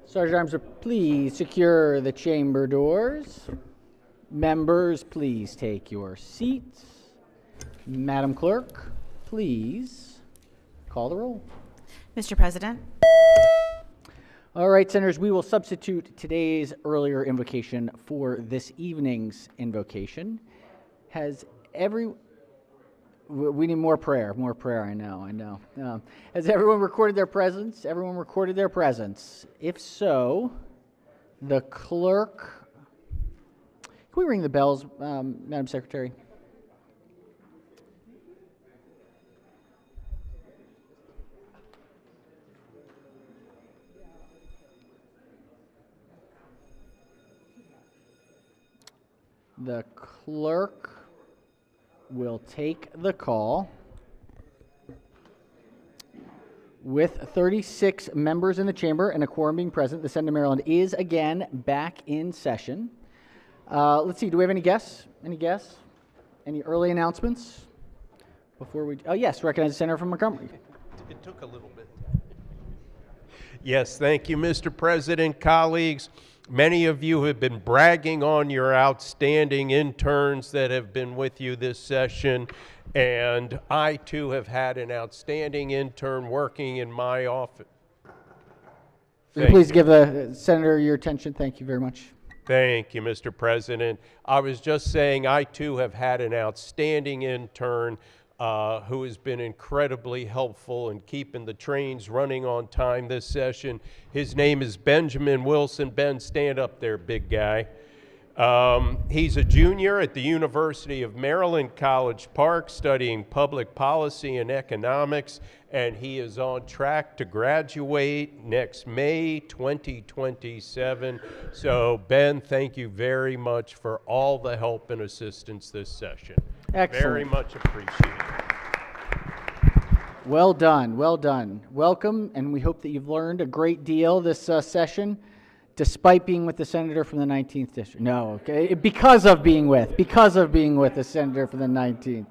Sergeant Arms, please secure the chamber doors. Members, please take your seats. Madam Clerk, please call the roll. Mr. President. All right, Senators, we will substitute today's earlier invocation for this evening's invocation. We need more prayer, I know. Has everyone recorded their presence? Everyone recorded their presence. If so, the clerk, can we ring the bells, Madam Secretary? The clerk will take the call. With 36 members in the chamber and a quorum being present, the Senate of Maryland is again back in session. Let's see, do we have any guests? Any early announcements? Before we, oh yes, recognize the Senator from Montgomery. It took a little bit. Yes, thank you, Mr. President, colleagues. Many of you have been bragging on your outstanding interns that have been with you this session, and I too have had an outstanding intern working in my office. Please give the Senator your attention. Thank you very much. Thank you, Mr. President. I was just saying I too have had an outstanding intern who has been incredibly helpful in keeping the trains running on time this session. His name is Benjamin Wilson. Ben, stand up there, big guy. He's a junior at the University of Maryland, College Park, studying public policy and economics, and he is on track to graduate next May 2027. So, Ben, thank you very much for all the help and assistance this session. Excellent. Very much appreciated. Well done, well done. Welcome, and we hope that you've learned a great deal this session, despite being with the senator from the 19th district. No, okay, because of being with the senator from the 19th.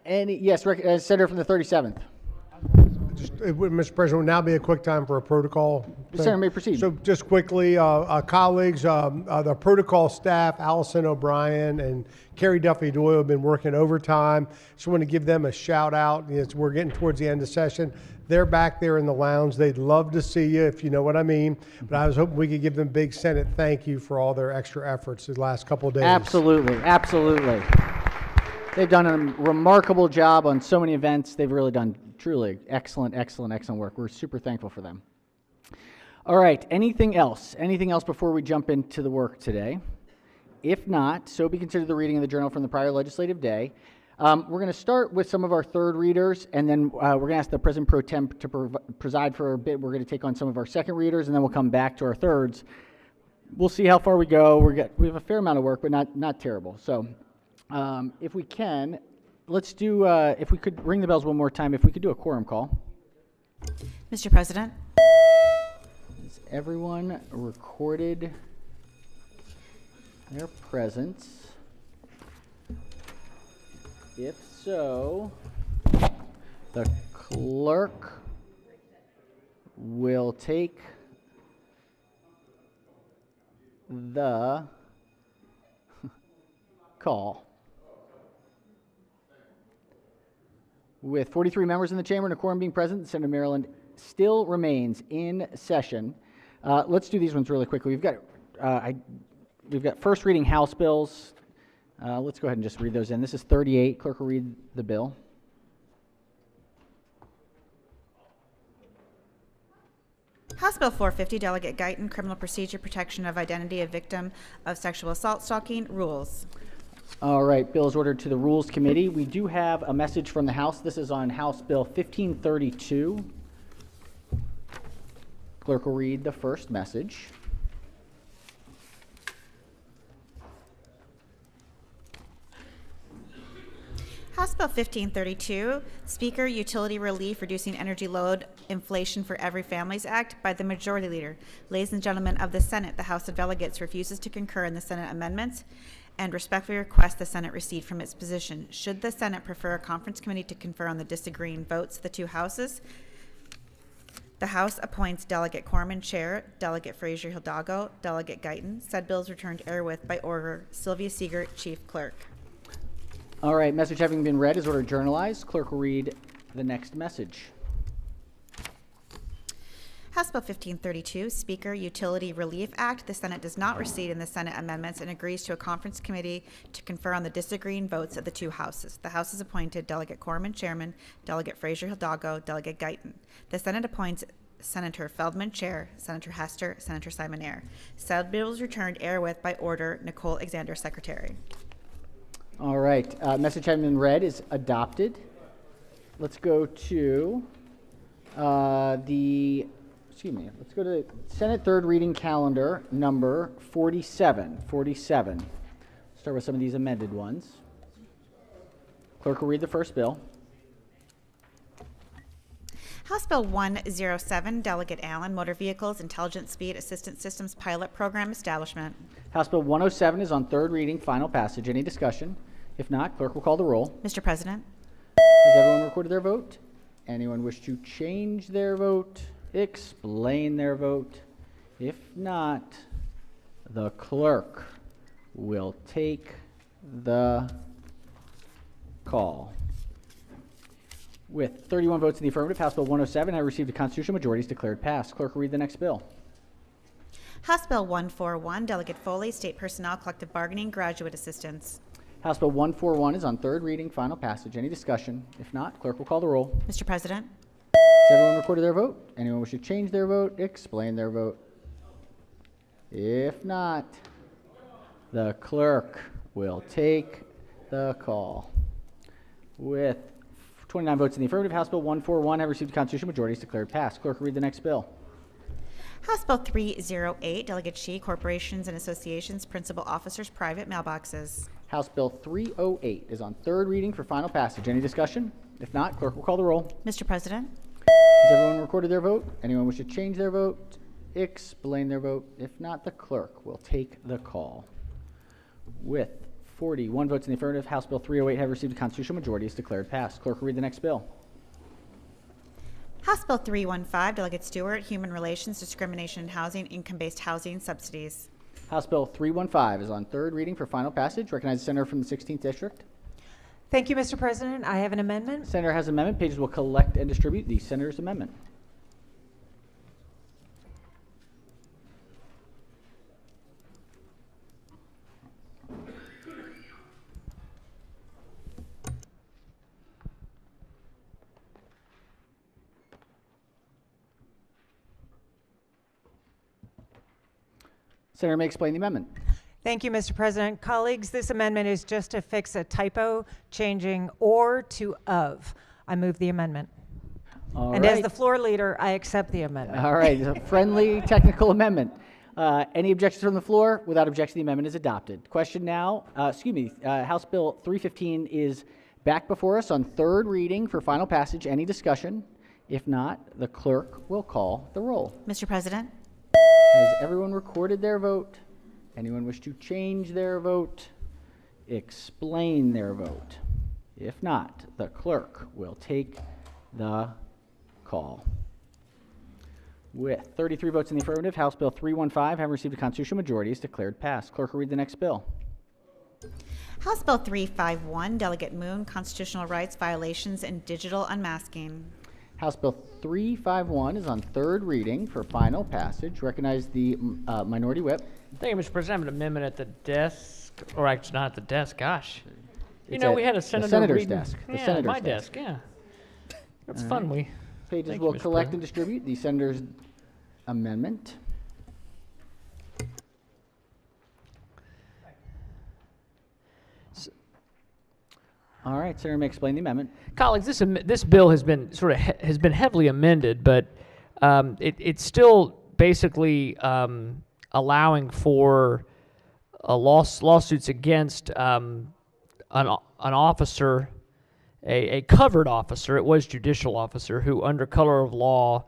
Yes, senator from the 37th. Mr. President, will now be a quick time for a protocol. Senator may proceed. So just quickly, colleagues, the protocol staff, Allison O'Brien and Carrie Duffy Doyle have been working overtime. Just want to give them a shout out. We're getting towards the end of session. They're back there in the lounge. They'd love to see you, if you know what I mean. But I was hoping we could give them big Senate thank you for all their extra efforts the last couple of days. Absolutely, absolutely. They've done a remarkable job on so many events. They've really done truly excellent work. We're super thankful for them. All right, anything else? Anything else before we jump into the work today? If not, so be considered the reading of the journal from the prior legislative day. We're going to start with some of our third readers, and then we're going to ask the President Pro Tem to preside for a bit. We're going to take on some of our second readers, and then we'll come back to our thirds. We'll see how far we go. We have a fair amount of work, but not terrible. So if we can, let's do, if we could ring the bells one more time, if we could do a quorum call. Mr. President. Has everyone recorded their presence? If so, the clerk will take the call. With 43 members in the chamber and a quorum being present, the Senate of Maryland still remains in session. Let's do these ones really quickly. We've got first reading House bills. Let's go ahead and just read those in. This is 38. Clerk will read the bill. House Bill 450, Delegate Guyton, Criminal Procedure Protection of Identity of Victim of Sexual Assault Stalking, rules. All right, bill is ordered to the Rules Committee. We do have a message from the House. This is on House Bill 1532. Clerk will read the first message. House Bill 1532, Speaker, Utility Relief Reducing Energy Load Inflation for Every Families Act by the Majority Leader. Ladies and gentlemen of the Senate, the House of Delegates refuses to concur in the Senate amendments and respectfully request the Senate recede from its position. Should the Senate prefer a conference committee to confer on the disagreeing votes of the two houses, The House appoints Delegate Corman Chair, Delegate Frazier Hidalgo, Delegate Guyton. Said bill is returned to herewith by order Sylvia Seegert, Chief Clerk. All right, message having been read is ordered journalized. Clerk will read the next message. House Bill 1532, Speaker, Utility Relief Act. The Senate does not recede in the Senate amendments and agrees to a conference committee to confer on the disagreeing votes of the two houses. The House has appointed Delegate Corman Chairman, Delegate Frazier Hidalgo, Delegate Guyton. The Senate appoints Senator Feldman Chair, Senator Hester, Senator Simonaire. Said bill is returned herewith by order Nicole Alexander, Secretary. All right, message having been read is adopted. Let's go to let's go to Senate third reading calendar number 47. Start with some of these amended ones. Clerk will read the first bill. House Bill 107, Delegate Allen, Motor Vehicles Intelligent Speed Assistance Systems Pilot Program Establishment. House Bill 107 is on third reading, final passage. Any discussion? If not, clerk will call the roll. Mr. President, Has everyone recorded their vote? Anyone wish to change their vote? Explain their vote? If not, the clerk will take the call. With 31 votes in the affirmative, House Bill 107 has received a constitutional majority is declared passed. Clerk will read the next bill. House Bill 141, Delegate Foley, State Personnel Collective Bargaining Graduate Assistance. House Bill 141 is on third reading, final passage. Any discussion? If not, clerk will call the roll. Mr. President, Has everyone recorded their vote? Anyone wish to change their vote? Explain their vote? If not, the clerk will take the call. With 29 votes in the affirmative, House Bill 141 has received a constitutional majority is declared passed. Clerk will read the next bill. House Bill 308, Delegate Shee, Corporations and Associations, Principal Officers, Private Mailboxes. House Bill 308 is on third reading for final passage. Any discussion? If not, clerk will call the roll. Mr. President, Has everyone recorded their vote? Anyone wish to change their vote? Explain their vote? If not, the clerk will take the call. With 41 votes in the affirmative, House Bill 308 has received a constitutional majority is declared passed. Clerk will read the next bill. House Bill 315, Delegate Stewart, Human Relations, Discrimination in Housing, Income-Based Housing Subsidies. House Bill 315 is on third reading for final passage. Recognize the senator from the 16th District. Thank you, Mr. President. I have an amendment. Senator has an amendment. Pages will collect and distribute the senator's amendment. Senator may explain the amendment. Thank you, Mr. President. Colleagues, this amendment is just to fix a typo, changing or to of. I move the amendment. All And right. as the floor leader, I accept the amendment. All right, it's a friendly technical amendment. Any objections from the floor? Without objection, the amendment is adopted. Question now, House Bill 315 is back before us on third reading for final passage. Any discussion? If not, the clerk will call the roll. Mr. President, Has everyone recorded their vote? Anyone wish to change their vote? Explain their vote? If not, the clerk will take the call. With 33 votes in the affirmative, House Bill 315, having received a constitutional majority, is declared passed. Clerk will read the next bill. House Bill 351, Delegate Moon, Constitutional Rights Violations and Digital Unmasking. House Bill 351 is on third reading for final passage. Recognize the minority whip. Thank you, Mr. President. I have an amendment at the desk, or actually not at the desk, gosh. You It's know, at we had a the senator senator's reading. desk. The Yeah, senator's my desk. desk, yeah. That's All fun. right. Pages Thank you, will Mr. collect and President. distribute the senator's amendment. All right, Senator may explain the amendment. Colleagues, this bill has been has been heavily amended, but it's still basically allowing for lawsuits against an officer, a covered officer. It was judicial officer who, under color of law,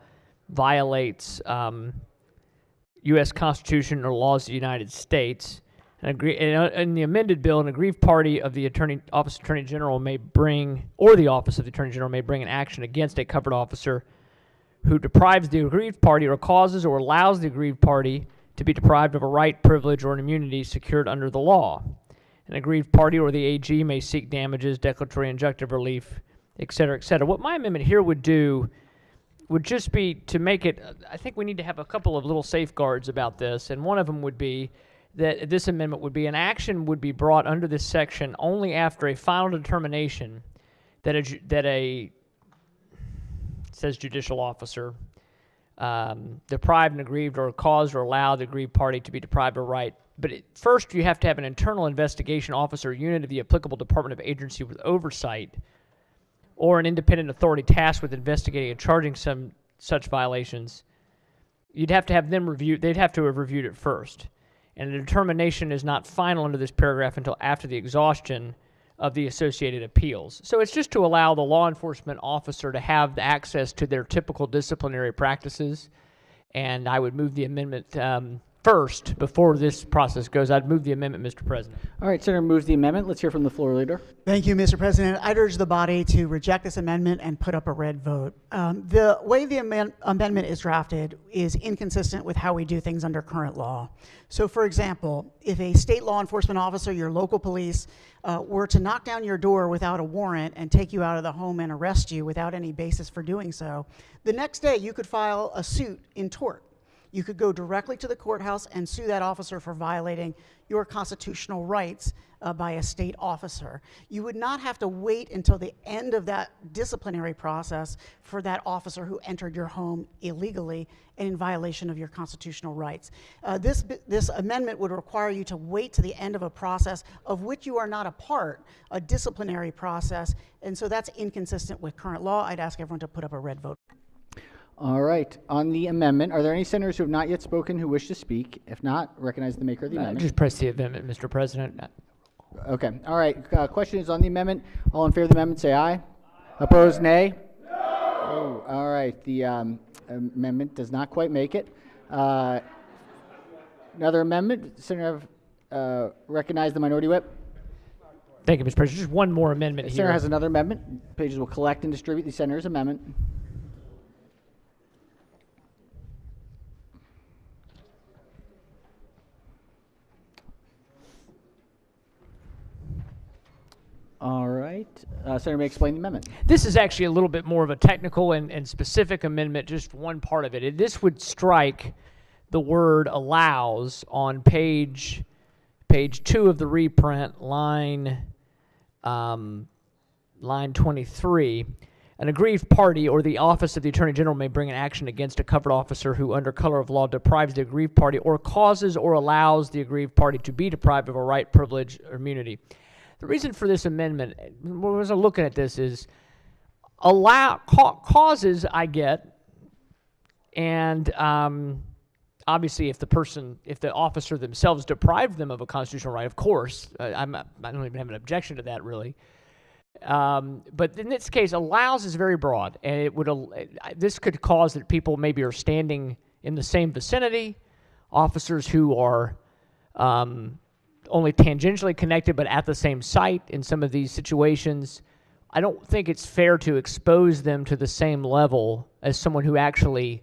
violates U.S. Constitution or laws of the United States. In the amended bill, an aggrieved party of the Office of Attorney General may bring, or the Office of the Attorney General may bring an action against a covered officer who deprives the aggrieved party or causes or allows the aggrieved party to be deprived of a right, privilege, or an immunity secured under the law. An aggrieved party or the AG may seek damages, declaratory injunctive relief, et cetera, et cetera. What my amendment here would do would just be to make it, I think we need to have a couple of little safeguards about this, and one of them would be that this amendment would be an action would be brought under this section only after a final determination that it says judicial officer, deprived and aggrieved or caused or allowed the aggrieved party to be deprived of a right. But first you have to have an internal investigation officer or unit of the applicable department of agency with oversight or an independent authority tasked with investigating and charging some such violations. You'd have to have them review, they'd have to have reviewed it first. And the determination is not final under this paragraph until after the exhaustion of the associated appeals. So it's just to allow the law enforcement officer to have the access to their typical disciplinary practices. And I would move the amendment first, before this process goes. I'd move the amendment, Mr. President. All right, Senator moves the amendment. Let's hear from the floor leader. Thank you, Mr. President. I'd urge the body to reject this amendment and put up a red vote. The way the amendment is drafted is inconsistent with how we do things under current law. So, for example, if a state law enforcement officer, your local police, were to knock down your door without a warrant and take you out of the home and arrest you without any basis for doing so, the next day you could file a suit in tort. You could go directly to the courthouse and sue that officer for violating your constitutional rights by a state officer. You would not have to wait until the end of that disciplinary process for that officer who entered your home illegally and in violation of your constitutional rights. This amendment would require you to wait to the end of a process of which you are not a part, a disciplinary process, and so that's inconsistent with current law. I'd ask everyone to put up a red vote. All right. On the amendment, are there any senators who have not yet spoken who wish to speak? If not, recognize the maker of the amendment. Just press the amendment, Mr. President. Okay. All right. Question is on the amendment. All in favor of the amendment, say aye. Opposed, nay. No. Oh, all right. The amendment does not quite make it. Another amendment. Senator, recognize the minority whip. Thank you, Mr. President. Just one more amendment The here. senator has another amendment. Pages will collect and distribute the senator's amendment. All right. Senator may explain the amendment. This is actually a little bit more of a technical and specific amendment, just one part of it. This would strike the word allows on page 2 of the reprint, line 23. An aggrieved party or the office of the Attorney General may bring an action against a covered officer who, under color of law, deprives the aggrieved party or causes or allows the aggrieved party to be deprived of a right, privilege, or immunity. The reason for this amendment, as I'm looking at this, is causes I get, and obviously if the officer themselves deprived them of a constitutional right, of course, I don't even have an objection to that really. But in this case, allows is very broad, and it would this could cause that people maybe are standing in the same vicinity, officers who are only tangentially connected but at the same site in some of these situations. I don't think it's fair to expose them to the same level as someone who actually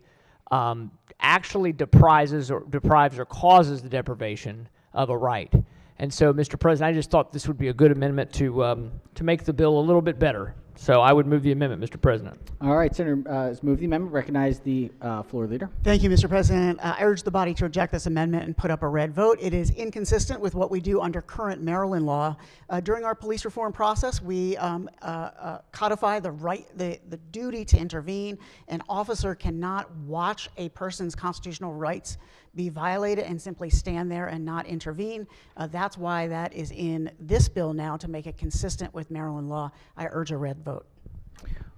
deprives or causes the deprivation of a right. And so, Mr. President, I just thought this would be a good amendment to make the bill a little bit better. So I would move the amendment, Mr. President. All right, Senator, has moved the amendment. Recognize the floor leader. Thank you, Mr. President. I urge the body to reject this amendment and put up a red vote. It is inconsistent with what we do under current Maryland law. During our police reform process, we codify the duty to intervene. An officer cannot watch a person's constitutional rights be violated and simply stand there and not intervene. That's why that is in this bill now, to make it consistent with Maryland law. I urge a red vote.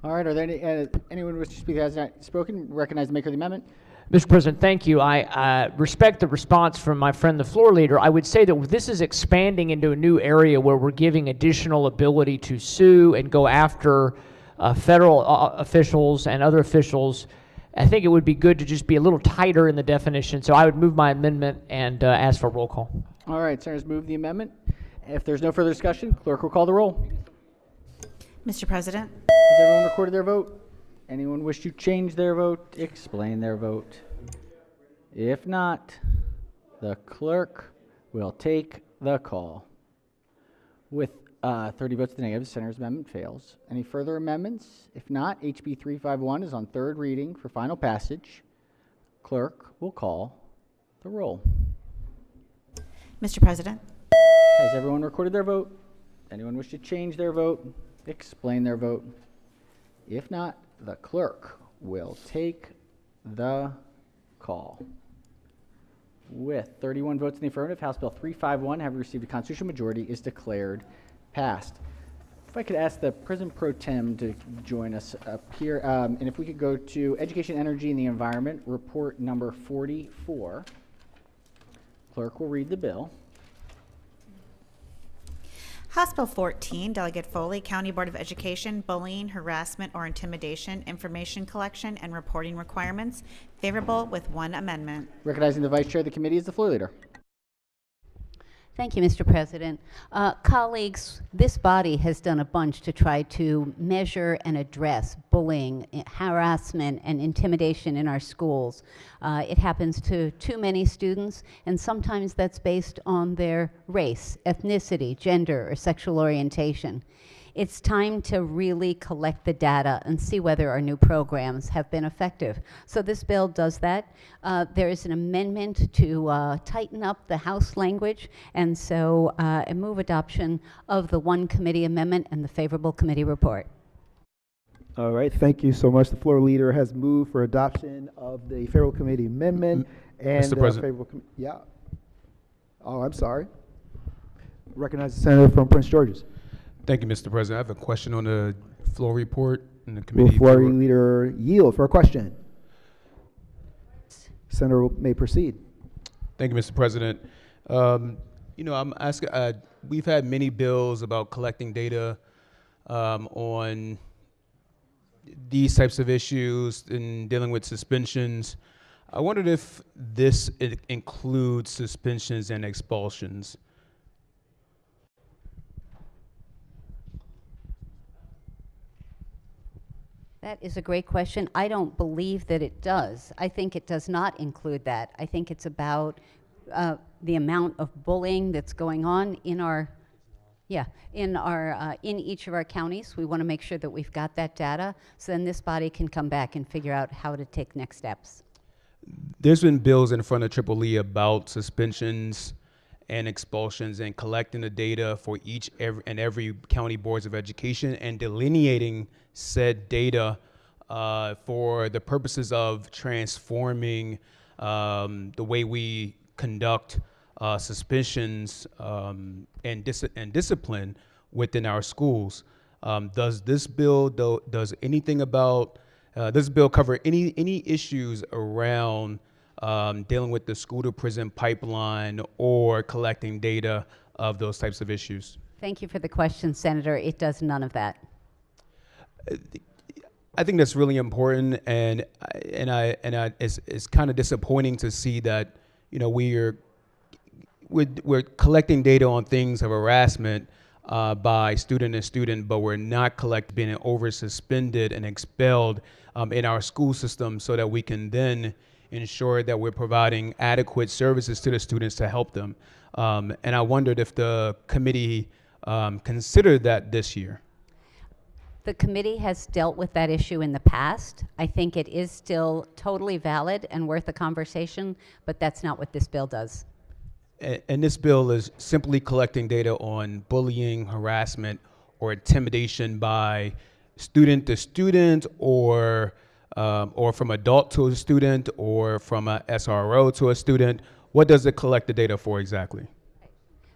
All right, are there anyone who wishes to speak that has not spoken? Recognize the maker of the amendment. Mr. President, thank you. I respect the response from my friend, the floor leader. I would say that this is expanding into a new area where we're giving additional ability to sue and go after federal officials and other officials. I think it would be good to just be a little tighter in the definition. So I would move my amendment and ask for a roll call. All right, senators, move the amendment. If there's no further discussion, clerk will call the roll. Mr. President, Has everyone recorded their vote? Anyone wish to change their vote, explain their vote? If not, the clerk will take the call. With 30 votes to the negative, the Senator's amendment fails. Any further amendments? If not, HB 351 is on third reading for final passage. Clerk will call the roll. Mr. President, Has everyone recorded their vote? Anyone wish to change their vote, explain their vote? If not, the clerk will take the call. With 31 votes in the affirmative, House Bill 351, having received a constitutional majority, is declared passed. If I could ask the President Pro Tem to join us up here, and if we could go to Education, Energy, and the Environment, report number 44. Clerk will read the bill. House Bill 14, Delegate Foley, County Board of Education, bullying, harassment, or intimidation, information collection, and reporting requirements, favorable with one amendment. Recognizing the Vice Chair of the committee is the floor leader. Thank you, Mr. President. Colleagues, this body has done a bunch to try to measure and address bullying, harassment, and intimidation in our schools. It happens to too many students, and sometimes that's based on their race, ethnicity, gender, or sexual orientation. It's time to really collect the data and see whether our new programs have been effective. So this bill does that. There is an amendment to tighten up the House language, and so I move adoption of the one committee amendment and the favorable committee report. All right, thank you so much. The floor leader has moved for adoption of the favorable committee amendment and Mr. President. favorable yeah. Oh, I'm sorry. Recognize the senator from Prince George's. Thank you, Mr. President. I have a question on the floor report and the committee. Will floor leader yield for a question? Senator may proceed. Thank you, Mr. President. I'm asking, we've had many bills about collecting data on these types of issues and dealing with suspensions. I wondered if this includes suspensions and expulsions. That is a great question. I don't believe that it does. I think it does not include that. I think it's about the amount of bullying that's going on in our, in each of our counties. We want to make sure that we've got that data, so then this body can come back and figure out how to take next steps. There's been bills in front of Triple E about suspensions and expulsions and collecting the data for every county boards of education and delineating said data for the purposes of transforming the way we conduct suspensions and discipline within our schools. Does this bill does anything about this bill cover any issues around dealing with the school to prison pipeline or collecting data of those types of issues? Thank you for the question, Senator. It does none of that. I think that's really important, and it's kind of disappointing to see that we're collecting data on things of harassment by student and student, but we're not being over suspended and expelled in our school system, so that we can then ensure that we're providing adequate services to the students to help them. And I wondered if the committee considered that this year. The committee has dealt with that issue in the past. I think it is still totally valid and worth a conversation, but that's not what this bill does. And this bill is simply collecting data on bullying, harassment, or intimidation by student to student, or from adult to a student, or from a SRO to a student. What does it collect the data for exactly?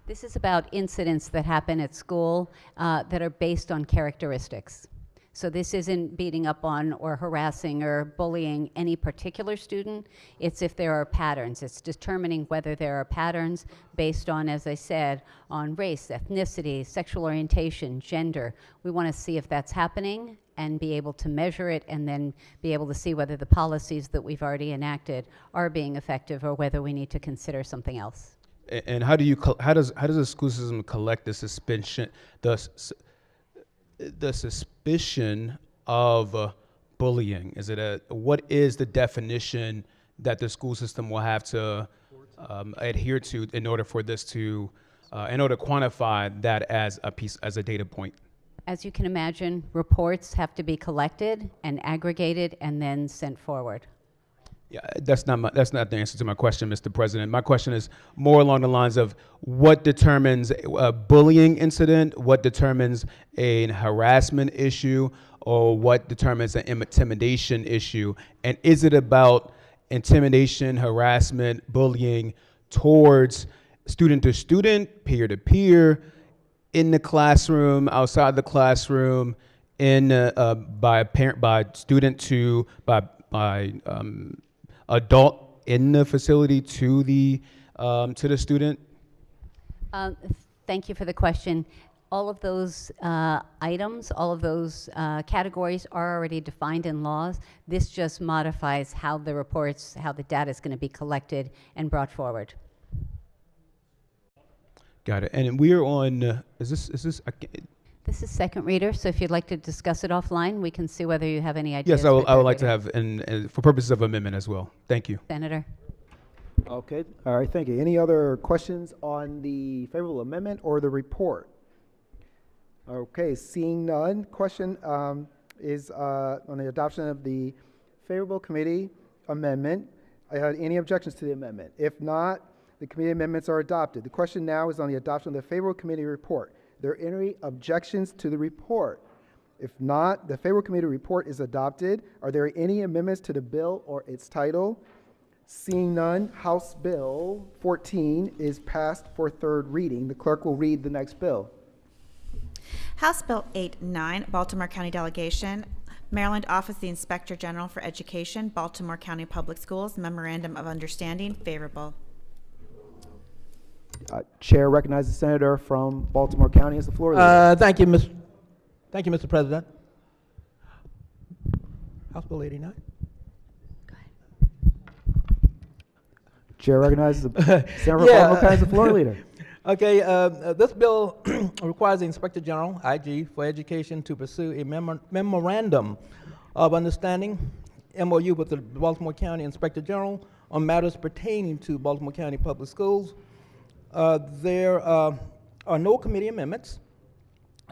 This is about incidents that happen at school that are based on characteristics. So this isn't beating up on or harassing or bullying any particular student. It's if there are patterns. It's determining whether there are patterns based on, as I said, on race, ethnicity, sexual orientation, gender. We want to see if that's happening and be able to measure it, and then be able to see whether the policies that we've already enacted are being effective or whether we need to consider something else. And how does the school system collect the suspicion of bullying? What is the definition that the school system will have to adhere to in order for this to, in order to quantify that as a data point? As you can imagine, reports have to be collected and aggregated and then sent forward. Yeah, that's not the answer to my question, Mr. President. My question is more along the lines of what determines a bullying incident, what determines a harassment issue, or what determines an intimidation issue, and is it about intimidation, harassment, bullying towards student to student, peer to peer, in the classroom, outside the classroom, in by parent, by student to by adult in the facility to the student? Thank you for the question. All of those items, all of those categories are already defined in laws. This just modifies how the reports, how the data is going to be collected and brought forward. Got it. And we are on. Is this? This is second reader, so if you'd like to discuss it offline, we can see whether you have any ideas. Yes, I would for like to reader. have, and for purposes of amendment as well. Thank you. Senator. Okay, all right, thank you. Any other questions on the favorable amendment or the report? Okay, seeing none, question is on the adoption of the favorable committee amendment. Any objections to the amendment? If not, the committee amendments are adopted. The question now is on the adoption of the favorable committee report. Are there any objections to the report? If not, the favorable committee report is adopted. Are there any amendments to the bill or its title? Seeing none, House Bill 14 is passed for third reading. The clerk will read the next bill. House Bill 89, Baltimore County Delegation, Maryland Office of the Inspector General for Education, Baltimore County Public Schools, Memorandum of Understanding, favorable. Chair recognizes the senator from Baltimore County as the floor leader. Thank you, Mr. President. House Bill 89. Chair recognizes the senator from Baltimore County as the floor leader. Okay, this bill requires the Inspector General, IG, for Education to pursue a memorandum of understanding, MOU, with the Baltimore County Inspector General on matters pertaining to Baltimore County Public Schools. There are no committee amendments,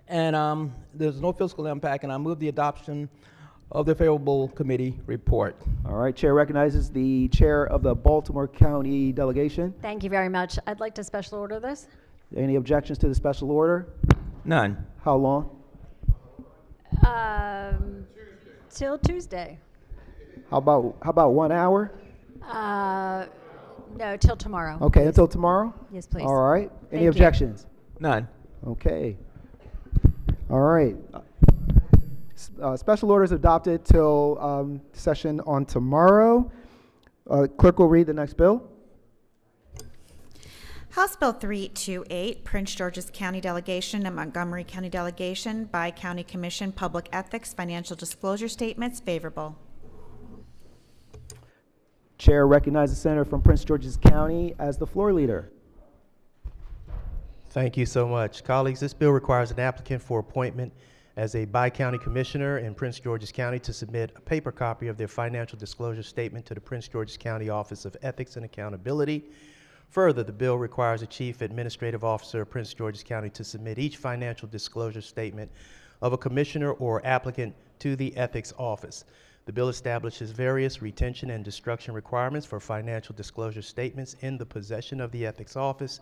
and there's no fiscal impact, and I move the adoption of the favorable committee report. All right, Chair recognizes the chair of the Baltimore County delegation. Thank you very much. I'd like to special order this. Any objections to the special order? None. How long? Till Tuesday. How about 1 hour? No, till tomorrow. Okay, please. until tomorrow? Yes, please. All right. Any Thank you. objections? None. Okay. All right. Special orders adopted till session on tomorrow. Clerk will read the next bill. House Bill 328, Prince George's County Delegation and Montgomery County Delegation by County Commission, Public Ethics, Financial Disclosure Statements, favorable. Chair recognizes the senator from Prince George's County as the floor leader. Thank you so much. Colleagues, this bill requires an applicant for appointment as a bi-county commissioner in Prince George's County to submit a paper copy of their financial disclosure statement to the Prince George's County Office of Ethics and Accountability. Further, the bill requires a chief administrative officer of Prince George's County to submit each financial disclosure statement of a commissioner or applicant to the ethics office. The bill establishes various retention and destruction requirements for financial disclosure statements in the possession of the ethics office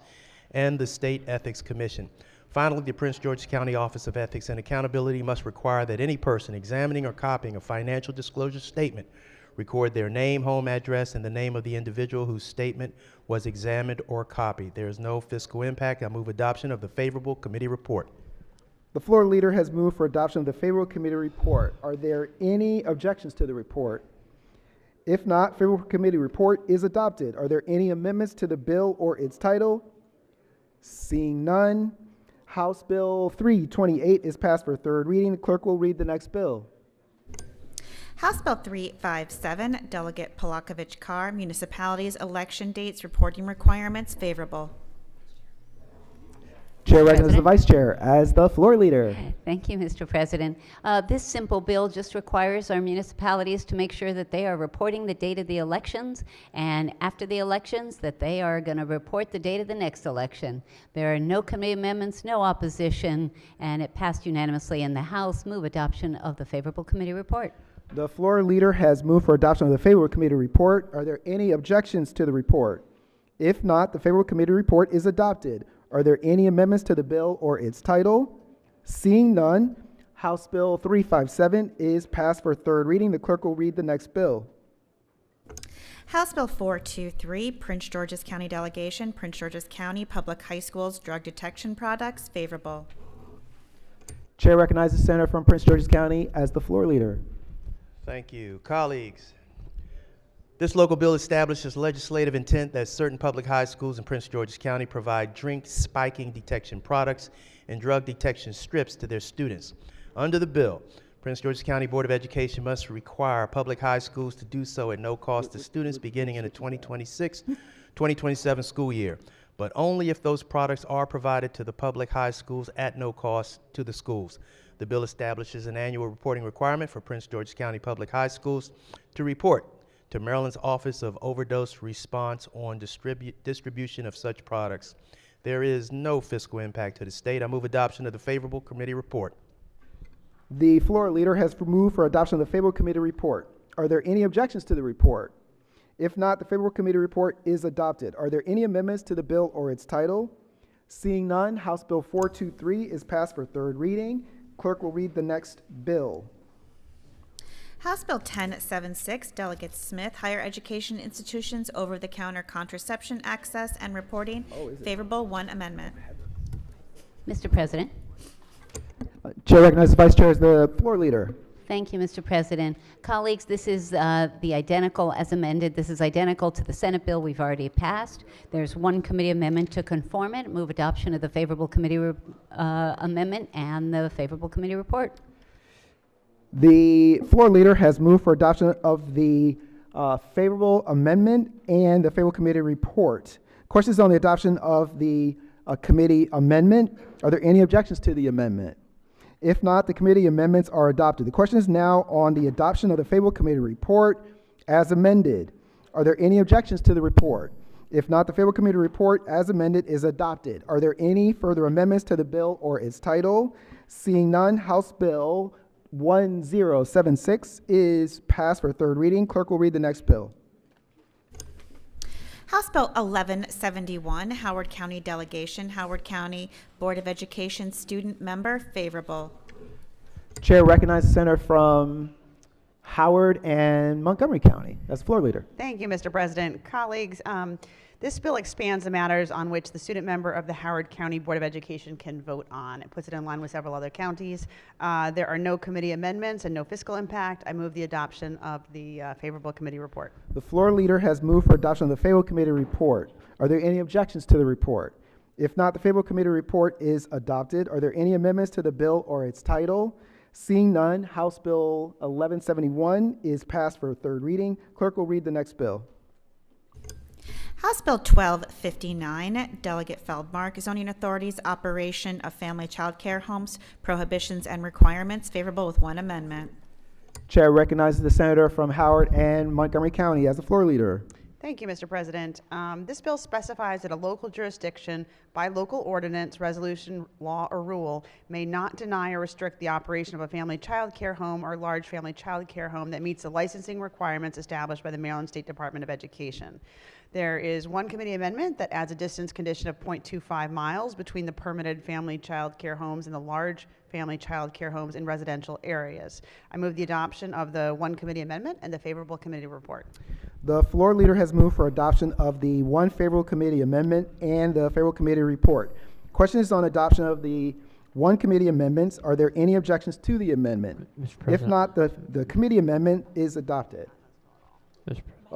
and the State Ethics Commission. Finally, the Prince George's County Office of Ethics and Accountability must require that any person examining or copying a financial disclosure statement record their name, home address, and the name of the individual whose statement was examined or copied. There is no fiscal impact. I move adoption of the favorable committee report. The floor leader has moved for adoption of the favorable committee report. Are there any objections to the report? If not, favorable committee report is adopted. Are there any amendments to the bill or its title? Seeing none, House Bill 328 is passed for third reading. The clerk will read the next bill. House Bill 357, Delegate Polakovich-Carr, Municipalities, Election Dates, Reporting Requirements, favorable. Chair recognizes the President. Vice Chair as the floor leader. Thank you, Mr. President. This simple bill just requires our municipalities to make sure that they are reporting the date of the elections, and after the elections, that they are going to report the date of the next election. There are no committee amendments, no opposition, and it passed unanimously in the House. Move adoption of the favorable committee report. The floor leader has moved for adoption of the favorable committee report. Are there any objections to the report? If not, the favorable committee report is adopted. Are there any amendments to the bill or its title? Seeing none, House Bill 357 is passed for third reading. The clerk will read the next bill. House Bill 423, Prince George's County Delegation, Prince George's County Public High Schools Drug Detection Products, favorable. Chair recognizes the senator from Prince George's County as the floor leader. Thank you. Colleagues, this local bill establishes legislative intent that certain public high schools in Prince George's County provide drink spiking detection products and drug detection strips to their students. Under the bill, Prince George's County Board of Education must require public high schools to do so at no cost to students beginning in the 2026-2027 school year, but only if those products are provided to the public high schools at no cost to the schools. The bill establishes an annual reporting requirement for Prince George's County Public High Schools to report to Maryland's Office of Overdose Response on distribution of such products. There is no fiscal impact to the state. I move adoption of the favorable committee report. The floor leader has moved for adoption of the favorable committee report. Are there any objections to the report? If not, the favorable committee report is adopted. Are there any amendments to the bill or its title? Seeing none, House Bill 423 is passed for third reading. Clerk will read the next bill. House Bill 1076, Delegate Smith, Higher Education Institutions Over-the-Counter Contraception Access and Reporting, favorable, one amendment. Mr. President. Chair recognizes the Vice Chair as the floor leader. Thank you, Mr. President. Colleagues, this is the identical as amended. This is identical to the Senate bill we've already passed. There's one committee amendment to conform it. Move adoption of the favorable committee amendment and the favorable committee report. The floor leader has moved for adoption of the favorable amendment and the favorable committee report. Questions on the adoption of the committee amendment? Are there any objections to the amendment? If not, the committee amendments are adopted. The question is now on the adoption of the favorable committee report as amended. Are there any objections to the report? If not, the favorable committee report as amended is adopted. Are there any further amendments to the bill or its title? Seeing none, House Bill 1076 is passed for third reading. Clerk will read the next bill. House Bill 1171, Howard County Delegation, Howard County Board of Education Student Member, favorable. Chair recognizes the senator from Howard and Montgomery County as floor leader. Thank you, Mr. President. Colleagues, this bill expands the matters on which the student member of the Howard County Board of Education can vote on. It puts it in line with several other counties. There are no committee amendments and no fiscal impact. I move the adoption of the favorable committee report. The floor leader has moved for adoption of the favorable committee report. Are there any objections to the report? If not, the favorable committee report is adopted. Are there any amendments to the bill or its title? Seeing none, House Bill 1171 is passed for third reading. Clerk will read the next bill. House Bill 1259, Delegate Feldmark, Zoning Authorities Operation of Family Child Care Homes, Prohibitions and Requirements, favorable with one amendment. Chair recognizes the senator from Howard and Montgomery County as the floor leader. Thank you, Mr. President. This bill specifies that a local jurisdiction, by local ordinance, resolution, law, or rule, may not deny or restrict the operation of a family child care home or large family child care home that meets the licensing requirements established by the Maryland State Department of Education. There is one committee amendment that adds a distance condition of 0.25 miles between the permitted family child care homes and the large family child care homes in residential areas. I move the adoption of the one committee amendment and the favorable committee report. The floor leader has moved for adoption of the one favorable committee amendment and the favorable committee report. Question is on adoption of the one committee amendments. Are there any objections to the amendment? Mr. President. If not, the committee amendment is adopted.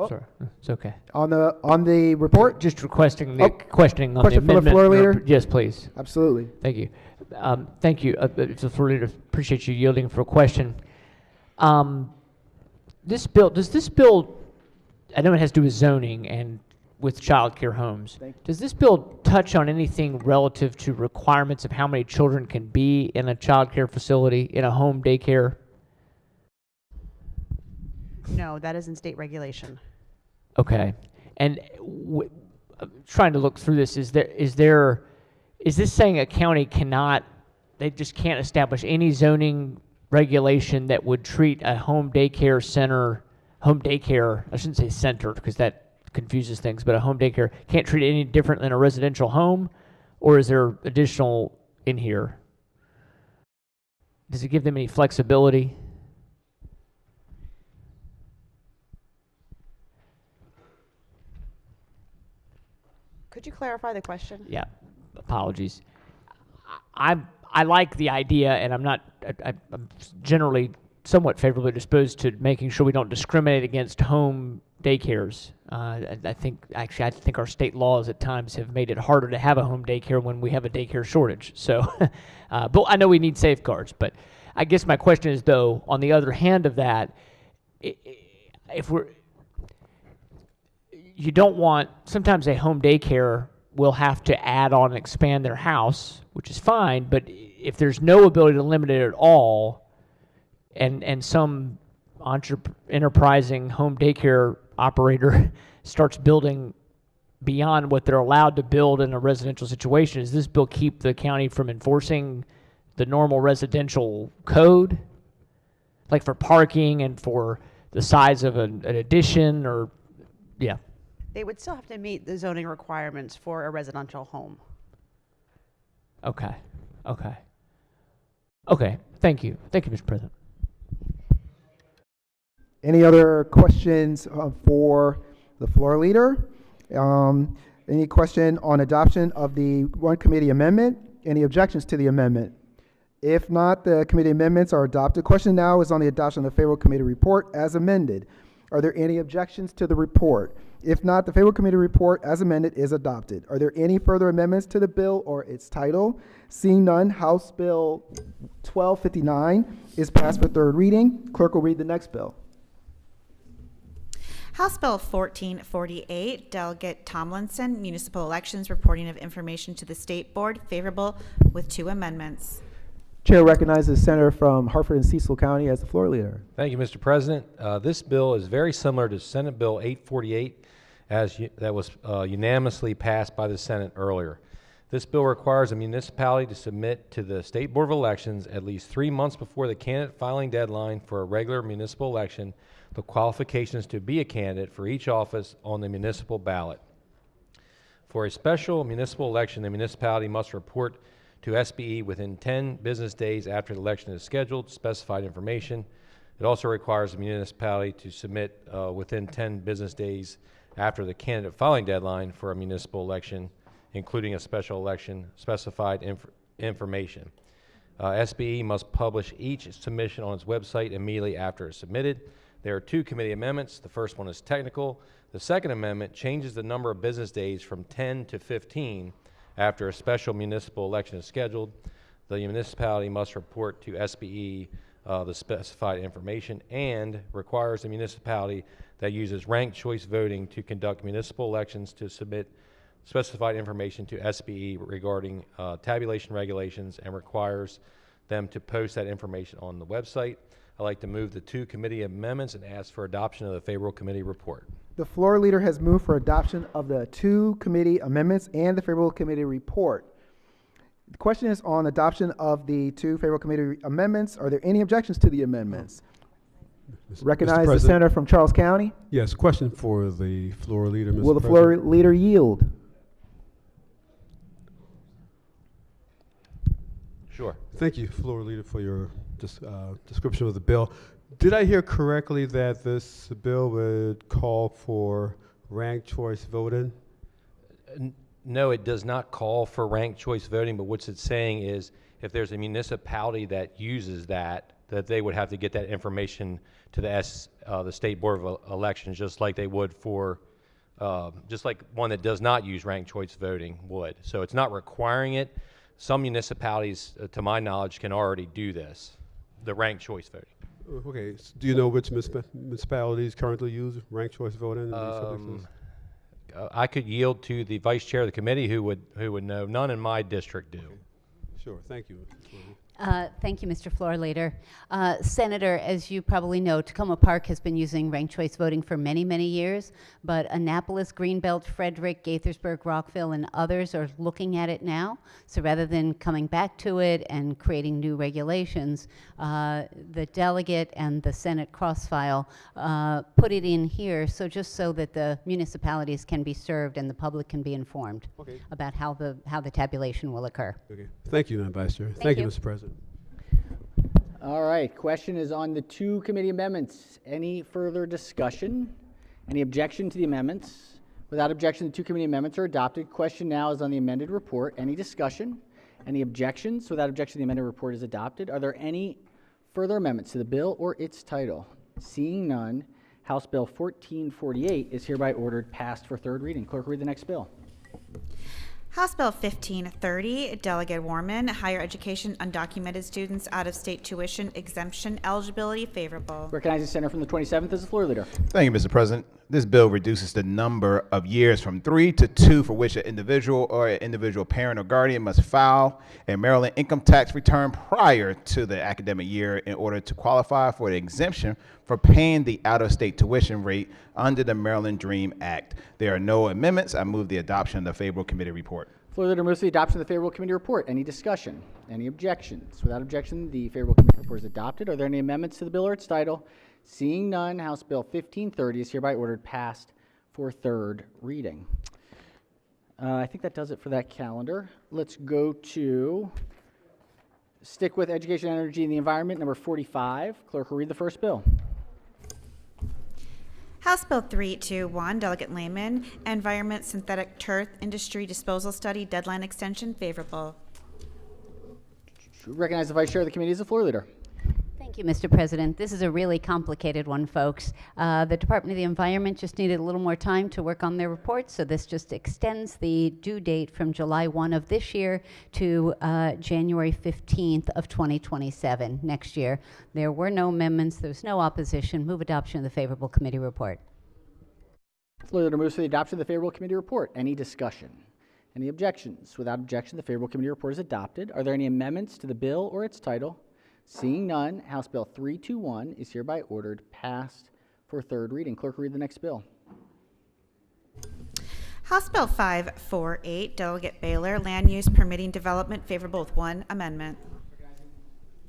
Sorry, it's okay. On the report? Just requesting the questioning on question the amendment. From the floor leader? Yes, please. Absolutely. Thank you. Thank you, the floor leader. Appreciate you yielding for a question. Does this bill, I know it has to do with zoning, and with child care homes. Thank you. Does this bill touch on anything relative to requirements of how many children can be in a child care facility, in a home daycare? No, that is in state regulation. Okay. And trying to look through this, is this saying a county cannot, they just can't establish any zoning regulation that would treat a home daycare, I shouldn't say center because that confuses things, but a home daycare can't treat it any different than a residential home? Or is there additional in here? Does it give them any flexibility? Could you clarify the question? Yeah, apologies. I like the idea, and I'm generally somewhat favorably disposed to making sure we don't discriminate against home daycares. I think our state laws at times have made it harder to have a home daycare when we have a daycare shortage. So, but I know we need safeguards. But I guess my question is, though, on the other hand of that, you don't want, sometimes a home daycare will have to add on and expand their house, which is fine, but if there's no ability to limit it at all, and some enterprising home daycare operator starts building beyond what they're allowed to build in a residential situation, does this bill keep the county from enforcing the normal residential code? Like for parking and for the size of an addition, or, yeah. They would still have to meet the zoning requirements for a residential home. Okay. Thank you, Mr. President. Any other questions for the floor leader? Any question on adoption of the one committee amendment? Any objections to the amendment? If not, the committee amendments are adopted. Question now is on the adoption of the favorable committee report as amended. Are there any objections to the report? If not, the favorable committee report as amended is adopted. Are there any further amendments to the bill or its title? Seeing none, House Bill 1259 is passed for third reading. Clerk will read the next bill. House Bill 1448, Delegate Tomlinson, Municipal Elections Reporting of Information to the State Board, favorable with 2 amendments. Chair recognizes the senator from Hartford and Cecil County as the floor leader. Thank you, Mr. President. This bill is very similar to Senate Bill 848 that was unanimously passed by the Senate earlier. This bill requires a municipality to submit to the State Board of Elections at least 3 months before the candidate filing deadline for a regular municipal election the qualifications to be a candidate for each office on the municipal ballot. For a special municipal election, the municipality must report to SBE within 10 business days after the election is scheduled, specified information. It also requires the municipality to submit within 10 business days after the candidate filing deadline for a municipal election, including a special election, specified information. SBE must publish each submission on its website immediately after it's submitted. There are 2 committee amendments. The first one is technical. The second amendment changes the number of business days from 10 to 15 after a special municipal election is scheduled. The municipality must report to SBE the specified information, and requires the municipality that uses ranked choice voting to conduct municipal elections to submit specified information to SBE regarding tabulation regulations, and requires them to post that information on the website. I'd like to move the 2 committee amendments and ask for adoption of the favorable committee report. The floor leader has moved for adoption of the 2 committee amendments and the favorable committee report. The question is on adoption of the 2 favorable committee amendments. Are there any objections to the amendments? Recognize the senator from Charles County. Yes, question for the floor leader, Mr. Will the floor leader yield? Sure. Thank you, floor leader, for your description of the bill. Did I hear correctly that this bill would call for ranked choice voting? No, it does not call for ranked choice voting, but what it's saying is if there's a municipality that uses that they would have to get that information to the State Board of Elections, just like they would for, just like one that does not use ranked choice voting would. So it's not requiring it. Some municipalities, to my knowledge, can already do this, the ranked choice voting. Okay, so do you know which municipalities currently use ranked choice voting? I could yield to the vice chair of the committee who would know. None in my district do. Sure, thank you. Thank you, Mr. Floor Leader. Senator, as you probably know, Tacoma Park has been using ranked choice voting for many, many years, but Annapolis, Greenbelt, Frederick, Gaithersburg, Rockville, and others are looking at it now. So rather than coming back to it and creating new regulations, the delegate and the Senate cross-file put it in here so just so that the municipalities can be served and the public can be informed about how the tabulation will occur. Okay. Thank you, Madam Vice Chair. Thank you, Mr. President. All right, question is on the two committee amendments. Any further discussion? Any objection to the amendments? Without objection, the two committee amendments are adopted. Question now is on the amended report. Any discussion? Any objections? Without objection, the amended report is adopted. Are there any further amendments to the bill or its title? Seeing none, House Bill 1448 is hereby ordered passed for third reading. Clerk, read the next bill. House Bill 1530, Delegate Warman, Higher Education Undocumented Students Out-of-State Tuition Exemption Eligibility Favorable. Recognize the senator from the 27th as the floor leader. Thank you, Mr. President. This bill reduces the number of years from 3 to 2 for which an individual or an individual parent or guardian must file a Maryland income tax return prior to the academic year in order to qualify for the exemption for paying the out-of-state tuition rate under the Maryland DREAM Act. There are no amendments. I move the adoption of the favorable committee report. Floor leader moves the adoption of the favorable committee report. Any discussion? Any objections? Without objection, the favorable committee report is adopted. Are there any amendments to the bill or its title? Seeing none, House Bill 1530 is hereby ordered passed for third reading. I think that does it for that calendar. Let's go to stick with Education, Energy, and the Environment, number 45. Clerk will read the first bill. House Bill 321, Delegate Lehman, Environment Synthetic Turf Industry Disposal Study Deadline Extension Favorable. Recognize the Vice Chair of the committee as the floor leader. Thank you, Mr. President. This is a really complicated one, folks. The Department of the Environment just needed a little more time to work on their report, so this just extends the due date from July 1 of this year to January 15th of 2027, next year. There were no amendments. There was no opposition. Move adoption of the favorable committee report. Floor leader moves for the adoption of the favorable committee report. Any discussion? Any objections? Without objection, the favorable committee report is adopted. Are there any amendments to the bill or its title? Seeing none, House Bill 321 is hereby ordered passed for third reading. Clerk, read the next bill. House Bill 548, Delegate Baylor, Land Use Permitting Development Favorable with one amendment.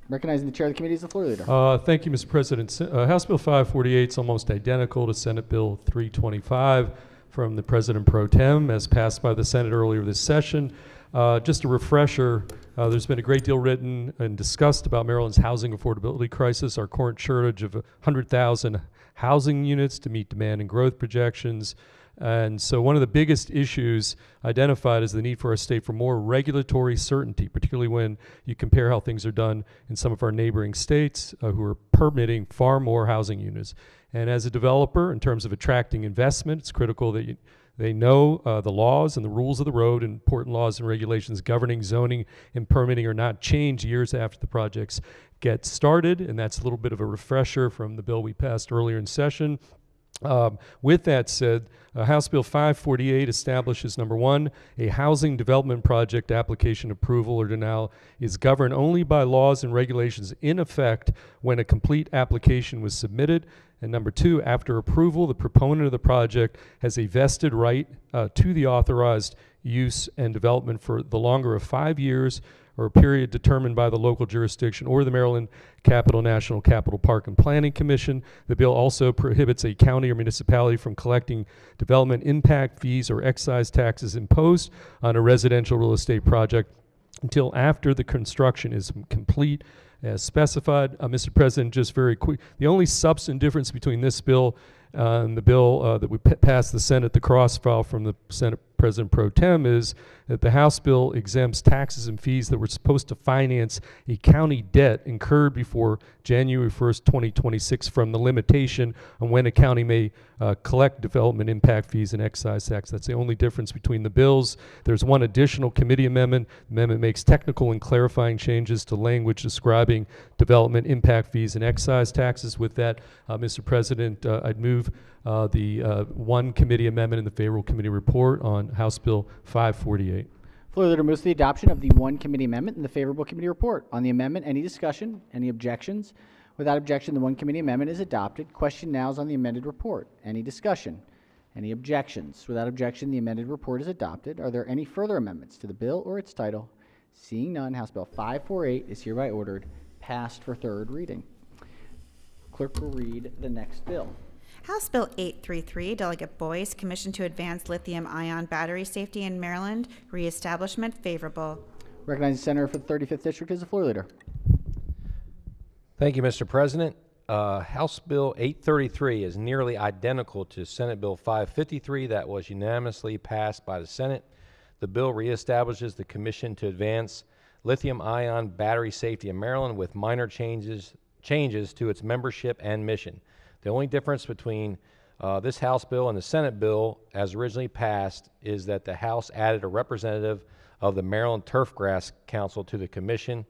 Recognizing the chair of the committee is the floor leader. Thank you, Mr. President. House Bill 548 is almost identical to Senate Bill 325 from the President Pro Tem, as passed by the Senate earlier this session. Just a refresher, there's been a great deal written and discussed about Maryland's housing affordability crisis, our current shortage of 100,000 housing units to meet demand and growth projections. And so one of the biggest issues identified is the need for our state for more regulatory certainty, particularly when you compare how things are done in some of our neighboring states who are permitting far more housing units. And as a developer, in terms of attracting investment, it's critical that they know the laws and the rules of the road, and important laws and regulations governing zoning and permitting are not changed years after the projects get started, and that's a little bit of a refresher from the bill we passed earlier in session. With that said, House Bill 548 establishes, number one, a housing development project application approval or denial is governed only by laws and regulations in effect when a complete application was submitted. And number two, after approval, the proponent of the project has a vested right to the authorized use and development for the longer of 5 years or a period determined by the local jurisdiction or the Maryland National Capital Park and Planning Commission. The bill also prohibits a county or municipality from collecting development impact fees or excise taxes imposed on a residential real estate project until after the construction is complete as specified. Mr. President, just very quick, the only substantive difference between this bill and the bill that we passed the Senate, the cross file from the Senate President Pro Tem is that the House bill exempts taxes and fees that were supposed to finance a county debt incurred before January 1st, 2026 from the limitation on when a county may collect development impact fees and excise tax. That's the only difference between the bills. There's one additional committee amendment. The amendment makes technical and clarifying changes to language describing development impact fees and excise taxes. With that, Mr. President, I'd move the one committee amendment in the favorable committee report on House Bill 548. Floor leader moves the adoption of the one committee amendment in the favorable committee report. On the amendment, any discussion? Any objections? Without objection, the one committee amendment is adopted. Question now is on the amended report. Any discussion? Any objections? Without objection, the amended report is adopted. Are there any further amendments to the bill or its title? Seeing none, House Bill 548 is hereby ordered passed for third reading. Clerk will read the next bill. House Bill 833, Delegate Boyce, Commission to Advance Lithium-Ion Battery Safety in Maryland, Reestablishment, favorable. Recognizing the Senator for the 35th District is the floor leader. Thank you, Mr. President. House Bill 833 is nearly identical to Senate Bill 553 that was unanimously passed by the Senate. The bill reestablishes the Commission to Advance Lithium-Ion Battery Safety in Maryland with minor changes to its membership and mission. The only difference between this House bill and the Senate bill as originally passed is that the House added a representative of the Maryland Turfgrass Council to the Commission.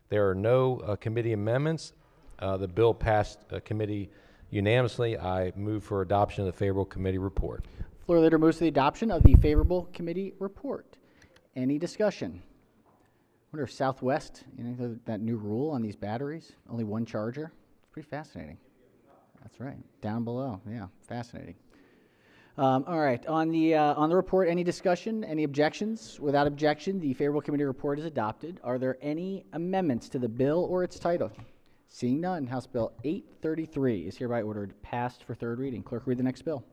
There are no committee amendments. The bill passed committee unanimously. I move for adoption of the favorable committee report. Floor leader moves to the adoption of the favorable committee report. Any discussion? I wonder if Southwest, that new rule on these batteries, only one charger. It's pretty fascinating. That's right, down below. Yeah, fascinating. All right, on the report, any discussion, any objections? Without objection, the favorable committee report is adopted. Are there any amendments to the bill or its title? Seeing none, House Bill 833 is hereby ordered passed for third reading. Clerk, read the next bill.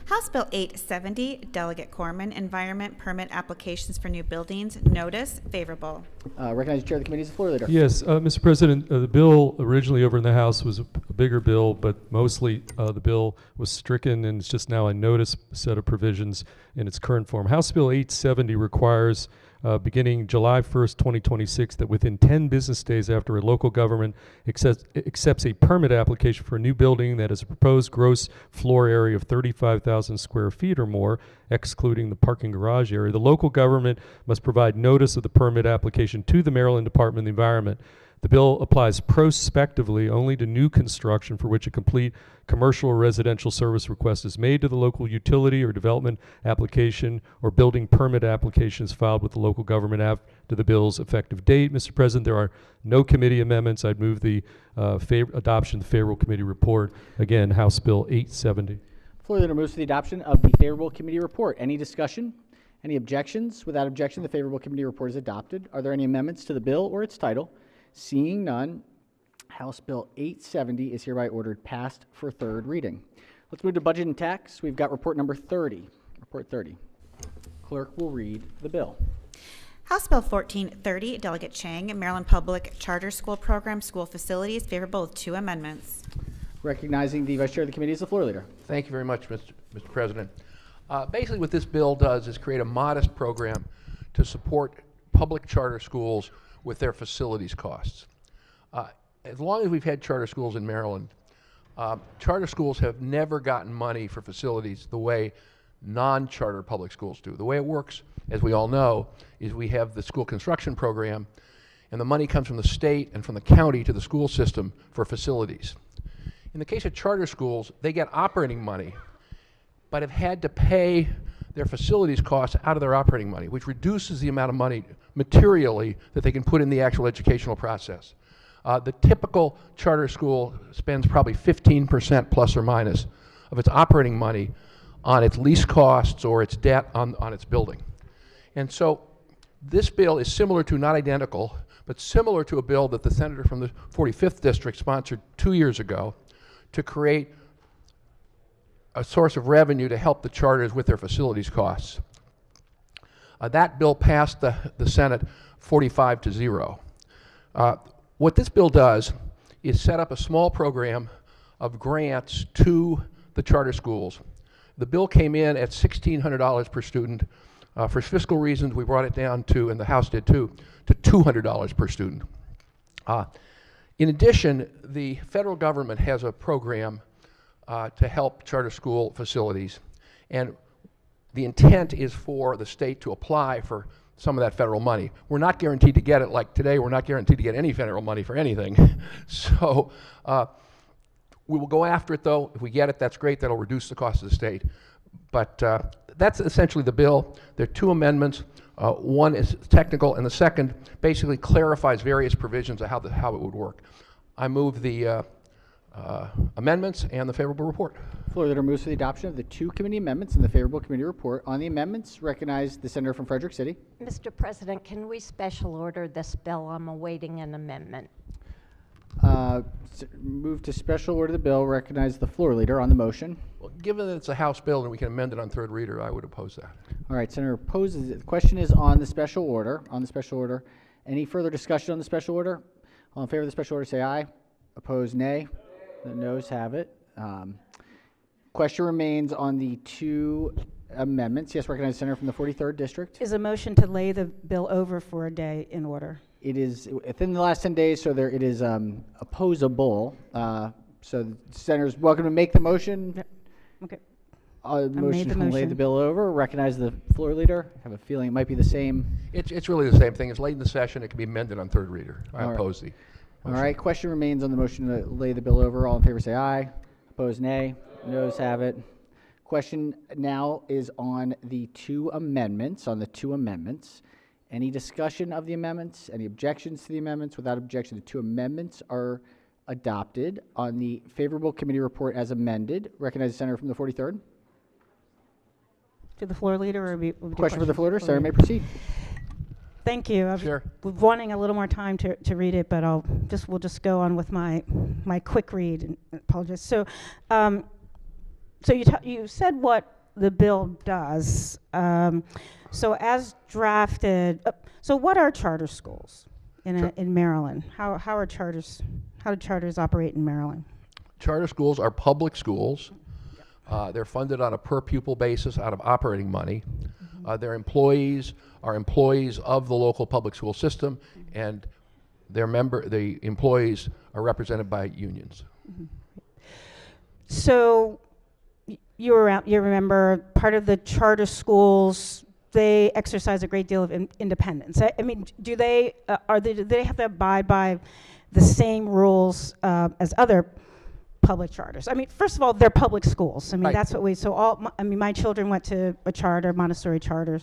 House Bill 870, Delegate Corman, Environment Permit Applications for New Buildings, Notice, favorable. Recognize the chair of the committee is the floor leader. Yes, Mr. President, the bill originally over in the House was a bigger bill, but mostly the bill was stricken and it's just now a notice set of provisions in its current form. House Bill 870 requires beginning July 1st, 2026, that within 10 business days after a local government accepts a permit application for a new building that has a proposed gross floor area of 35,000 square feet or more, excluding the parking garage area, the local government must provide notice of the permit application to the Maryland Department of the Environment. The bill applies prospectively only to new construction for which a complete commercial or residential service request is made to the local utility or development application or building permit applications filed with the local government after the bill's effective date. Mr. President, there are no committee amendments. I'd move the adoption of the favorable committee report. Again, House Bill 870. Floor leader moves to the adoption of the favorable committee report. Any discussion? Any objections? Without objection, the favorable committee report is adopted. Are there any amendments to the bill or its title? Seeing none, House Bill 870 is hereby ordered passed for third reading. Let's move to budget and tax. We've got report number 30. Report 30. Clerk will read the bill. House Bill 1430, Delegate Chang, Maryland Public Charter School Program, School Facilities, favorable with 2 amendments. Recognizing the vice chair of the committee is the floor leader. Thank you very much, Mr. President. Basically what this bill does is create a modest program to support public charter schools with their facilities costs. As long as we've had charter schools in Maryland, charter schools have never gotten money for facilities the way non-charter public schools do. The way it works, as we all know, is we have the school construction program, and the money comes from the state and from the county to the school system for facilities. In the case of charter schools, they get operating money, but have had to pay their facilities costs out of their operating money, which reduces the amount of money materially that they can put in the actual educational process. The typical charter school spends probably 15% plus or minus of its operating money on its lease costs or its debt on its building. And so this bill is similar to, not identical, but similar to a bill that the senator from the 45th district sponsored 2 years ago to create a source of revenue to help the charters with their facilities costs. That bill passed the Senate 45-0. What this bill does is set up a small program of grants to the charter schools The bill came in at $1,600 per student. For fiscal reasons, we brought it down to, and the House did too, to $200 per student. In addition, the federal government has a program to help charter school facilities, and the intent is for the state to apply for some of that federal money. We're not guaranteed to get it. Like today, we're not guaranteed to get any federal money for anything. So we will go after it, though. If we get it, that's great. That'll reduce the cost of the state. But that's essentially the bill. There are two amendments. One is technical, and the second basically clarifies various provisions of how it would work. I move the amendments and the favorable report. Floor leader moves for the adoption of the two committee amendments and the favorable committee report. On the amendments, recognize the senator from Frederick City. Mr. President, can we special order this bill? I'm awaiting an amendment. Move to special order the bill. Recognize the floor leader on the motion. Well, given that it's a House bill and we can amend it on third reader, I would oppose that. All right, Senator opposes it. The question is on the special order. On the special order. Any further discussion on the special order? All in favor of the special order say aye. Opposed, nay. The noes have it. Question remains on the two amendments. Yes, recognize the senator from the 43rd District. Is a motion to lay the bill over for a day in order? It is within the last 10 days, so it is opposable. So the senator's welcome to make the motion. Yep. Okay. Motion to lay the bill over. Recognize the floor leader. I have a feeling it might be the same. It's really the same thing. It's late in the session. It can be amended on third reader. I oppose the motion. All right. Question remains on the motion to lay the bill over. All in favor say aye. Opposed, nay. Noes have it. Question now is on the two amendments. Any discussion of the amendments? Any objections to the amendments? Without objection, the two amendments are adopted. On the favorable committee report as amended, recognize the senator from the 43rd. To the floor leader, or question for the floor leader. Senator may proceed. Thank you. I was wanting a little more time to read it, but we'll just go on with my quick read. And apologize. So, you said what the bill does. So as drafted, so what are charter schools in Maryland? How do charters operate in Maryland? Charter schools are public schools. They're funded on a per pupil basis out of operating money. Their employees are employees of the local public school system, and the employees are represented by unions. So you remember part of the charter schools, they exercise a great deal of independence. I mean, do they have to abide by the same rules as other public charters? I mean, first of all, they're public schools. I mean, that's what my children went to a charter, Montessori charter.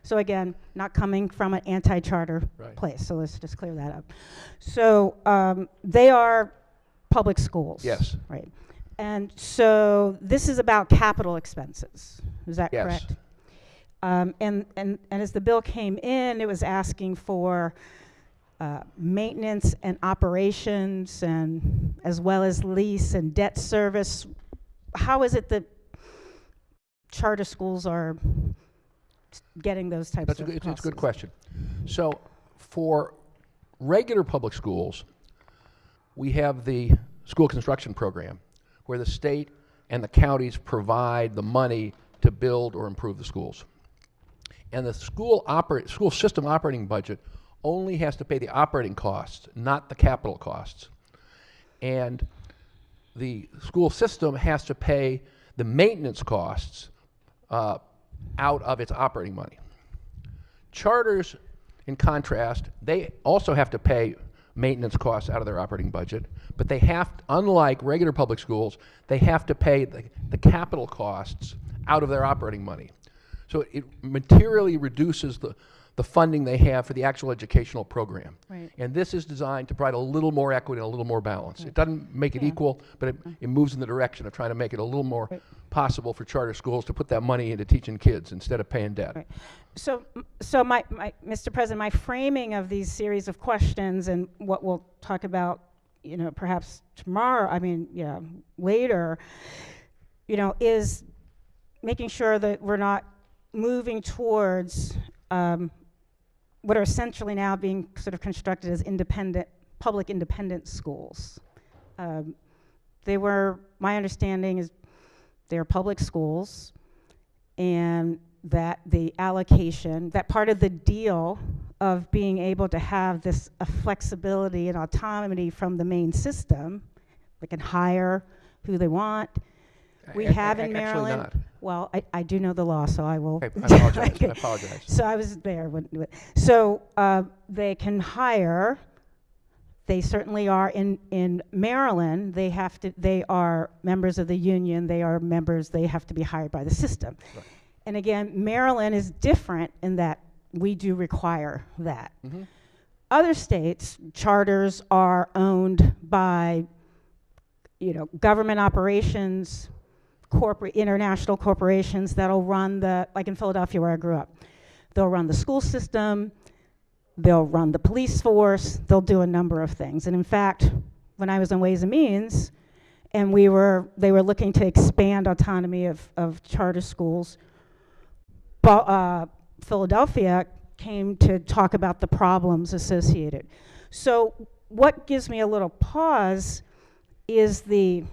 So again, not coming from an anti-charter place. So let's just clear that up. So they are public schools. Yes. Right. And so this is about capital expenses. Is that correct? And as the bill came in, it was asking for maintenance and operations, and as well as lease and debt service. How is it that charter schools are getting those types of costs? It's a good question. So for regular public schools, we have the school construction program, where the state and the counties provide the money to build or improve the schools. And the school system operating budget only has to pay the operating costs, not the capital costs. And the school system has to pay the maintenance costs out of its operating money. Charters, in contrast, they also have to pay maintenance costs out of their operating budget, but they have, unlike regular public schools, they have to pay the capital costs out of their operating money. So it materially reduces the funding they have for the actual educational program. Right. And this is designed to provide a little more equity and a little more balance. It doesn't make it equal, but it moves in the direction of trying to make it a little more possible for charter schools to put that money into teaching kids instead of paying debt. Right. So my Mr. President, my framing of these series of questions and what we'll talk about, perhaps tomorrow, later, is making sure that we're not moving towards what are essentially now being sort of constructed as public independent schools. They were, my understanding is, they're public schools, and that the allocation, that part of the deal of being able to have this flexibility and autonomy from the main system, they can hire who they want. We have in Actually Maryland. not. Well, I do know the law, so I will. Okay, I apologize. I apologize. So I was there so they can hire. They certainly are in Maryland. They are members of the union. They are members. They have to be hired by the system. Right. And again, Maryland is different in that we do require that. Mm-hmm. Other states, charters are owned by, government operations, international corporations that'll run like in Philadelphia where I grew up, they'll run the school system, they'll run the police force, they'll do a number of things. And in fact, when I was in Ways and Means, and they were looking to expand autonomy of charter schools, Philadelphia came to talk about the problems associated. So what gives me a little pause is the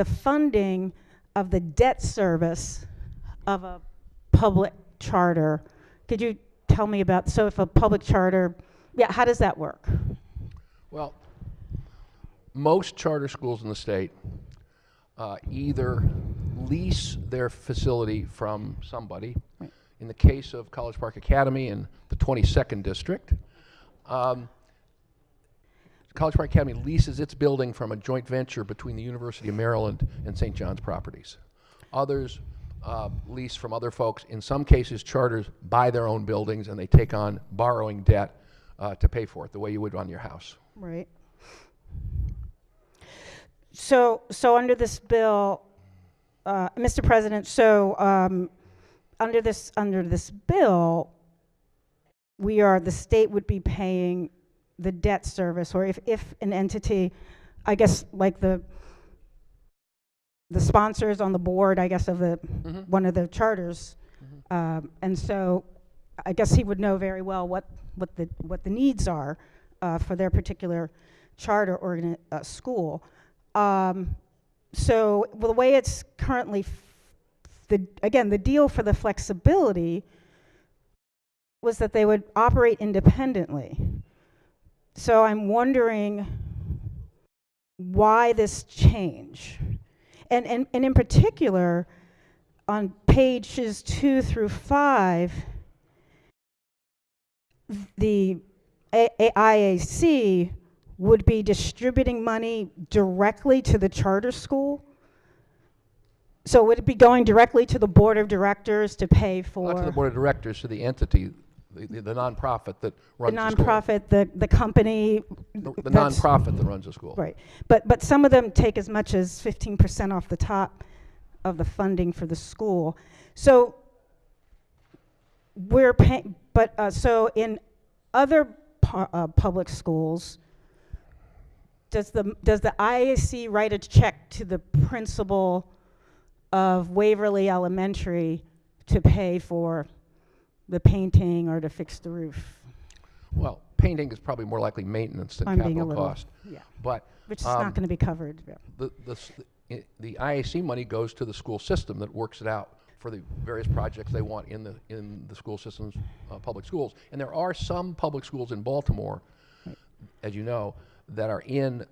funding of the debt service of a public charter. Could you tell me about, so if a public charter, how does that work? Well, most charter schools in the state either lease their facility from somebody. Right. In the case of College Park Academy in the 22nd District, College Park Academy leases its building from a joint venture between the University of Maryland and St. John's Properties. Others lease from other folks. In some cases, charters buy their own buildings and they take on borrowing debt to pay for it, the way you would on your house. Right. So under this bill, Mr. President, under this bill, the state would be paying the debt service, or if an entity, I guess like the sponsors on the board, I guess, of one of the charters, and so I guess he would know very well what the needs are for their particular charter school. So the way it's currently, the deal for the flexibility was that they would operate independently. So I'm wondering why this change? And in particular, on pages 2 through 5, the IAC would be distributing money directly to the charter school. So would it be going directly to the board of directors to pay for? Not to the board of directors, to the entity, the nonprofit that runs the school. The nonprofit, the company. The nonprofit that runs the school. Right, but some of them take as much as 15% off the top of the funding for the school. So we're paying, so in other public schools, does the IAC write a check to the principal of Waverly Elementary to pay for the painting or to fix the roof? Well, painting is probably more likely maintenance than capital cost. Yeah. But which is not going to be covered. Yeah. The IAC money goes to the school system that works it out for the various projects they want in the school system's public schools. And there are some public schools in Baltimore, right, as you know, that are in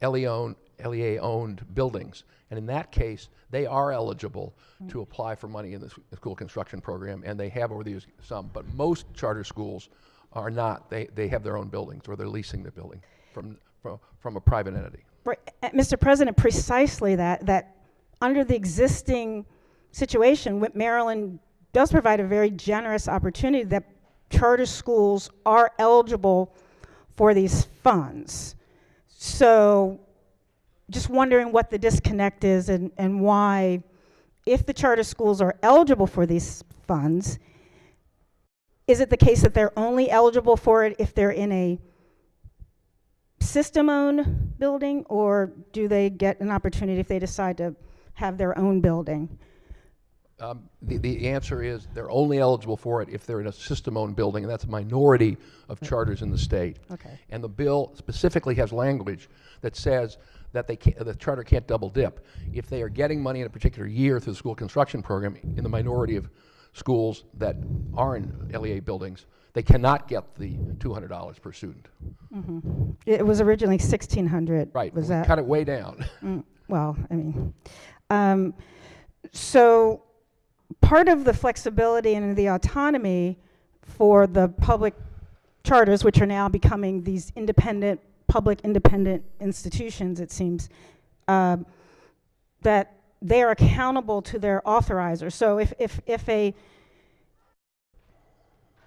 LEA-owned buildings. And in that case, they are eligible to apply for money in the school construction program, and they have over the years some. But most charter schools are not. They have their own buildings, or they're leasing the building from a private entity. Right, Mr. President, precisely that under the existing situation, Maryland does provide a very generous opportunity that charter schools are eligible for these funds. So just wondering what the disconnect is and why, if the charter schools are eligible for these funds, is it the case that they're only eligible for it if they're in a system-owned building, or do they get an opportunity if they decide to have their own building? The answer is they're only eligible for it if they're in a system-owned building, and that's a minority of charters in the state. Okay. And the bill specifically has language that says that the charter can't double dip. If they are getting money in a particular year through the school construction program, in the minority of schools that are in LEA buildings, they cannot get the $200 per student. Mm-hmm. It was originally 1,600. Right. Was we that? cut it way down. Well, I mean, so part of the flexibility and the autonomy for the public charters, which are now becoming these independent, public independent institutions, it seems, that they are accountable to their authorizer. So if the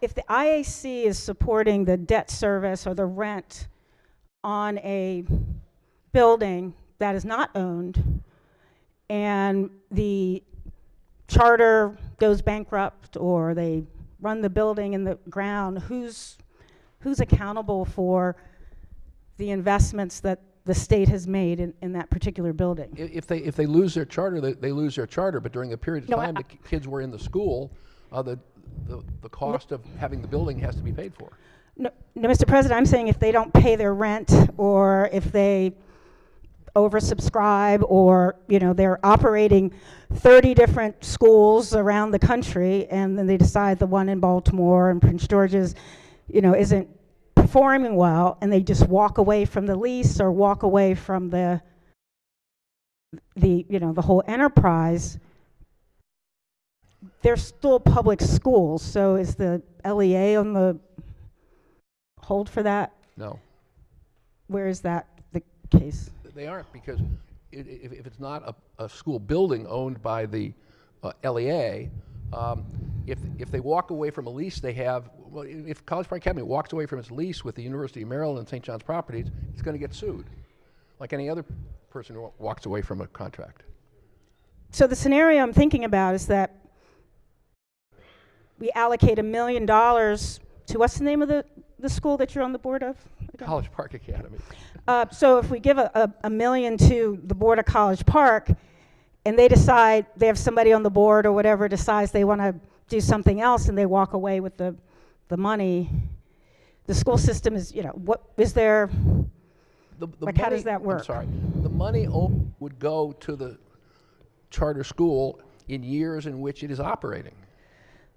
IAC is supporting the debt service or the rent on a building that is not owned, and the charter goes bankrupt or they run the building in the ground, who's accountable for the investments that the state has made in that particular building? If they lose their charter, they lose their charter. But during the period of time the kids were in the school, the cost of having the building has to be paid for. No, Mr. President, I'm saying if they don't pay their rent, or if they oversubscribe, or they're operating 30 different schools around the country, and then they decide the one in Baltimore and Prince George's, isn't performing well, and they just walk away from the lease or walk away from the whole enterprise, they're still public schools. So is the LEA on the hold for that? No. Where is that the case? They aren't, because if it's not a school building owned by the LEA, if they walk away from a lease they have, well, if College Park Academy walks away from its lease with the University of Maryland and St. John's Properties, it's going to get sued, like any other person who walks away from a contract. So the scenario I'm thinking about is that we allocate $1 million to, what's the name of the school that you're on the board of? College Park Academy. So if we give $1 million to the board of College Park, and they decide, they have somebody on the board or whatever decides they want to do something else, and they walk away with the money, the school system is, what is there, how does that work? I'm sorry. The money would go to the charter school in years in which it is operating.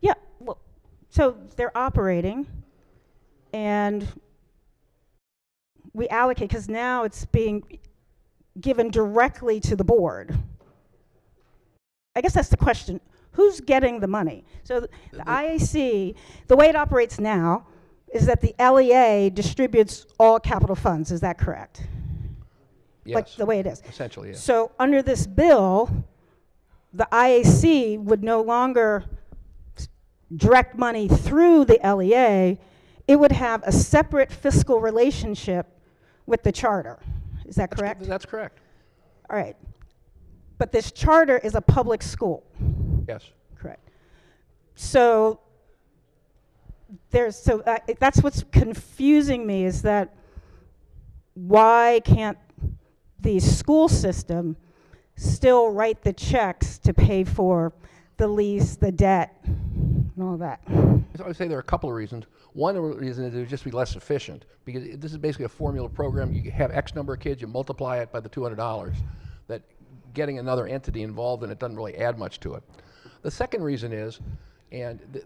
Yeah, well, so they're operating, and we allocate, because now it's being given directly to the board. I guess that's the question. Who's getting the money? So the IAC, the way it operates now is that the LEA distributes all capital funds. Is that correct? Yes. Like the way it is. Essentially, yes. So under this bill, the IAC would no longer direct money through the LEA. It would have a separate fiscal relationship with the charter. Is that correct? That's correct. All right. But this charter is a public school. Yes. Correct. So that's what's confusing me, is that why can't the school system still write the checks to pay for the lease, the debt, and all that? I would say there are a couple of reasons. One reason is it would just be less efficient, because this is basically a formula program. You have X number of kids, you multiply it by the $200. That getting another entity involved in it doesn't really add much to it. The second reason is, and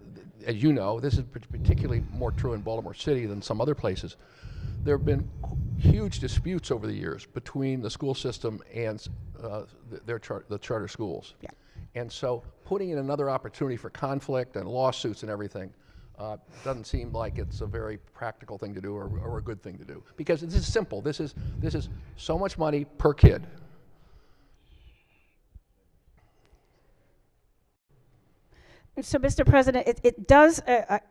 as you know, this is particularly more true in Baltimore City than some other places, there have been huge disputes over the years between the school system and the charter schools. Yeah. And so putting in another opportunity for conflict and lawsuits and everything doesn't seem like it's a very practical thing to do, or a good thing to do. Because this is simple. This is so much money per kid. So, Mr. President, it does,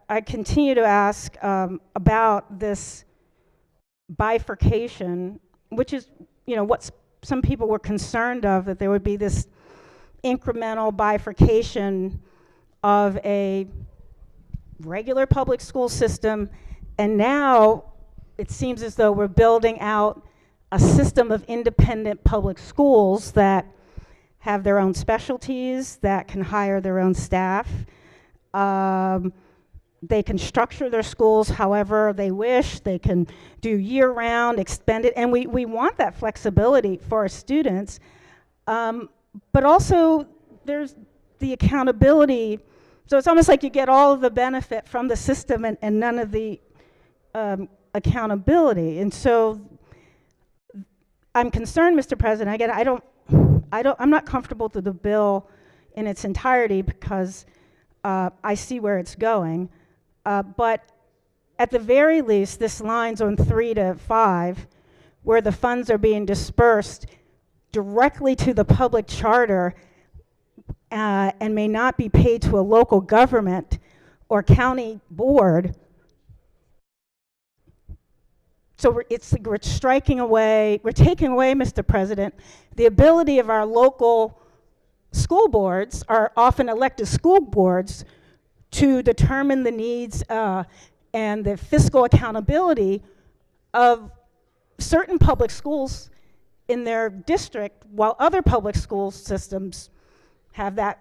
I continue to ask about this bifurcation, which is, what some people were concerned of, that there would be this incremental bifurcation of a regular public school system, and now it seems as though we're building out a system of independent public schools that have their own specialties, that can hire their own staff, They can structure their schools however they wish. They can do year-round, extended, and we want that flexibility for our students. But also, there's the accountability. So it's almost like you get all of the benefit from the system and none of the accountability. And so I'm concerned, Mr. President. Again, I'm not comfortable with the bill in its entirety because I see where it's going. But at the very least, this lines on 3 to 5, where the funds are being dispersed directly to the public charter and may not be paid to a local government or county board. So we're striking away, we're taking away, Mr. President, the ability of our local school boards, our often elected school boards, to determine the needs and the fiscal accountability of certain public schools in their district, while other public school systems have the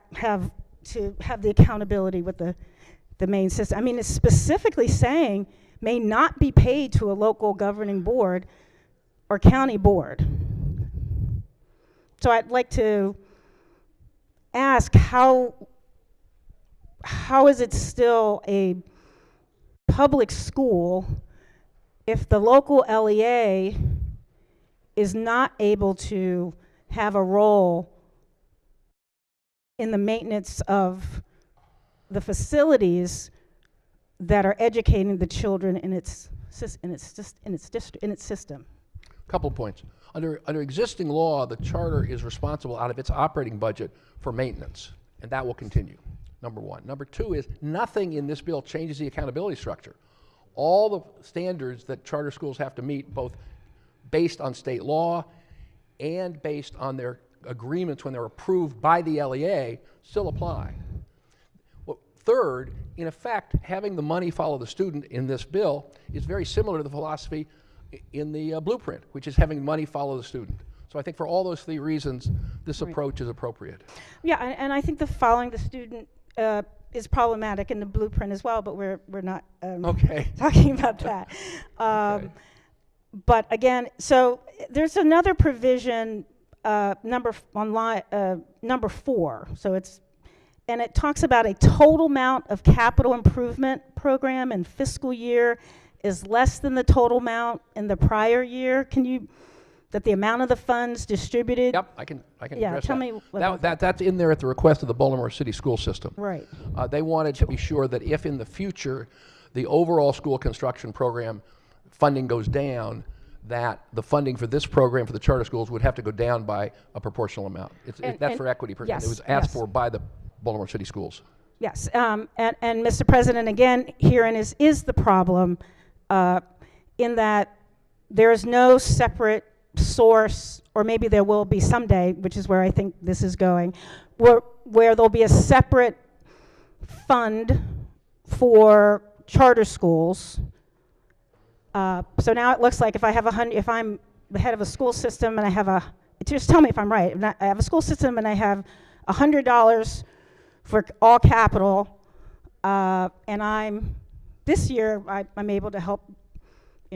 accountability with the main system. I mean, it's specifically saying may not be paid to a local governing board or county board. So I'd like to ask how is it still a public school if the local LEA is not able to have a role in the maintenance of the facilities that are educating the children in its system? Couple points. Under existing law, the charter is responsible out of its operating budget for maintenance, and that will continue, number one. Number two is nothing in this bill changes the accountability structure. All the standards that charter schools have to meet, both based on state law and based on their agreements when they're approved by the LEA, still apply. Well, third, in effect, having the money follow the student in this bill is very similar to the philosophy in the blueprint, which is having money follow the student. So I think for all those three reasons, this approach is appropriate. Yeah, and I think the following the student is problematic in the blueprint as well, but we're not talking about that. Okay. But again, so there's another provision, number 4. So and it talks about a total amount of capital improvement program in fiscal year is less than the total amount in the prior year. That the amount of the funds distributed? Yep, I can yeah, address tell that. me what That's in there at the request of the Baltimore City School System. Right. They wanted to be sure that if in the future the overall school construction program funding goes down, that the funding for this program for the charter schools would have to go down by a proportional amount. That's for equity purposes. Yes, it was asked yes. for by the Baltimore City Schools. Yes, and Mr. President, again, herein is the problem in that there is no separate source, or maybe there will be someday, which is where I think this is going, where there'll be a separate fund for charter schools. So now it looks like if I'm the head of a school system and I have just tell me if I'm right. I have a school system and I have $100 for all capital, and this year I'm able to help.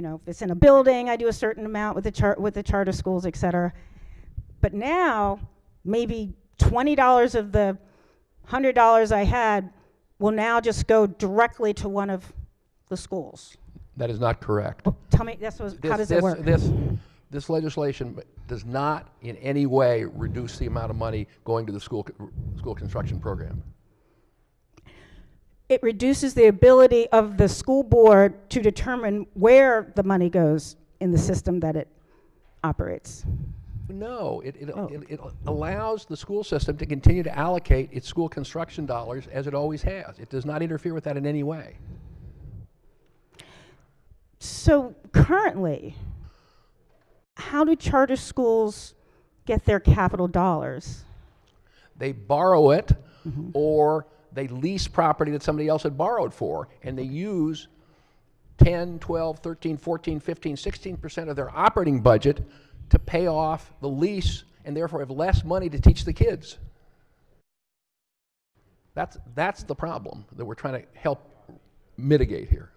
If it's in a building, I do a certain amount with the charter schools, et cetera. But now, maybe $20 of the $100 I had will now just go directly to one of the schools. That is not correct. Well, tell me, how does it work? This legislation does not in any way reduce the amount of money going to the school construction program. It reduces the ability of the school board to determine where the money goes in the system that it operates. No, it allows the school system to continue to allocate its school construction dollars as it always has. It does not interfere with that in any way. So currently, how do charter schools get their capital dollars? They borrow it, or they lease property that somebody else had borrowed for, and they use 10, 12, 13, 14, 15, 16% of their operating budget to pay off the lease, and therefore have less money to teach the kids. That's the problem that we're trying to help mitigate here.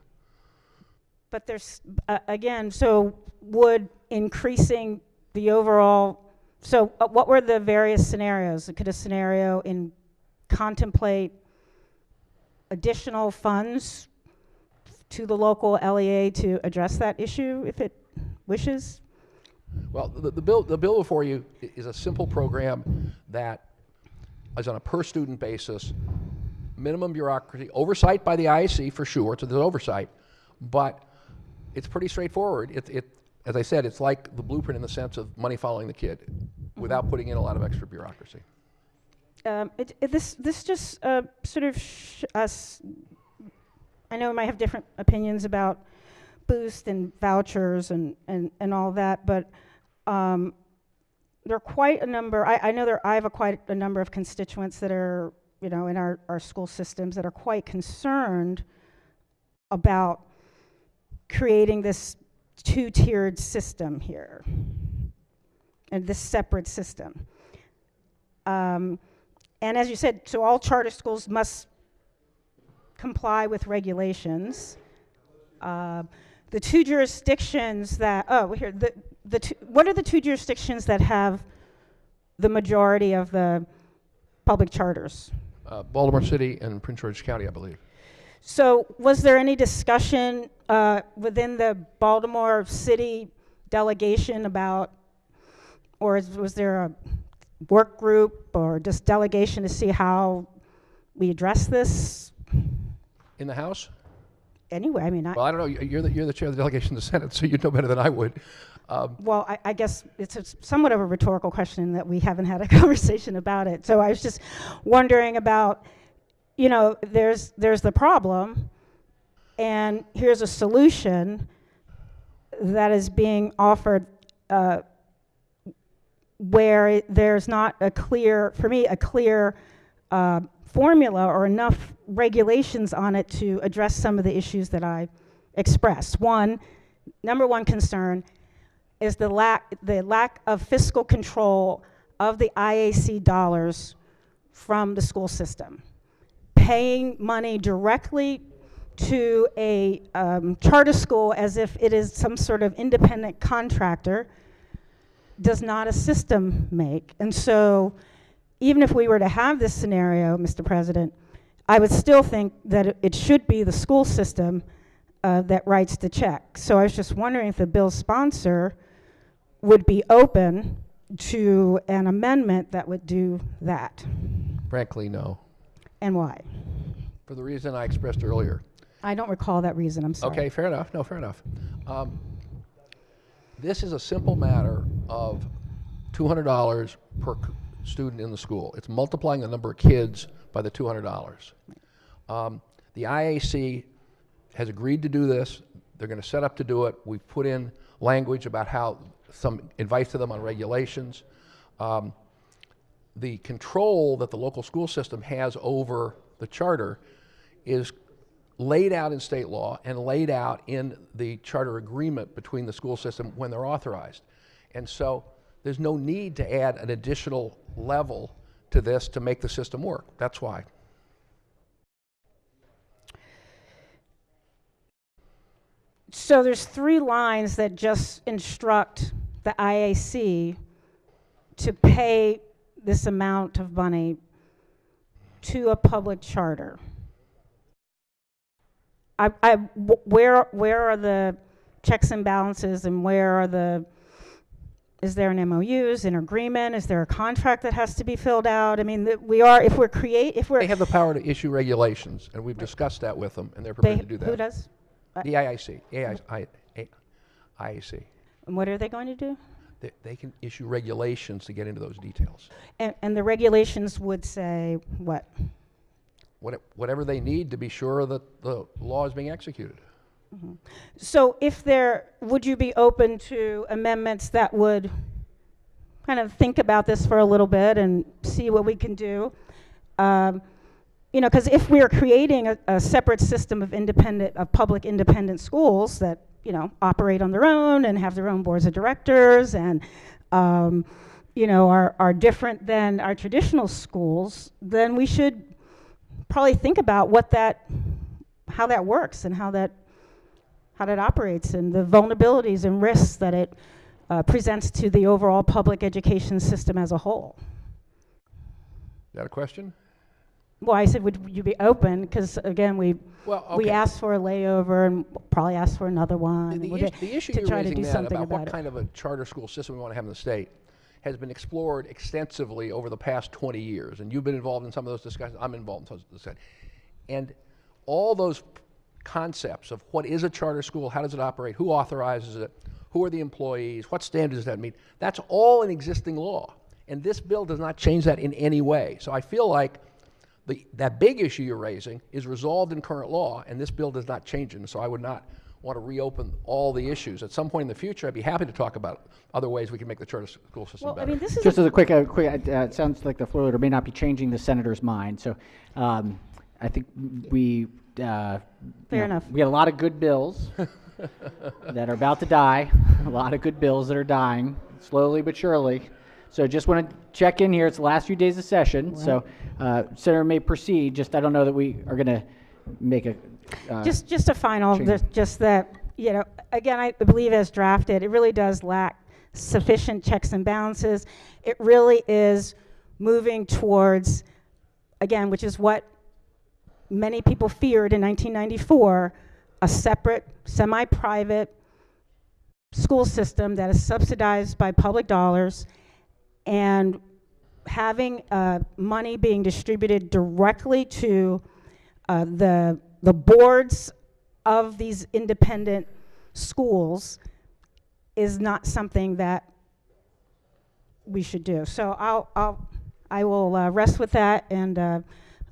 But there's, again, so would increasing the overall, so what were the various scenarios? Could a scenario contemplate additional funds to the local LEA to address that issue if it wishes? Well, the bill before you is a simple program that is on a per student basis, minimum bureaucracy, oversight by the IAC for sure, so there's oversight, but it's pretty straightforward. As I said, it's like the blueprint in the sense of money following the kid without putting in a lot of extra bureaucracy. This just sort of us. I know we might have different opinions about boost and vouchers and all that, but there are quite a number. I know I have quite a number of constituents that are, in our school systems that are quite concerned about creating this two-tiered system here and this separate system. And as you said, so all charter schools must comply with regulations. The two jurisdictions that, what are the two jurisdictions that have the majority of the public charters? Baltimore City and Prince George's County, I believe. So was there any discussion within the Baltimore City delegation about, or was there a work group or just delegation to see how we address this? In the House? Anyway, I mean, well, I don't know. You're the chair of the delegation to the Senate, so you know better than I would. Well, I guess it's somewhat of a rhetorical question that we haven't had a conversation about it. So I was just wondering about, there's the problem, and here's a solution that is being offered where there's not a clear formula or enough regulations on it to address some of the issues that I expressed. Number one concern is the lack of fiscal control of the IAC dollars from the school system. Paying money directly to a charter school as if it is some sort of independent contractor does not a system make. And so even if we were to have this scenario, Mr. President, I would still think that it should be the school system that writes the check. So I was just wondering if the bill's sponsor would be open to an amendment that would do that. Frankly, no. And why? For the reason I expressed earlier. I don't recall that reason, I'm sorry. Okay, fair enough. No, fair enough. This is a simple matter of $200 per student in the school. It's multiplying the number of kids by the $200. The IAC has agreed to do this. They're going to set up to do it. We've put in language about how some advice to them on regulations. The control that the local school system has over the charter is laid out in state law and laid out in the charter agreement between the school system when they're authorized. And so there's no need to add an additional level to this to make the system work. That's why. So there's 3 lines that just instruct the IAC to pay this amount of money to a public charter. Where are the checks and balances, and where are is there an MOUs, an agreement? Is there a contract that has to be filled out? I mean, they have the power to issue regulations, and we've discussed that with them, and they're prepared to do that. Who does? The IAC. IAC. And what are they going to do? They can issue regulations to get into those details. And the regulations would say what? Whatever they need to be sure that the law is being executed. Mm-hmm. So would you be open to amendments that would kind of think about this for a little bit and see what we can do? Because if we are creating a separate system of public independent schools that, operate on their own and have their own boards of directors and, are different than our traditional schools, then we should probably think about how that works and how that operates, and the vulnerabilities and risks that it presents to the overall public education system as a whole. Is that a question? Well, I said, would you be open? Because again, we asked for a layover and probably asked for another one. The issue to you're try to raising do that something about what about it. kind of a charter school system we want to have in the state has been explored extensively over the past 20 years. And you've been involved in some of those discussions. I'm involved in some of those discussions. And all those concepts of what is a charter school, how does it operate, who authorizes it, who are the employees, what standards does that meet, that's all in existing law. And this bill does not change that in any way. So I feel like that big issue you're raising is resolved in current law, and this bill does not change it. And so I would not want to reopen all the issues. At some point in the future, I'd be happy to talk about other ways we can make the charter school system better. I mean, this is Just as a quick, it sounds like the floor leader may not be changing the senator's mind. So I think we Fair enough. We got a lot of good bills that are about to die. A lot of good bills that are dying slowly but surely. So just want to check in here. It's the last few days of session. Right. So Senator may proceed. Just I don't know that we are going to make a just a final. Just that, you know, again, I believe as drafted, it really does lack sufficient checks and balances. It really is moving towards, again, which is what many people feared in 1994, a separate, semi-private school system that is subsidized by public dollars, and having money being distributed directly to the boards of these independent schools is not something that we should do. So I will rest with that and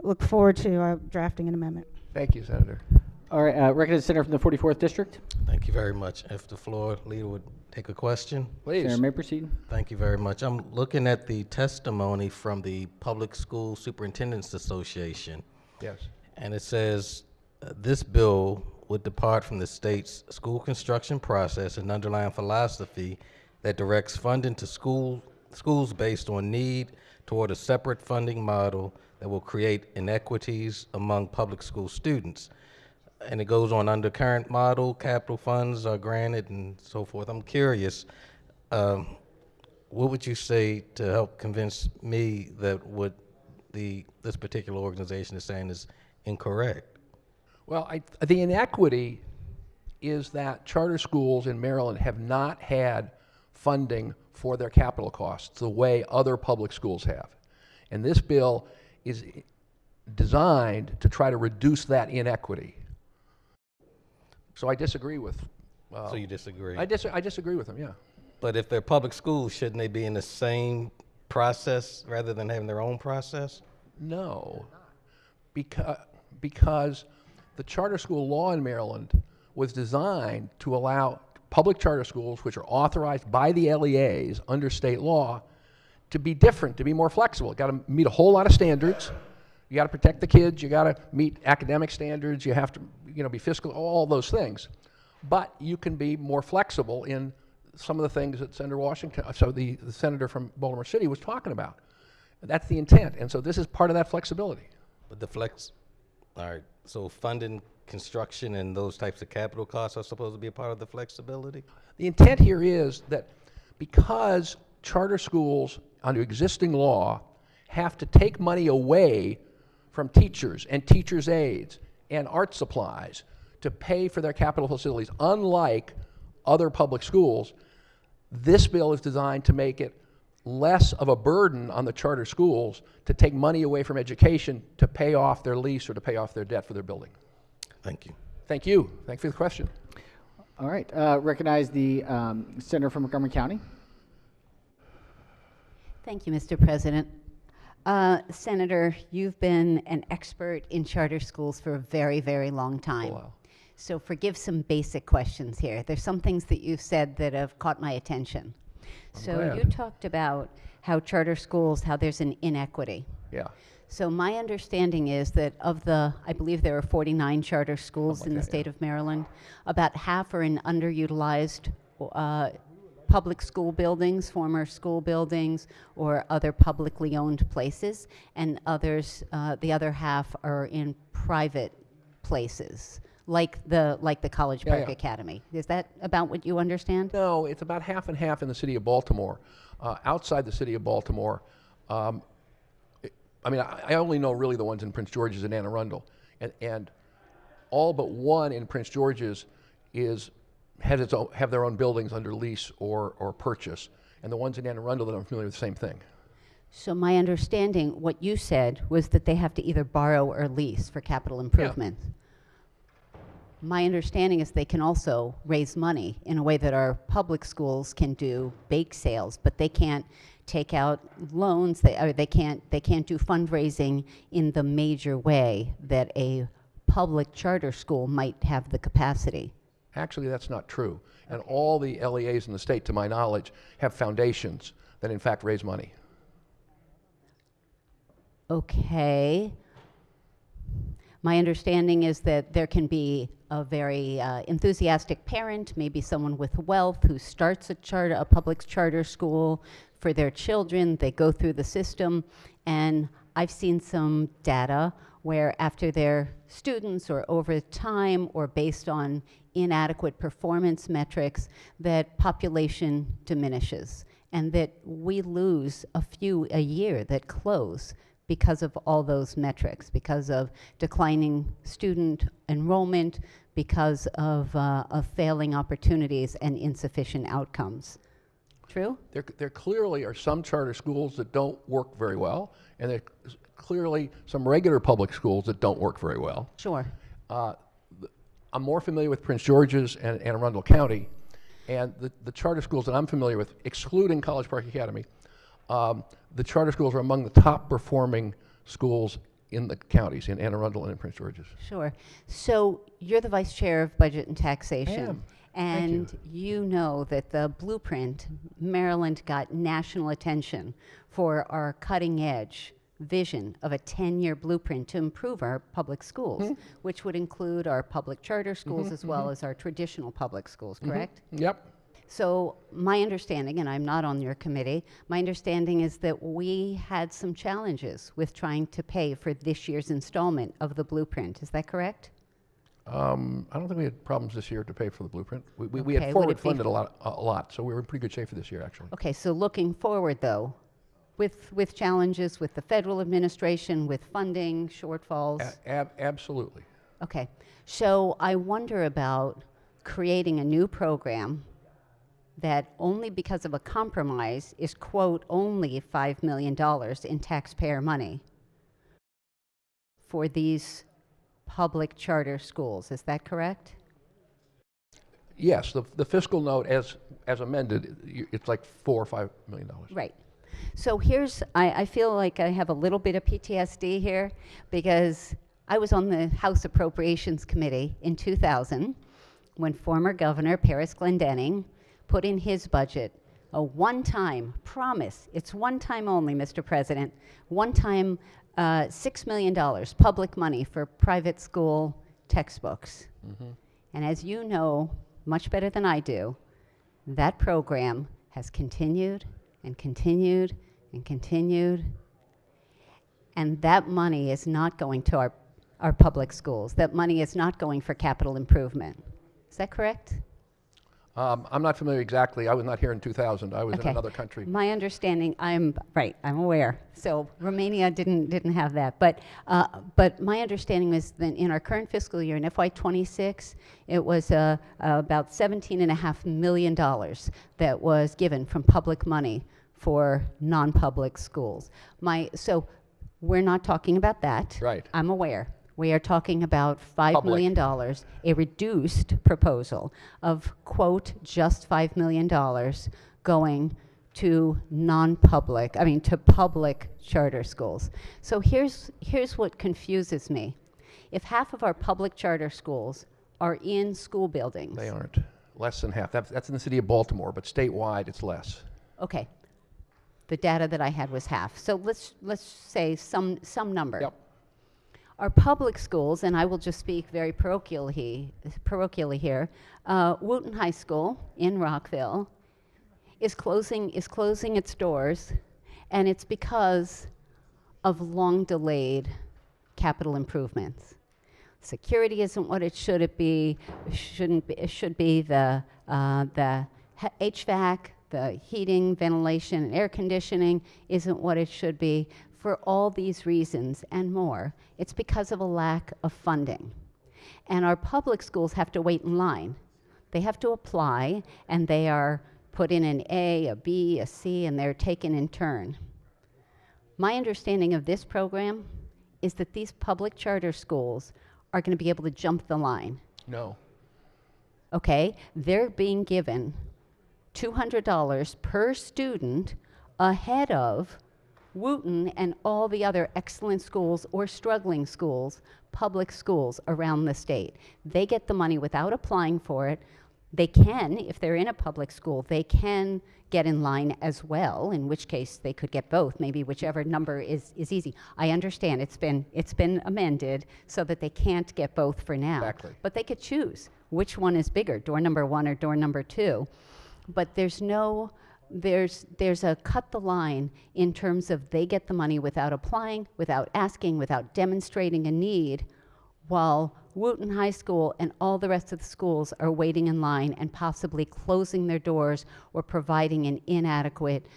look forward to drafting an amendment. Thank you, Senator. All right, recognized senator from the 44th district. Thank you very much. If the floor leader would take a question. Please. Senator may proceed. Thank you very much. I'm looking at the testimony from the Public School Superintendents Association. Yes. And it says this bill would depart from the state's school construction process and underlying philosophy that directs funding to schools based on need toward a separate funding model that will create inequities among public school students. And it goes on, under current model, capital funds are granted and so forth. I'm curious, what would you say to help convince me that what this particular organization is saying is incorrect? Well, the inequity is that charter schools in Maryland have not had funding for their capital costs the way other public schools have. And this bill is designed to try to reduce that inequity. So I disagree with. So you disagree? I disagree with them, yeah. But if they're public schools, shouldn't they be in the same process rather than having their own process? No, because the charter school law in Maryland was designed to allow public charter schools, which are authorized by the LEAs under state law, to be different, to be more flexible. Got to meet a whole lot of standards. You got to protect the kids. You got to meet academic standards. You have to, be fiscal. All those things, but you can be more flexible in some of the things that Senator Washington, so the senator from Baltimore City was talking about. That's the intent, and so this is part of that flexibility. But all right. So funding construction and those types of capital costs are supposed to be a part of the flexibility? The intent here is that because charter schools under existing law have to take money away from teachers and teachers' aides and art supplies to pay for their capital facilities, unlike other public schools, this bill is designed to make it less of a burden on the charter schools to take money away from education to pay off their lease or to pay off their debt for their building. Thank you. Thank you. Thank you for the question. All right. Recognize the senator from Montgomery County. Thank you, Mr. President. Senator, you've been an expert in charter schools for a very, very long time. Wow. So forgive some basic questions here. There's some things that you've said that have caught my attention. So you talked about how charter schools, how there's an inequity. Yeah. So my understanding is that of the, I believe there are 49 charter schools in the state of Maryland, about half are in underutilized public school buildings, former school buildings, or other publicly owned places, and others, the other half are in private places, like the College Yeah, Park yeah. Academy. Is that about what you understand? No, it's about half and half in the city of Baltimore. Outside the city of Baltimore, I only know really the ones in Prince George's and Anne Arundel, and all but one in Prince George's have their own buildings under lease or purchase, and the ones in Anne Arundel that I'm familiar with, the same thing. So my understanding, what you said, was that they have to either borrow or lease for capital improvements. My understanding is they can also raise money in a way that our public schools can do bake sales, but they can't take out loans. They can't do fundraising in the major way that a public charter school might have the capacity. Actually, that's not true. And all the LEAs in the state, to my knowledge, have foundations that in fact raise money. Okay. My understanding is that there can be a very enthusiastic parent, maybe someone with wealth, who starts a public charter school for their children. They go through the system, and I've seen some data where after their students or over time or based on inadequate performance metrics, that population diminishes and that we lose a few a year that close because of all those metrics, because of declining student enrollment, because of failing opportunities and insufficient outcomes. True? There clearly are some charter schools that don't work very well, and there are clearly some regular public schools that don't work very well. Sure. I'm more familiar with Prince George's and Anne Arundel County, and the charter schools that I'm familiar with, excluding College Park Academy, the charter schools are among the top performing schools in the counties, in Anne Arundel and in Prince George's. Sure. So you're the vice chair of budget and taxation. I am. And you know that the blueprint, Maryland got national attention for our cutting edge vision of a 10-year blueprint to improve our public schools, which would include our public charter schools as well as our traditional public schools, correct? Yep. So my understanding, and I'm not on your committee, my understanding is that we had some challenges with trying to pay for this year's installment of the blueprint. Is that correct? I don't think we had problems this year to pay for the blueprint. We Okay, had would forward it be funded a lot, so we were in pretty good shape for this year, actually. Okay, so looking forward though, with challenges with the federal administration, with funding shortfalls. Absolutely. Okay, so I wonder about creating a new program that only because of a compromise is, quote, only $5 million in taxpayer money for these public charter schools. Is that correct? Yes, the fiscal note as amended, it's like $4 or $5 million. Right. So here's, I feel like I have a little bit of PTSD here because I was on the House Appropriations Committee in 2000 when former Governor Paris Glendening put in his budget a one-time promise, it's one time only, Mr. President, one-time $6 million public money for private school textbooks. And as you know much better than I do, that program has continued and continued and continued, and that money is not going to our public schools. That money is not going for capital improvement. Is that correct? I'm not familiar exactly. I was not here in 2000. I was in Okay. another country. My understanding, I'm aware. So Romania didn't have that, but my understanding is that in our current fiscal year, in FY26, it was about $17.5 million that was given from public money for non-public schools. So we're not talking about that. Right. I'm aware. We are talking about $5 million, a reduced proposal of, quote, just $5 million going to to public charter schools. So here's what confuses me. If half of our public charter schools are in school buildings. They aren't. Less than half. That's in the city of Baltimore, but statewide it's less. Okay. The data that I had was half. So let's say some number. Yep. Our public schools, and I will just speak very parochially here, Wooten High School in Rockville is closing its doors, and it's because of long delayed capital improvements. Security isn't what it should be. Shouldn't be. It should be the HVAC, the heating, ventilation, and air conditioning isn't what it should be. For all these reasons and more, it's because of a lack of funding. And our public schools have to wait in line. They have to apply, and they are put in an A, a B, a C, and they're taken in turn. My understanding of this program is that these public charter schools are going to be able to jump the line. No. Okay? They're being given $200 per student ahead of Wooten and all the other excellent schools or struggling schools, public schools around the state. They get the money without applying for it. They can, if they're in a public school, they can get in line as well, in which case they could get both, maybe whichever number is easy. I understand it's been amended so that they can't get both for now. Exactly. But they could choose which one is bigger, door number 1 or door number 2. But there's a cut the line in terms of they get the money without applying, without asking, without demonstrating a need, while Wooten High School and all the rest of the schools are waiting in line and possibly closing their doors or providing an inadequate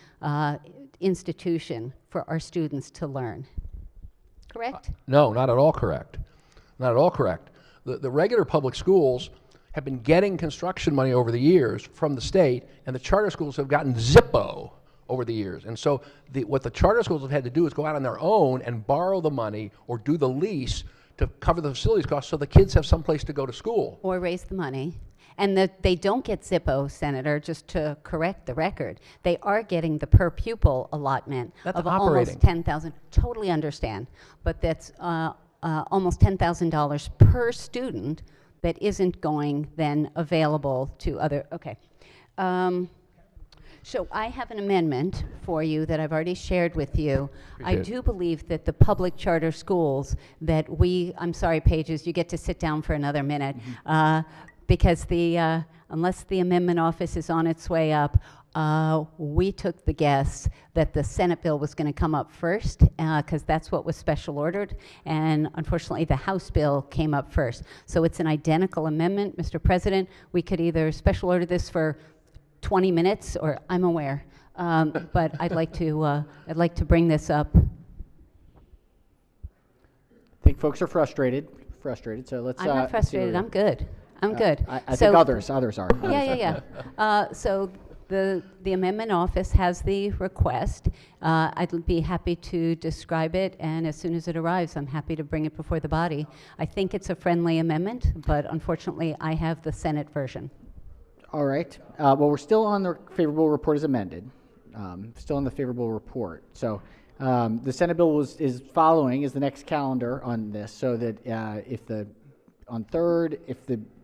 institution for our students to learn. Correct? No, not at all correct. Not at all correct. The regular public schools have been getting construction money over the years from the state, and the charter schools have gotten Zippo over the years. And so what the charter schools have had to do is go out on their own and borrow the money or do the lease to cover the facilities costs so the kids have some place to go to school. Or raise the money. And they don't get Zippo, Senator, just to correct the record. They are getting the per pupil allotment That's of operating. almost $10,000. Totally understand. But that's almost $10,000 per student that isn't going then available to other, okay. So I have an amendment for you that I've already shared with you. I do believe that the public charter schools that I'm sorry, Pages, you get to sit down for another minute, because unless the amendment office is on its way up, we took the guess that the Senate bill was going to come up first, because that's what was special ordered, and unfortunately the House bill came up first. So it's an identical amendment, Mr. President. We could either special order this for 20 minutes, or I'm aware, but I'd like to bring this up. I think folks are frustrated. So let's. I'm not frustrated. I'm good. I'm good. I think others are. Yeah. So the amendment office has the request. I'd be happy to describe it, and as soon as it arrives, I'm happy to bring it before the body. I think it's a friendly amendment, but unfortunately, I have the Senate version. All right. Well, we're still on the favorable report as amended. Still on the favorable report. So the Senate bill is following is the next calendar on this, so that if the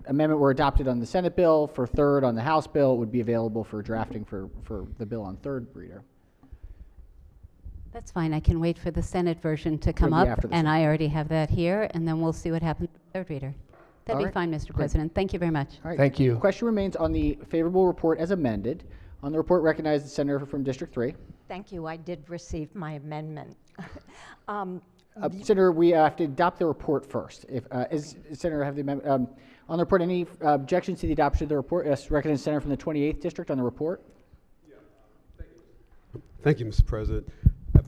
amendment were adopted on the Senate bill, for third on the House bill, it would be available for drafting for the bill on third reader. That's fine. I can wait for the Senate version to come up, and I already have that here, and then we'll see what happens with third reader. That'd be fine, Mr. President. Thank you very much. All right. Thank you. The question remains on the favorable report as amended. On the report, recognize the senator from District 3. Thank you. I did receive my amendment. Senator, we have to adopt the report first. Senator, have the amendment on the report? Any objections to the adoption of the report? Yes, recognize the senator from the 28th district on the report. Thank you, Mr. President. I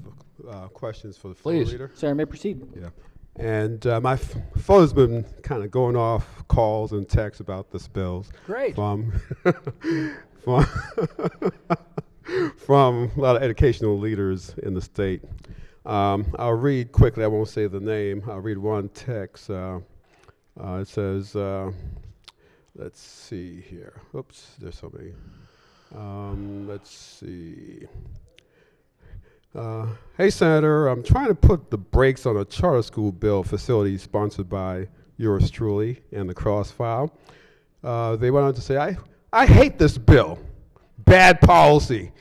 have questions for the floor leader. Senator, may proceed. Yeah. And my phone has been kind of going off calls and texts about this bill. Great. From a lot of educational leaders in the state. I'll read quickly. I won't say the name. I'll read one text. It says, let's see here. Oops, there's so many. Let's see. Hey, Senator, I'm trying to put the brakes on a charter school bill facility sponsored by yours truly and the Crossfile. They went on to say, I hate this bill. Bad policy.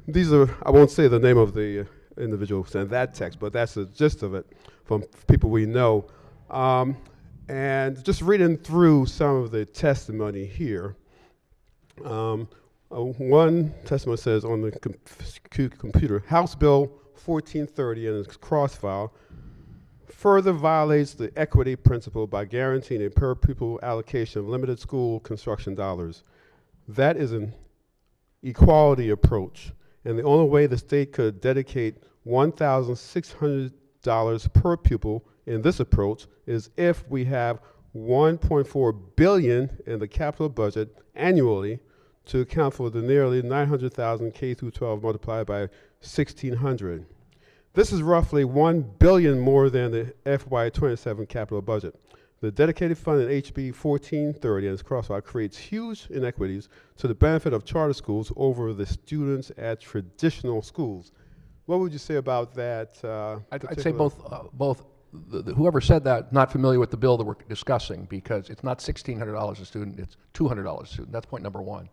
These are, I won't say the name of the individual who sent that text, but that's the gist of it from people we know. And just reading through some of the testimony here, one testimony says on the computer, House Bill 1430 and its Crossfile further violates the equity principle by guaranteeing a per pupil allocation of limited school construction dollars. That is an equality approach, and the only way the state could dedicate $1,600 per pupil in this approach is if we have $1.4 billion in the capital budget annually to account for the nearly 900,000 K through 12 multiplied by 1,600. This is roughly $1 billion more than the FY27 capital budget. The dedicated fund in HB 1430 and its crosswalk creates huge inequities to the benefit of charter schools over the students at traditional schools. What would you say about that? I'd say both whoever said that not familiar with the bill that we're discussing, because it's not $1,600 a student, it's $200 a student. That's point number one.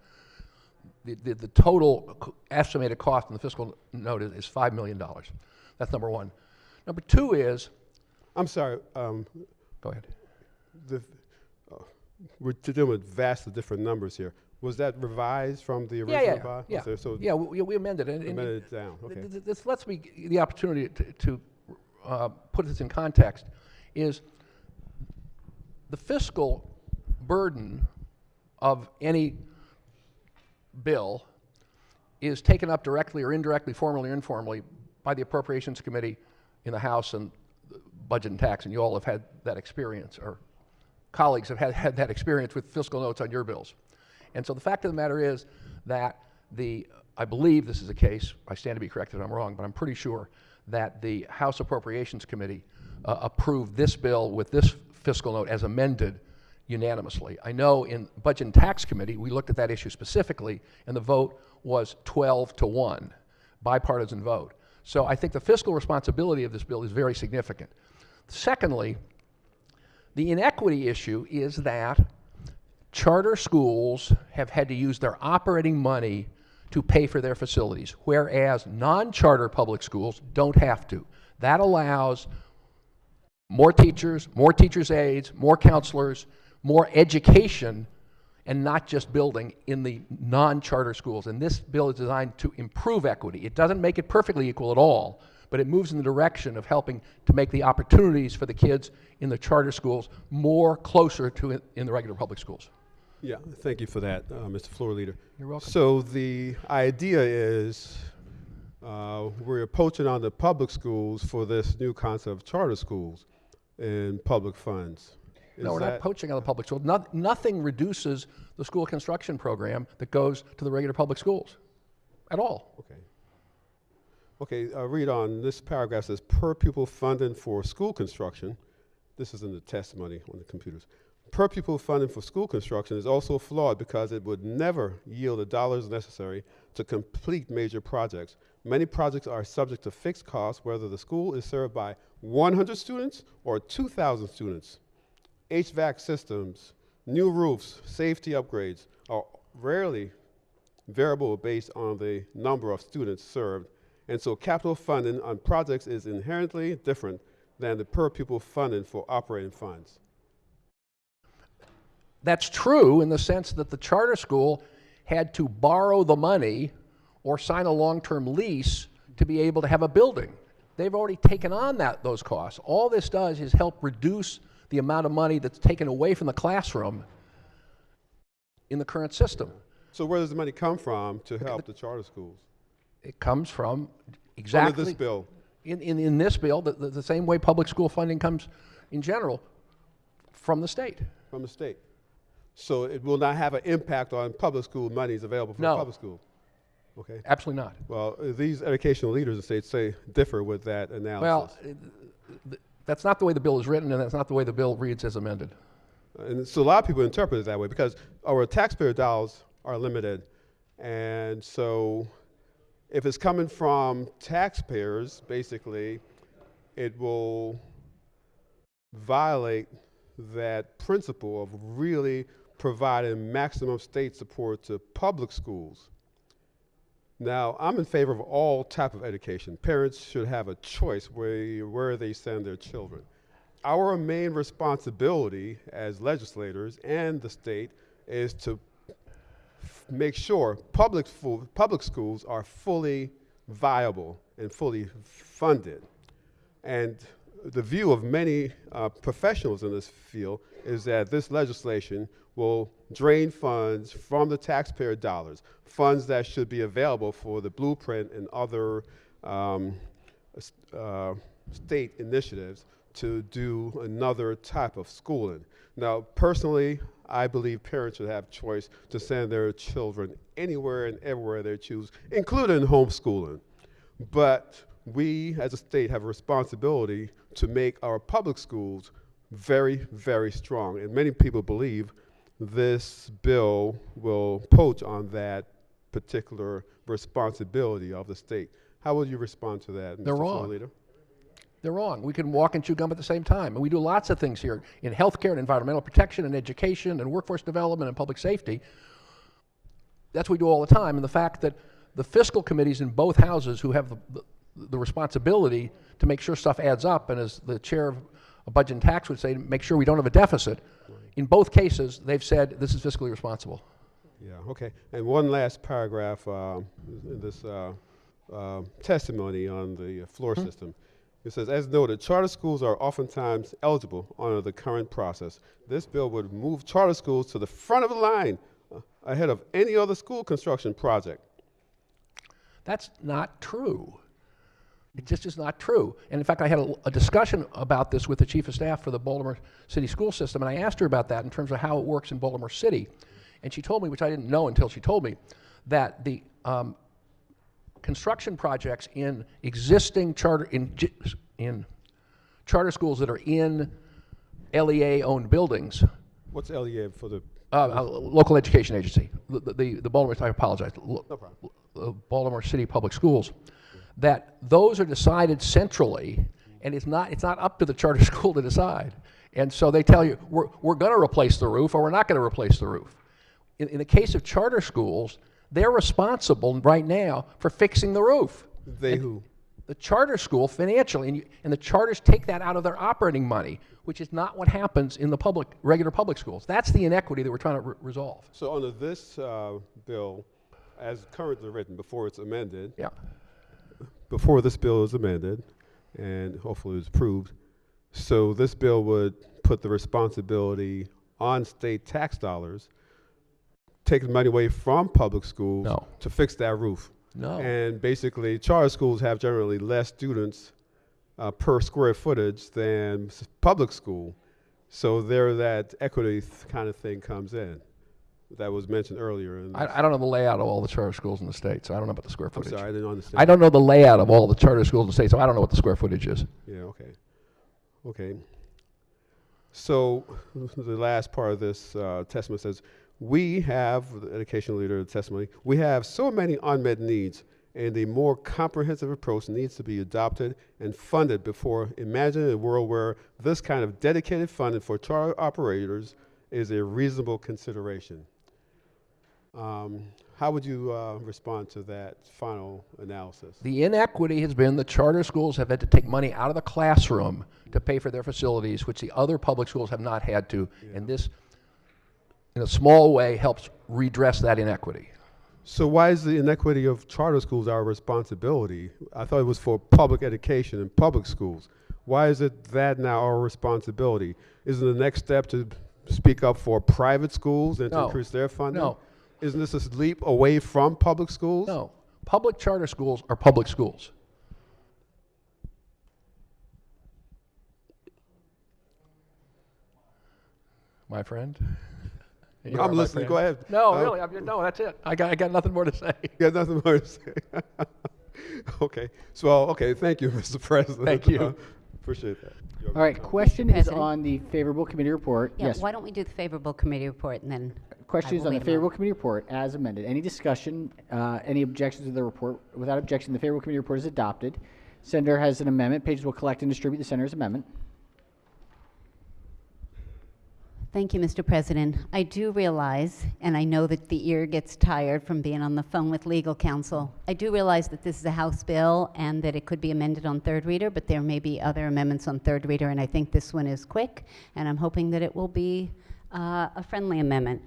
The total estimated cost in the fiscal note is $5 million. That's number one. Number two is, I'm sorry. Go ahead. We're dealing with vastly different numbers here. Was that revised from the original buy? Yeah, Okay, so yeah. We amended it. amended it down. Okay. This lets me the opportunity to put this in context. Is the fiscal burden of any bill is taken up directly or indirectly, formally or informally, by the Appropriations Committee in the House and Budget and Tax, and you all have had that experience, or colleagues have had that experience with fiscal notes on your bills. And so the fact of the matter is that I believe this is the case, I stand to be corrected if I'm wrong, but I'm pretty sure that the House Appropriations Committee approved this bill with this fiscal note as amended unanimously. I know in Budget and Tax Committee, we looked at that issue specifically, and the vote was 12-1, bipartisan vote. So I think the fiscal responsibility of this bill is very significant. Secondly, the inequity issue is that charter schools have had to use their operating money to pay for their facilities, whereas non-charter public schools don't have to. That allows more teachers, more teachers' aides, more counselors, more education, and not just building in the non-charter schools. And this bill is designed to improve equity. It doesn't make it perfectly equal at all, but it moves in the direction of helping to make the opportunities for the kids in the charter schools more closer to in the regular public schools. Yeah, thank you for that, Mr. Floor Leader. You're welcome. So the idea is we're approaching on the public schools for this new concept of charter schools and public funds. No, we're not poaching on the public schools. Nothing reduces the school construction program that goes to the regular public schools at all. Okay. Okay, read on. This paragraph says, per pupil funding for school construction. This is in the testimony on the computers. Per pupil funding for school construction is also flawed because it would never yield the dollars necessary to complete major projects. Many projects are subject to fixed costs, whether the school is served by 100 students or 2,000 students. HVAC systems, new roofs, safety upgrades are rarely variable based on the number of students served, and so capital funding on projects is inherently different than the per pupil funding for operating funds. That's true in the sense that the charter school had to borrow the money or sign a long-term lease to be able to have a building. They've already taken on those costs. All this does is help reduce the amount of money that's taken away from the classroom in the current system. So where does the money come from to help the charter schools? It comes from exactly under this bill. In this bill, the same way public school funding comes in general from the state. From the state. So it will not have an impact on public school monies available for public school. Okay. Absolutely not. Well, these educational leaders in the state say differ with that analysis. Well, that's not the way the bill is written, and that's not the way the bill reads as amended. And so a lot of people interpret it that way because our taxpayer dollars are limited. And so if it's coming from taxpayers, basically, it will violate that principle of really providing maximum state support to public schools. Now, I'm in favor of all type of education. Parents should have a choice where they send their children. Our main responsibility as legislators and the state is to make sure public schools are fully viable and fully funded. And the view of many professionals in this field is that this legislation will drain funds from the taxpayer dollars, funds that should be available for the blueprint and other state initiatives to do another type of schooling. Now, personally, I believe parents should have choice to send their children anywhere and everywhere they choose, including homeschooling. But we, as a state, have a responsibility to make our public schools very, very strong. And many people believe this bill will poach on that particular responsibility of the state. How would you respond to that, Mr. They're Floor wrong. Leader? They're wrong. We can walk and chew gum at the same time. And we do lots of things here in healthcare and environmental protection and education and workforce development and public safety. That's what we do all the time. And the fact that the fiscal committees in both houses who have the responsibility to make sure stuff adds up, and as the chair of Budget and Tax would say, make sure we don't have a deficit, in both cases, they've said this is fiscally responsible. Yeah, okay. And one last paragraph in this testimony on the floor system. It says, as noted, charter schools are oftentimes eligible under the current process. This bill would move charter schools to the front of the line ahead of any other school construction project. That's not true. It just is not true. And in fact, I had a discussion about this with the chief of staff for the Baltimore City school system, and I asked her about that in terms of how it works in Baltimore City. And she told me, which I didn't know until she told me, that the construction projects in existing charter schools that are in LEA-owned buildings. What's LEA for the local education agency? The Baltimore. I apologize. No problem. The Baltimore City Public Schools. That those are decided centrally, and it's not up to the charter school to decide. And so they tell you we're going to replace the roof or we're not going to replace the roof. In the case of charter schools, they're responsible right now for fixing the roof. They who? The charter school financially, and the charters take that out of their operating money, which is not what happens in the regular public schools. That's the inequity that we're trying to resolve. So under this bill, as currently written, before it's amended, before this bill is amended, and hopefully it's approved, so this bill would put the responsibility on state tax dollars, taking money away from public schools to fix that roof. No. And basically, charter schools have generally less students per square footage than public school. So there that equity kind of thing comes in. That was mentioned earlier. I don't know the layout of all the charter schools in the state, so I don't know about the square footage. I'm sorry, I didn't understand. I don't know the layout of all the charter schools in the state, so I don't know what the square footage is. Yeah, okay. Okay. So the last part of this testimony says, we have, the educational leader of the testimony, we have so many unmet needs, and a more comprehensive approach needs to be adopted and funded before imagining a world where this kind of dedicated funding for charter operators is a reasonable consideration. How would you respond to that final analysis? The inequity has been the charter schools have had to take money out of the classroom to pay for their facilities, which the other public schools have not had to, and this, in a small way, helps redress that inequity. So why is the inequity of charter schools our responsibility? I thought it was for public education and public schools. Why is it that now our responsibility? Isn't the next step to speak up for private schools and to increase their funding? No. Isn't this a leap away from public schools? No. Public charter schools are public schools. My friend? I'm listening. Go ahead. No, really. No, that's it. I got nothing more to say. You got nothing more to say. Okay. So, okay. Thank you, Mr. President. Thank you. Appreciate that. All right. Question is President? on the favorable committee report. Yeah, Yes. why don't we do the favorable committee report and then Question I is will on the lead 'em favorable out. committee report as amended. Any discussion, any objections to the report? Without objection, the favorable committee report is adopted. Senator has an amendment. Pages will collect and distribute the senator's amendment. Thank you, Mr. President. I do realize, and I know that the ear gets tired from being on the phone with legal counsel, I do realize that this is a House bill and that it could be amended on third reader, but there may be other amendments on third reader, and I think this one is quick, and I'm hoping that it will be a friendly amendment.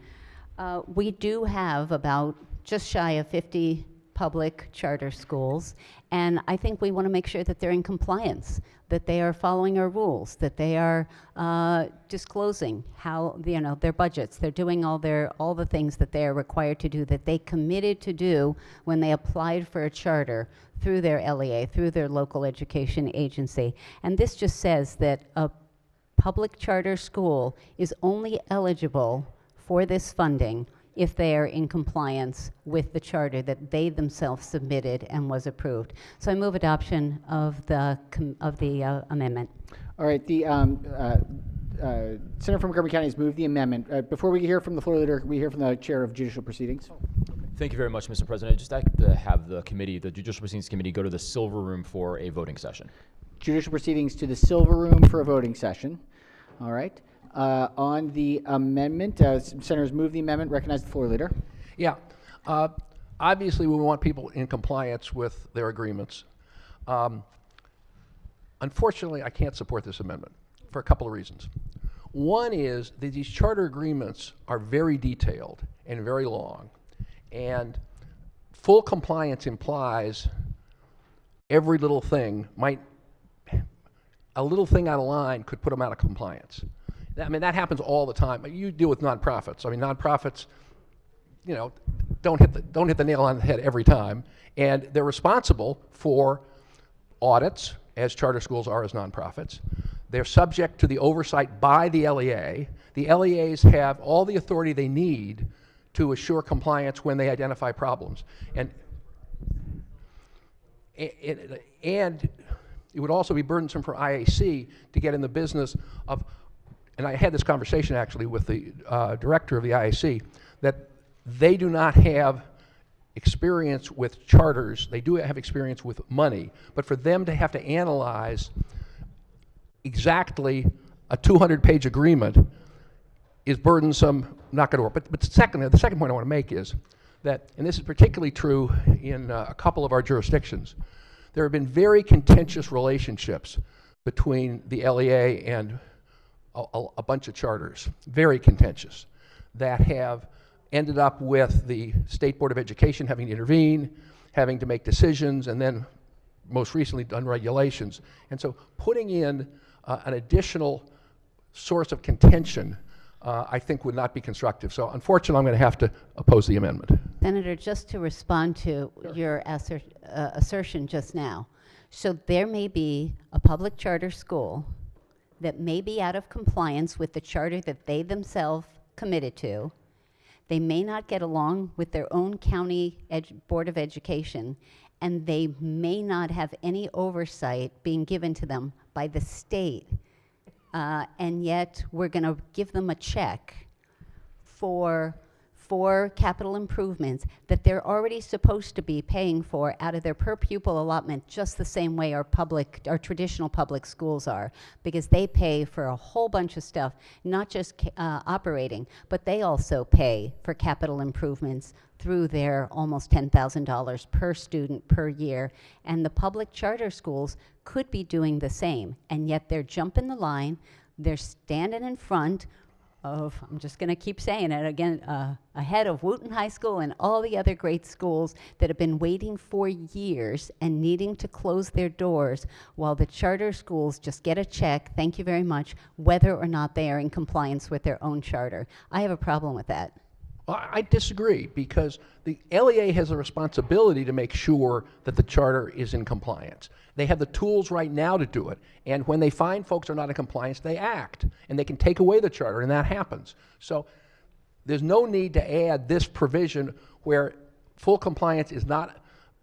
We do have about just shy of 50 public charter schools, and I think we want to make sure that they're in compliance, that they are following our rules, that they are disclosing how, you know, their budgets, they're doing all the things that they are required to do, that they committed to do when they applied for a charter through their LEA, through their local education agency. And this just says that a public charter school is only eligible for this funding if they are in compliance with the charter that they themselves submitted and was approved. So I move adoption of the amendment. All right, the Senator from Montgomery County has moved the amendment. Before we hear from the floor leader, we hear from the chair of judicial proceedings. Thank you very much, Mr. President. I'd just like to have the committee, the Judicial Proceedings Committee, go to the Silver Room for a voting session. Judicial proceedings to the Silver Room for a voting session. All right. On the amendment, senators move the amendment. Recognize the floor leader. Yeah. Obviously, we want people in compliance with their agreements. Unfortunately, I can't support this amendment for a couple of reasons. One is that these charter agreements are very detailed and very long, and full compliance implies every little thing a little thing out of line could put them out of compliance. I mean, that happens all the time. You deal with nonprofits. I mean, nonprofits, you know, don't hit the nail on the head every time, and they're responsible for audits, as charter schools are as nonprofits. They're subject to the oversight by the LEA. The LEAs have all the authority they need to assure compliance when they identify problems, and it would also be burdensome for IAC to get in the business of, and I had this conversation actually with the director of the IAC, that they do not have experience with charters. They do have experience with money, but for them to have to analyze exactly a 200-page agreement is burdensome, not going to work. But the second point I want to make is that, and this is particularly true in a couple of our jurisdictions, there have been very contentious relationships between the LEA and a bunch of charters, very contentious, that have ended up with the State Board of Education having to intervene, having to make decisions, and then most recently done regulations. And so putting in an additional source of contention I think would not be constructive. So unfortunately, I'm going to have to oppose the amendment. Senator, just to respond to your assertion just now. So there may be a public charter school that may be out of compliance with the charter that they themselves committed to. They may not get along with their own county Board of Education, and they may not have any oversight being given to them by the state. And yet we're going to give them a check for capital improvements that they're already supposed to be paying for out of their per pupil allotment, just the same way our traditional public schools are, because they pay for a whole bunch of stuff, not just operating, but they also pay for capital improvements through their almost $10,000 per student per year. And the public charter schools could be doing the same, and yet they're jumping the line, they're standing in front of, I'm just going to keep saying it again, ahead of Wooten High School and all the other great schools that have been waiting for years and needing to close their doors, while the charter schools just get a check, thank you very much, whether or not they are in compliance with their own charter. I have a problem with that. Well, I disagree, because the LEA has a responsibility to make sure that the charter is in compliance. They have the tools right now to do it, and when they find folks are not in compliance, they act, and they can take away the charter, and that happens. So there's no need to add this provision where full compliance is not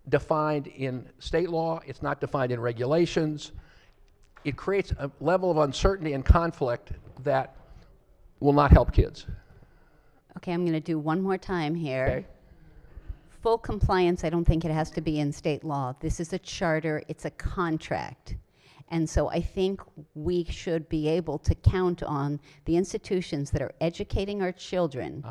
defined in state law, it's not defined in regulations. It creates a level of uncertainty and conflict that will not help kids. Okay, I'm going to do one more time here. Okay. Full compliance, I don't think it has to be in state law. This is a charter, it's a contract. And so I think we should be able to count on the institutions that are educating our children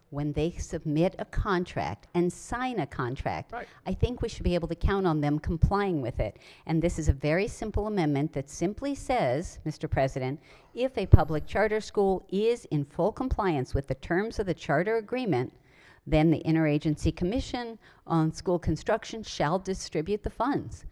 when they submit a contract and sign a contract. Right. I think we should be able to count on them complying with it. And this is a very simple amendment that simply says, Mr. President, if a public charter school is in full compliance with the terms of the charter agreement, Then the Interagency Commission on School Construction shall distribute the funds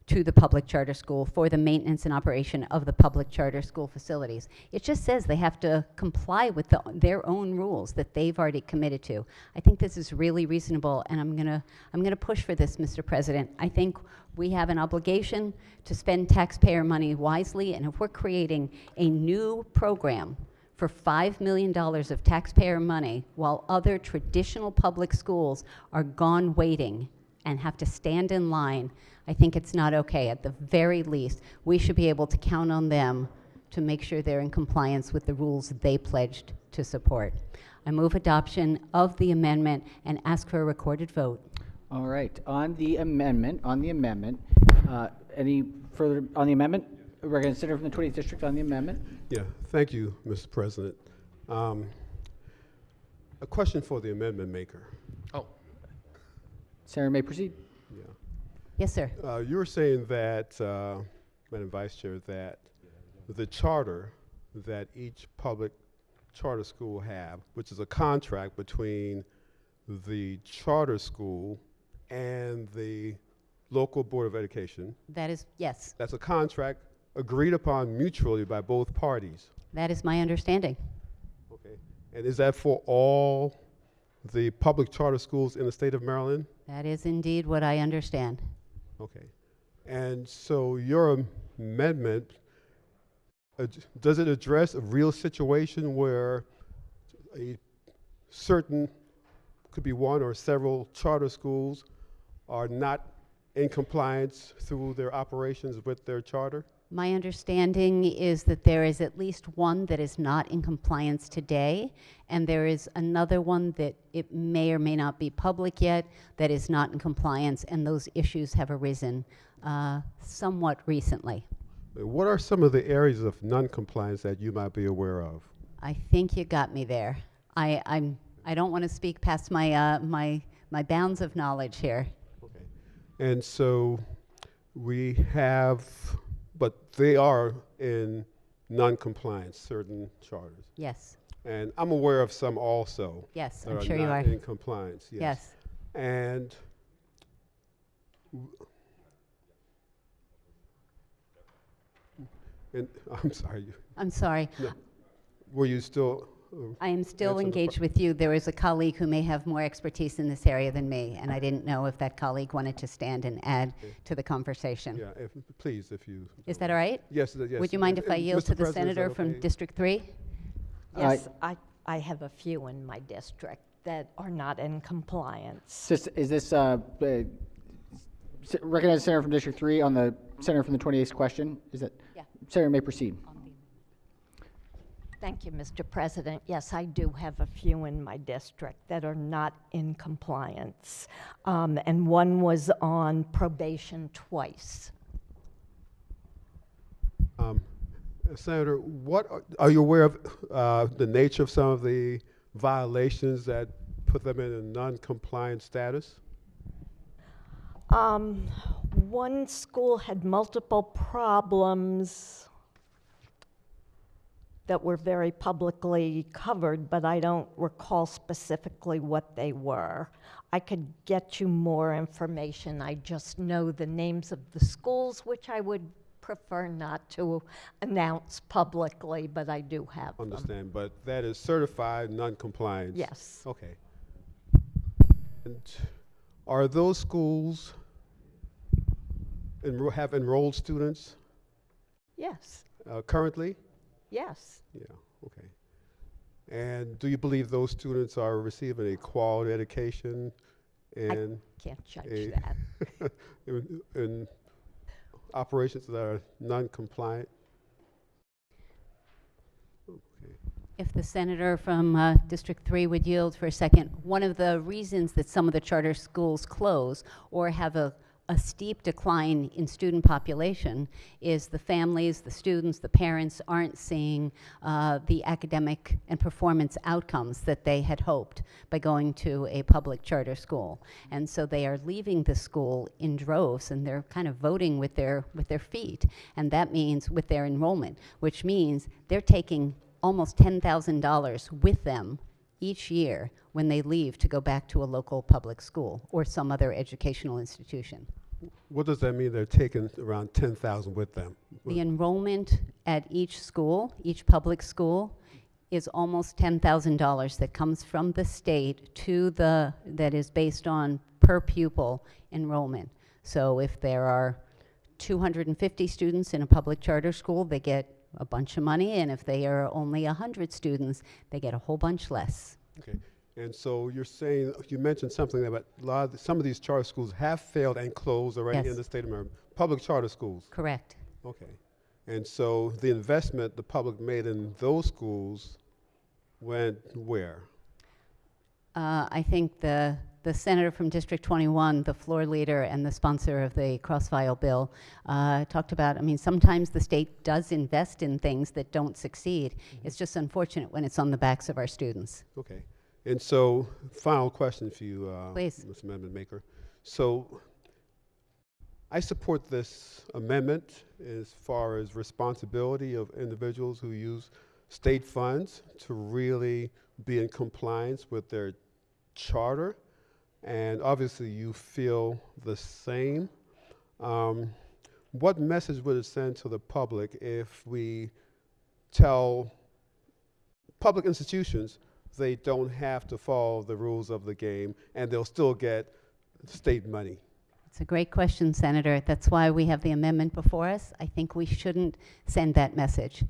to the public charter school for the maintenance and operation of the public charter school facilities. It just says they have to comply with their own rules that they've already committed to. I think this is really reasonable, and I'm gonna push for this, Mr. President. I think we have an obligation to spend taxpayer money wisely, and if we're creating a new program for $5 million of taxpayer money while other traditional public schools are gone waiting and have to stand in line, I think it's not okay. At the very least, we should be able to count on them to make sure they're in compliance with the rules they pledged to support. I move adoption of the amendment and ask for a recorded vote. All right, on the amendment, any further on the amendment? Representative Senator from the 20th District on the amendment. Yeah, thank you, Mr. President. A question for the amendment maker. Oh. Senator may proceed. Yeah. Yes, sir. You were saying that, Madam Vice Chair, that the charter that each public charter school have, which is a contract between the charter school and the local Board of Education. That is, yes. That's a contract agreed upon mutually by both parties. That is my understanding. Okay. And is that for all the public charter schools in the state of Maryland? That is indeed what I understand. Okay. And so your amendment, does it address a real situation where a certain, could be one or several charter schools are not in compliance through their operations with their charter? My understanding is that there is at least one that is not in compliance today, and there is another one that it may or may not be public yet that is not in compliance, and those issues have arisen somewhat recently. What are some of the areas of non-compliance that you might be aware of? I think you got me there. I don't want to speak past my my bounds of knowledge here. Okay. And so we have, but they are in non-compliance, certain charters. Yes. And I'm aware of some also. Yes, that I'm are sure not you are. in compliance. Yes. Yes. And I'm sorry. I'm sorry. No. Were you still? I am still answering the engaged with you. There is a colleague who may have more expertise in this area than me, and I didn't know if that colleague wanted to stand and add to the conversation. Yeah, please, if you. Is that all right? Yes, yes. Would you mind if I yield Mr. to the President, is that senator from okay? District 3? Yes, I have a few in my district that are not in compliance. Is this recognize the senator from District 3 on the senator from the 28th question? Is that? Yeah. Senator may proceed. Thank you, Mr. President. Yes, I do have a few in my district that are not in compliance. And one was on probation twice. Senator, what are you aware of the nature of some of the violations that put them in a non-compliant status? One school had multiple problems that were very publicly covered, but I don't recall specifically what they were. I could get you more information. I just know the names of the schools, which I would prefer not to announce publicly, but I do have them. Understand, but that is certified non-compliance? Yes. Okay. And are those schools have enrolled students? Yes. Currently? Yes. Yeah, okay. And do you believe those students are receiving a quality education and I can't judge that. in operations that are non-compliant? Okay. If the senator from District 3 would yield for a second. One of the reasons that some of the charter schools close or have a steep decline in student population is the families, the students, the parents aren't seeing the academic and performance outcomes that they had hoped by going to a public charter school. And so they are leaving the school in droves, and they're kind of voting with their feet. And that means with their enrollment, which means they're taking almost $10,000 with them each year when they leave to go back to a local public school or some other educational institution. What does that mean? They're taking around 10,000 with them? The enrollment at each school, each public school, is almost $10,000 that comes from the state to that is based on per pupil enrollment. So if there are 250 students in a public charter school, they get a bunch of money, and if they are only 100 students, they get a whole bunch less. Okay. And so you're saying, you mentioned something about some of these charter schools have failed and closed already Yes. in the state of Maryland. Public charter schools. Correct. Okay. And so the investment the public made in those schools went where? I think the senator from District 21, the floor leader and the sponsor of the cross-file bill, talked about, I mean, sometimes the state does invest in things that don't succeed. It's just unfortunate when it's on the backs of our students. Okay. And so, final question for you, Please. Ms. Amendment Maker. So, I support this amendment as far as responsibility of individuals who use state funds to really be in compliance with their charter. And obviously you feel the same. What message would it send to the public if we tell public institutions they don't have to follow the rules of the game and they'll still get state money? It's a great question, Senator. That's why we have the amendment before us. I think we shouldn't send that message.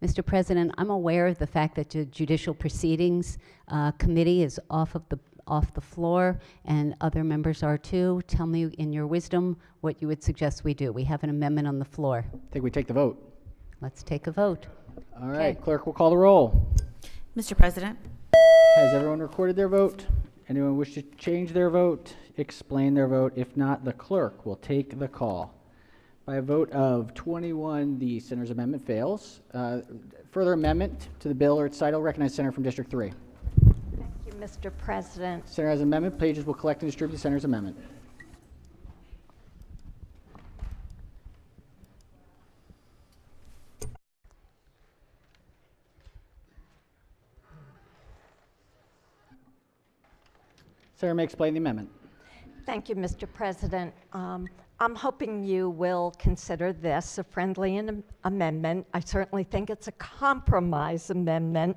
Mr. President, I'm aware of the fact that the Judicial Proceedings Committee is off the floor, and other members are too. Tell me in your wisdom what you would suggest we do. We have an amendment on the floor. I think we take the vote. Let's take a vote. All right, clerk will call the roll. Mr. President, Has everyone recorded their vote? Anyone wish to change their vote, explain their vote? If not, the clerk will take the call. By a vote of 21, the senator's amendment fails. Further amendment to the bill or its title. Recognize senator from District 3. Thank you, Mr. President. Senator has an amendment. Pages will collect and distribute the senator's amendment. Senator may explain the amendment. Thank you, Mr. President. I'm hoping you will consider this a friendly amendment. I certainly think it's a compromise amendment.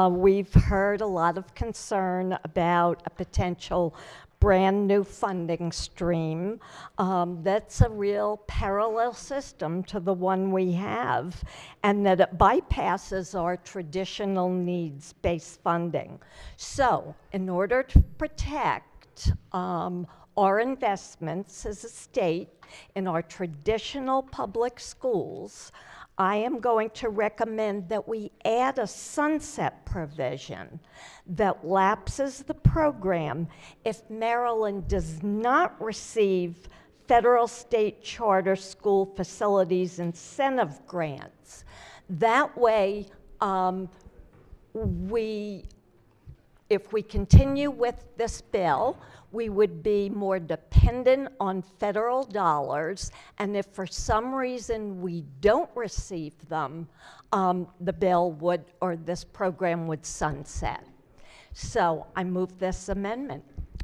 We've heard a lot of concern about a potential brand new funding stream that's a real parallel system to the one we have, and that it bypasses our traditional needs-based funding. So in order to protect our investments as a state in our traditional public schools, I am going to recommend that we add a sunset provision that lapses the program if Maryland does not receive federal state charter school facilities incentive grants. That way, if we continue with this bill, we would be more dependent on federal dollars, and if for some reason we don't receive them, the bill would, or this program would sunset. So I move this amendment.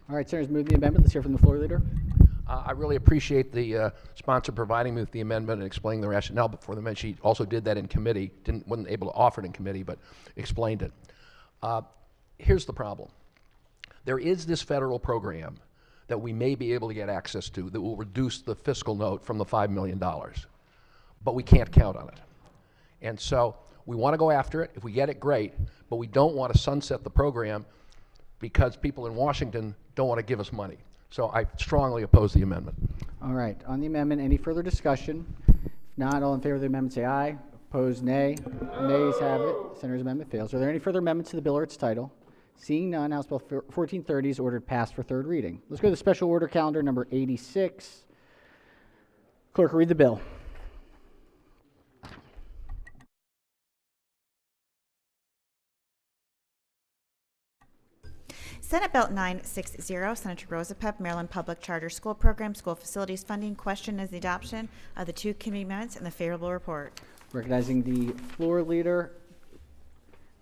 All right, senators, move the amendment. Let's hear from the floor leader. I really appreciate the sponsor providing me with the amendment and explaining the rationale before the amendment. She also did that in committee, wasn't able to offer it in committee, but explained it. Here's the problem. There is this federal program that we may be able to get access to that will reduce the fiscal note from the $5 million, but we can't count on it. And so we want to go after it. If we get it, great, but we don't want to sunset the program because people in Washington don't want to give us money. So I strongly oppose the amendment. All right, on the amendment, any further discussion? If not, all in favor of the amendment say aye. Opposed, nay. Nays have it. Senator's amendment fails. Are there any further amendments to the bill or its title? Seeing none, House Bill 1430 is ordered passed for third reading. Let's go to the special order calendar number 86. Clerk, read the bill. Senate Bill 960, Senator Rosapep, Maryland Public Charter School Program, School Facilities Funding. Question is the adoption of the two committee minutes and the favorable report. Recognizing the floor leader.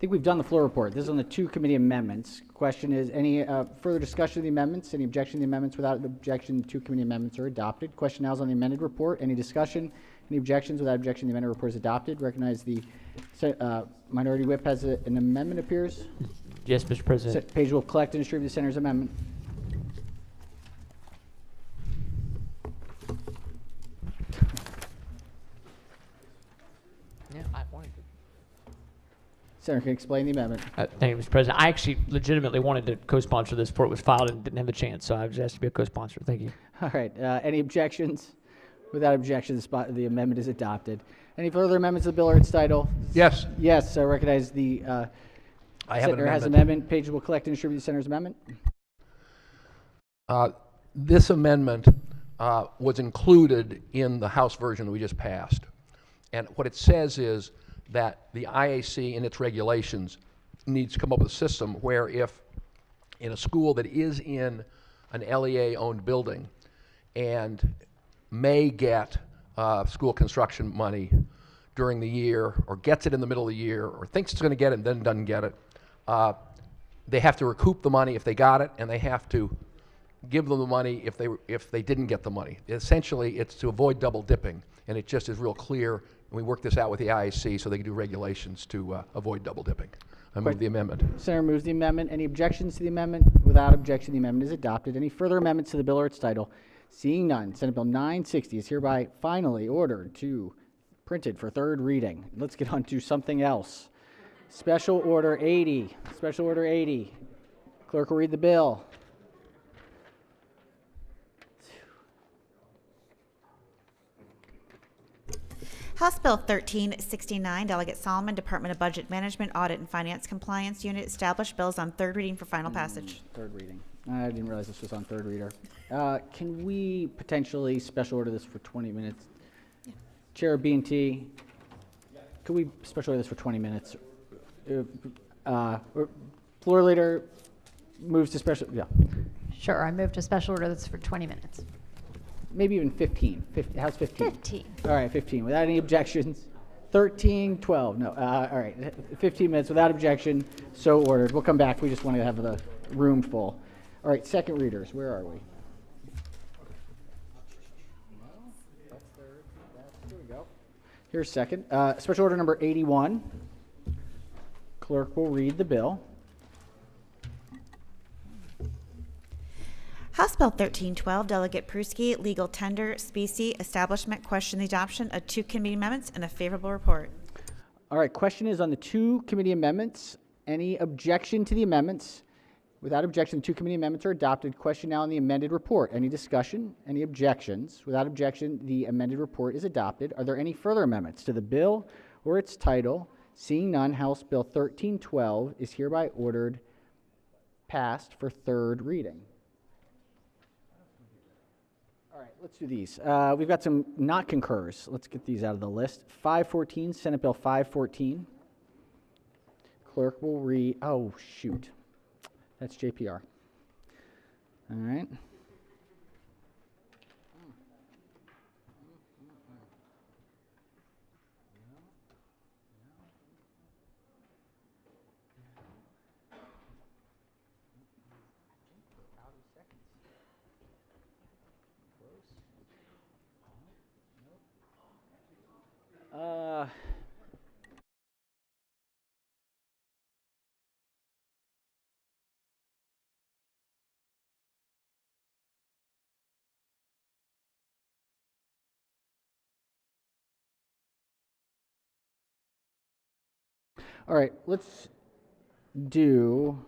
I think we've done the floor report. This is on the 2 committee amendments. Question is, any further discussion of the amendments? Any objection to the amendments? Without objection, the 2 committee amendments are adopted. Question now is on the amended report. Any discussion? Any objections? Without objection, the amended report is adopted. Recognize the minority whip has an amendment appears. Yes, Mr. President. Page will collect and distribute the senator's amendment. Yeah, I wanted to. Senator can explain the amendment. Thank you, Mr. President. I actually legitimately wanted to co-sponsor this before it was filed and didn't have a chance, so I was asked to be a co-sponsor. Thank you. All right. Any objections? Without objection, the amendment is adopted. Any further amendments to the bill or its title? Yes. Yes. I recognize the I have an senator has amendment. amendment. Page will collect and distribute the senator's amendment. This amendment was included in the House version that we just passed. And what it says is that the IAC in its regulations needs to come up with a system where if in a school that is in an LEA-owned building and may get school construction money during the year, or gets it in the middle of the year, or thinks it's going to get it and then doesn't get it, they have to recoup the money if they got it, and they have to give them the money if they didn't get the money. Essentially, it's to avoid double dipping, and it just is real clear. And we work this out with the IAC so they can do regulations to avoid double dipping. I move the amendment. Senator moves the amendment. Any objections to the amendment? Without objection, the amendment is adopted. Any further amendments to the bill or its title? Seeing none, Senate Bill 960 is hereby finally ordered to printed for 3rd reading. Let's get on to something else. Special Order 80. Special Order 80. Clerk will read the bill. House Bill 1369, Delegate Solomon, Department of Budget Management, Audit and Finance Compliance Unit, established bills on 3rd reading for final passage. 3rd reading. I didn't realize this was on 3rd reader. Can we potentially special order this for 20 minutes? Yeah. Chair B&T, could we special order this for 20 minutes? Floor leader moves to special, yeah. Sure, I move to special order this for 20 minutes. Maybe even 15. How's 15? 15. All right, 15. Without any objections. 13, 12. No. All right. 15 minutes without objection. So ordered. We'll come back. We just want to have the room full. All right. Second readers. Where are we? Here we go. Here's second. Special order number 81. Clerk will read the bill. House Bill 1312, Delegate Pruski, legal tender, specie, establishment, question the adoption of 2 committee amendments and a favorable report. All right, question is on the 2 committee amendments. Any objection to the amendments? Without objection, the 2 committee amendments are adopted. Question now on the amended report. Any discussion? Any objections? Without objection, the amended report is adopted. Are there any further amendments to the bill or its title? Seeing none, House Bill 1312 is hereby ordered passed for 3rd reading. All right, let's do these. We've got some not concurs. Let's get these out of the list. 514, Senate Bill 514. Clerk will read, oh, shoot. That's JPR. All right. All right, let's do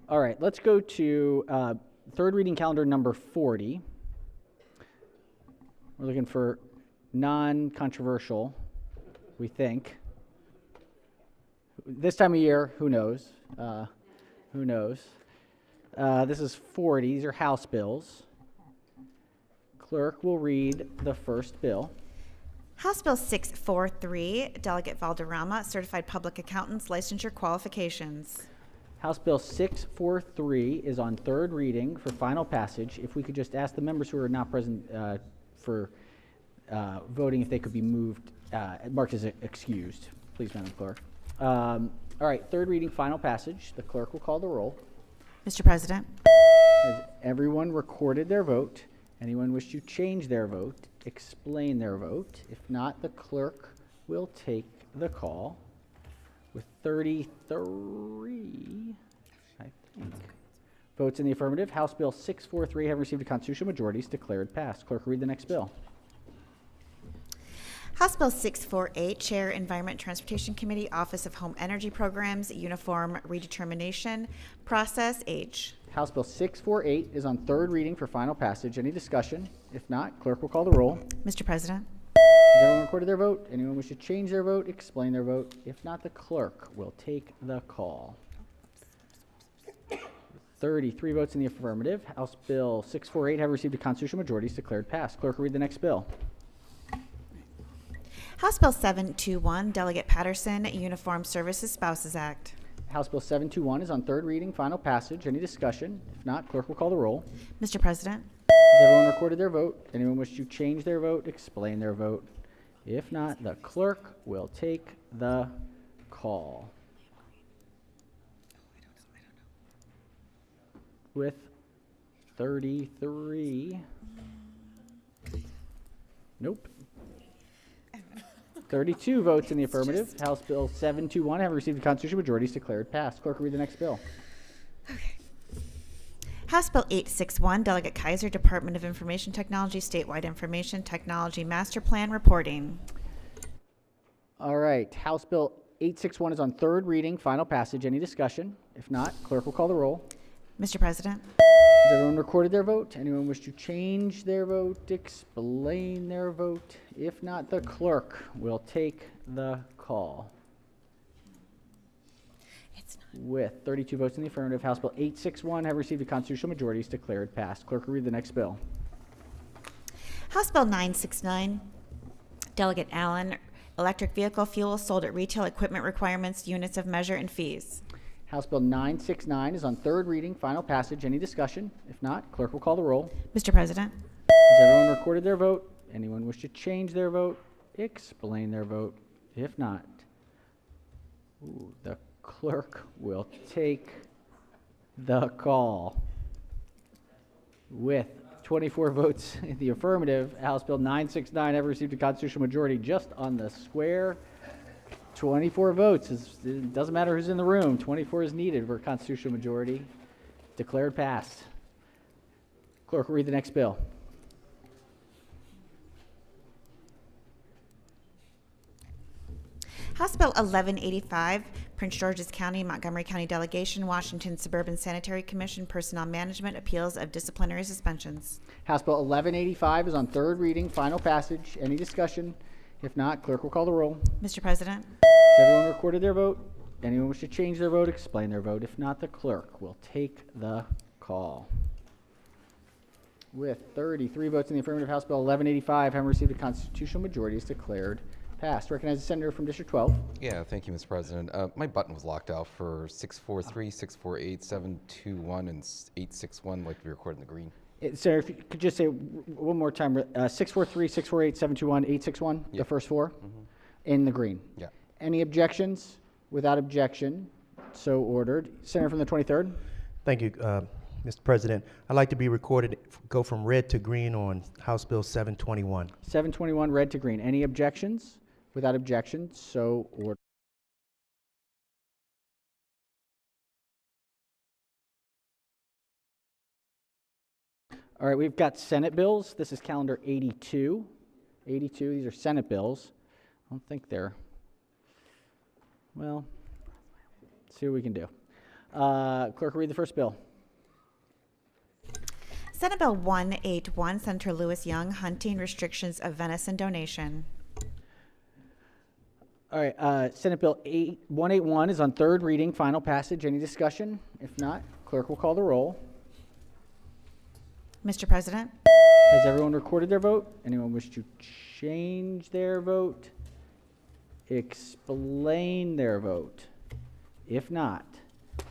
All right, let's go to 3rd reading calendar number 40. We're looking for non-controversial, we think. This time of year, who knows? Who knows? This is 40. These are House bills. Clerk will read the first bill. House Bill 643, Delegate Valderrama, Certified Public Accountants Licensure Qualifications. House Bill 643 is on third reading for final passage. If we could just ask the members who are not present for voting if they could be moved, marked as excused. Please, Madam Clerk. All right, third reading, final passage. The clerk will call the roll. Mr. President. Has everyone recorded their vote? Anyone wish to change their vote? Explain their vote. If not, the clerk will take the call. With 33, I think, votes in the affirmative, House Bill 643 have received a constitutional majority. Is declared passed. Clerk, read the next bill. House Bill 648, Chair, Environment Transportation Committee, Office of Home Energy Programs, Uniform Redetermination Process, H. House Bill 648 is on third reading for final passage. Any discussion? If not, clerk will call the roll. Mr. President. Has everyone recorded their vote? Anyone wish to change their vote? Explain their vote. If not, the clerk will take the call. 33 votes in the affirmative. House Bill 648 have received a constitutional majority. Is declared passed. Clerk will read the next bill. House Bill 721, Delegate Patterson, Uniformed Services Spouses Act. House Bill 721 is on third reading, final passage. Any discussion? If not, clerk will call the roll. Mr. President. Has everyone recorded their vote? Anyone wish to change their vote? Explain their vote. If not, the clerk will take the call. With 33. Nope. 32 votes in the affirmative. House Bill 721 have received a constitutional majority. Is declared passed. Clerk will read the next bill. House Bill 861, Delegate Kaiser, Department of Information Technology, Statewide Information Technology Master Plan Reporting. All right. House Bill 861 is on third reading, final passage. Any discussion? If not, clerk will call the roll. Mr. President. Has everyone recorded their vote? Anyone wish to change their vote? Explain their vote? If not, the clerk will take the call. With 32 votes in the affirmative, House Bill 861 have received a constitutional majority. Is declared passed. Clerk will read the next bill. House Bill 969, Delegate Allen, Electric Vehicle Fuel sold at retail equipment requirements, units of measure, and fees. House Bill 969 is on third reading, final passage. Any discussion? If not, clerk will call the roll. Mr. President. Has everyone recorded their vote? Anyone wish to change their vote? Explain their vote. If not, the clerk will take the call. With 24 votes in the affirmative, House Bill 969 have received a constitutional majority just on the square. 24 votes. It doesn't matter who's in the room. 24 is needed for a constitutional majority. Declared passed. Clerk will read the next bill. House Bill 1185, Prince George's County, Montgomery County Delegation, Washington Suburban Sanitary Commission, Personnel Management, Appeals of Disciplinary Suspensions. House Bill 1185 is on third reading, final passage. Any discussion? If not, clerk will call the roll. Mr. President. Has everyone recorded their vote? Anyone wish to change their vote? Explain their vote. If not, the clerk will take the call. With 33 votes in the affirmative, House Bill 1185 having received a constitutional majority is declared passed. Recognize the senator from District 12. Yeah, thank you, Mr. President. My button was locked out for 643, 648, 721, and 861, like to be recorded in the green. Senator, if you could just say one more time, 643, 648, 721, 861, Yeah. the first four, in the green. Yeah. Any objections? Without objection, so ordered. Senator from the 23rd. Thank you, Mr. President. I'd like to be recorded, go from red to green on House Bill 721. 721, red to green. Any objections? Without objection, so ordered. All right, we've got Senate bills. This is calendar 82. 82, these are Senate bills. I don't think they're, well, let's see what we can do. Clerk, read the first bill. Senate Bill 181, Senator Lewis Young, Hunting Restrictions of Venison Donation. All right, Senate Bill 181 is on third reading, final passage. Any discussion? If not, clerk will call the roll. Mr. President. Has everyone recorded their vote? Anyone wish to change their vote? Explain their vote? If not,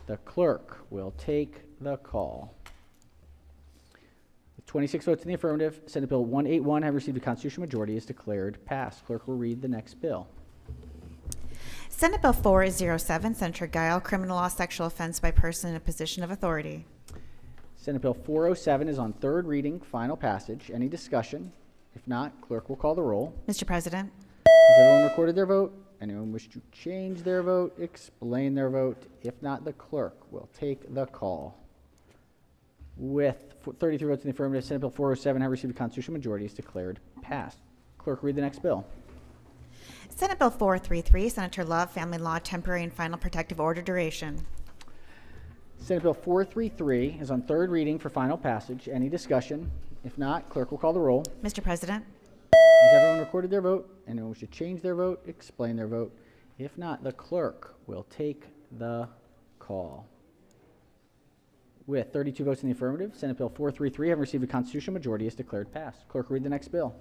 the clerk will take the call. With 26 votes in the affirmative, Senate Bill 181 have received a constitutional majority is declared passed. Clerk will read the next bill. Senate Bill 407, Senator Guile, criminal law sexual offense by person in a position of authority. Senate Bill 407 is on third reading, final passage. Any discussion? If not, clerk will call the roll. Mr. President. Has everyone recorded their vote? Anyone wish to change their vote? Explain their vote? If not, the clerk will take the call. With 33 votes in the affirmative, Senate Bill 407 have received a constitutional majority is declared passed. Clerk, read the next bill. Senate Bill 433, Senator Love, Family Law, Temporary and Final Protective Order Duration. Senate Bill 433 is on third reading for final passage. Any discussion? If not, clerk will call the roll. Mr. President. Has everyone recorded their vote? Anyone wish to change their vote? Explain their vote? If not, the clerk will take the call. With 32 votes in the affirmative, Senate Bill 433 have received a constitutional majority is declared passed. Clerk, read the next bill.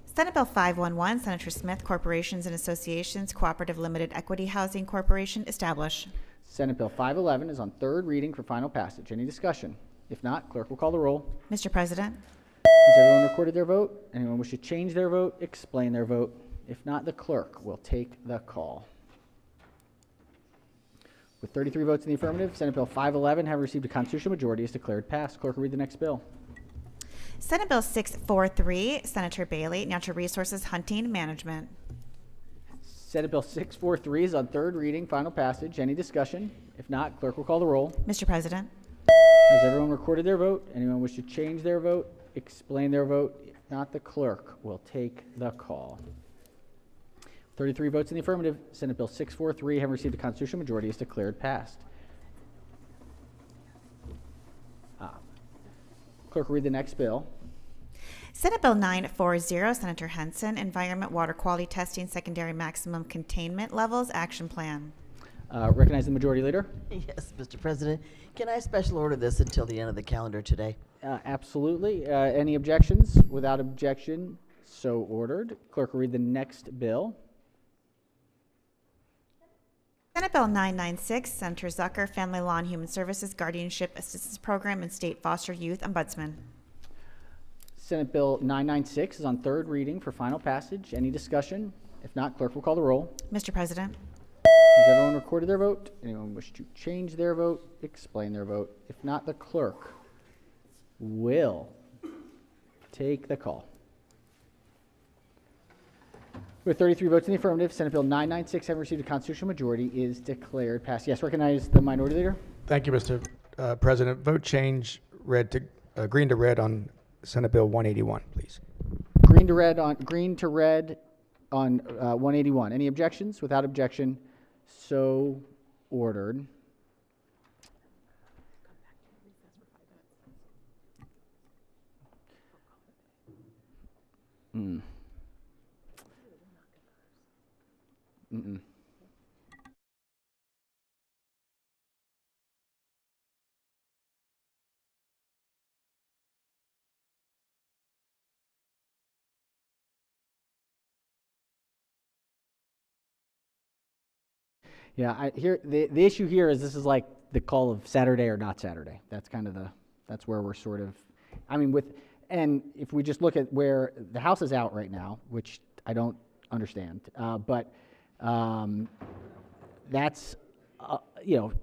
Senate Bill 511, Senator Smith, Corporations and Associations, Cooperative Limited Equity Housing Corporation, establish. Senate Bill 511 is on third reading for final passage. Any discussion? If not, clerk will call the roll. Mr. President. Has everyone recorded their vote? Anyone wish to change their vote? Explain their vote? If not, the clerk will take the call. With 33 votes in the affirmative, Senate Bill 511 have received a constitutional majority is declared passed. Clerk will read the next bill. Senate Bill 643, Senator Bailey, Natural Resources Hunting Management. Senate Bill 643 is on third reading, final passage. Any discussion? If not, clerk will call the roll. Mr. President. Has everyone recorded their vote? Anyone wish to change their vote? Explain their vote? If not, the clerk will take the call. 33 votes in the affirmative, Senate Bill 643 have received a constitutional majority is declared passed. Clerk will read the next bill. Senate Bill 940, Senator Henson, Environment Water Quality Testing Secondary Maximum Containment Levels Action Plan. Recognize the majority leader. Yes, Mr. President. Can I special order this until the end of the calendar today? Absolutely. Any objections? Without objection, so ordered. Clerk will read the next bill. Senate Bill 996, Senator Zucker, Family Law and Human Services Guardianship Assistance Program and State Foster Youth Ombudsman. Senate Bill 996 is on third reading for final passage. Any discussion? If not, clerk will call the roll. Mr. President. Has everyone recorded their vote? Anyone wish to change their vote? Explain their vote? If not, the clerk will take the call. With 33 votes in the affirmative, Senate Bill 996 have received a constitutional majority is declared passed. Yes, recognize the minority leader. Thank you, Mr. President. Vote change green to red on Senate Bill 181, please. Green to red on 181. Any objections? Without objection, so ordered. Yeah, the issue here is this is like the call of Saturday or not Saturday. That's kind of that's where we're sort of, and if we just look at where the House is out right now, which I don't understand, but that's, it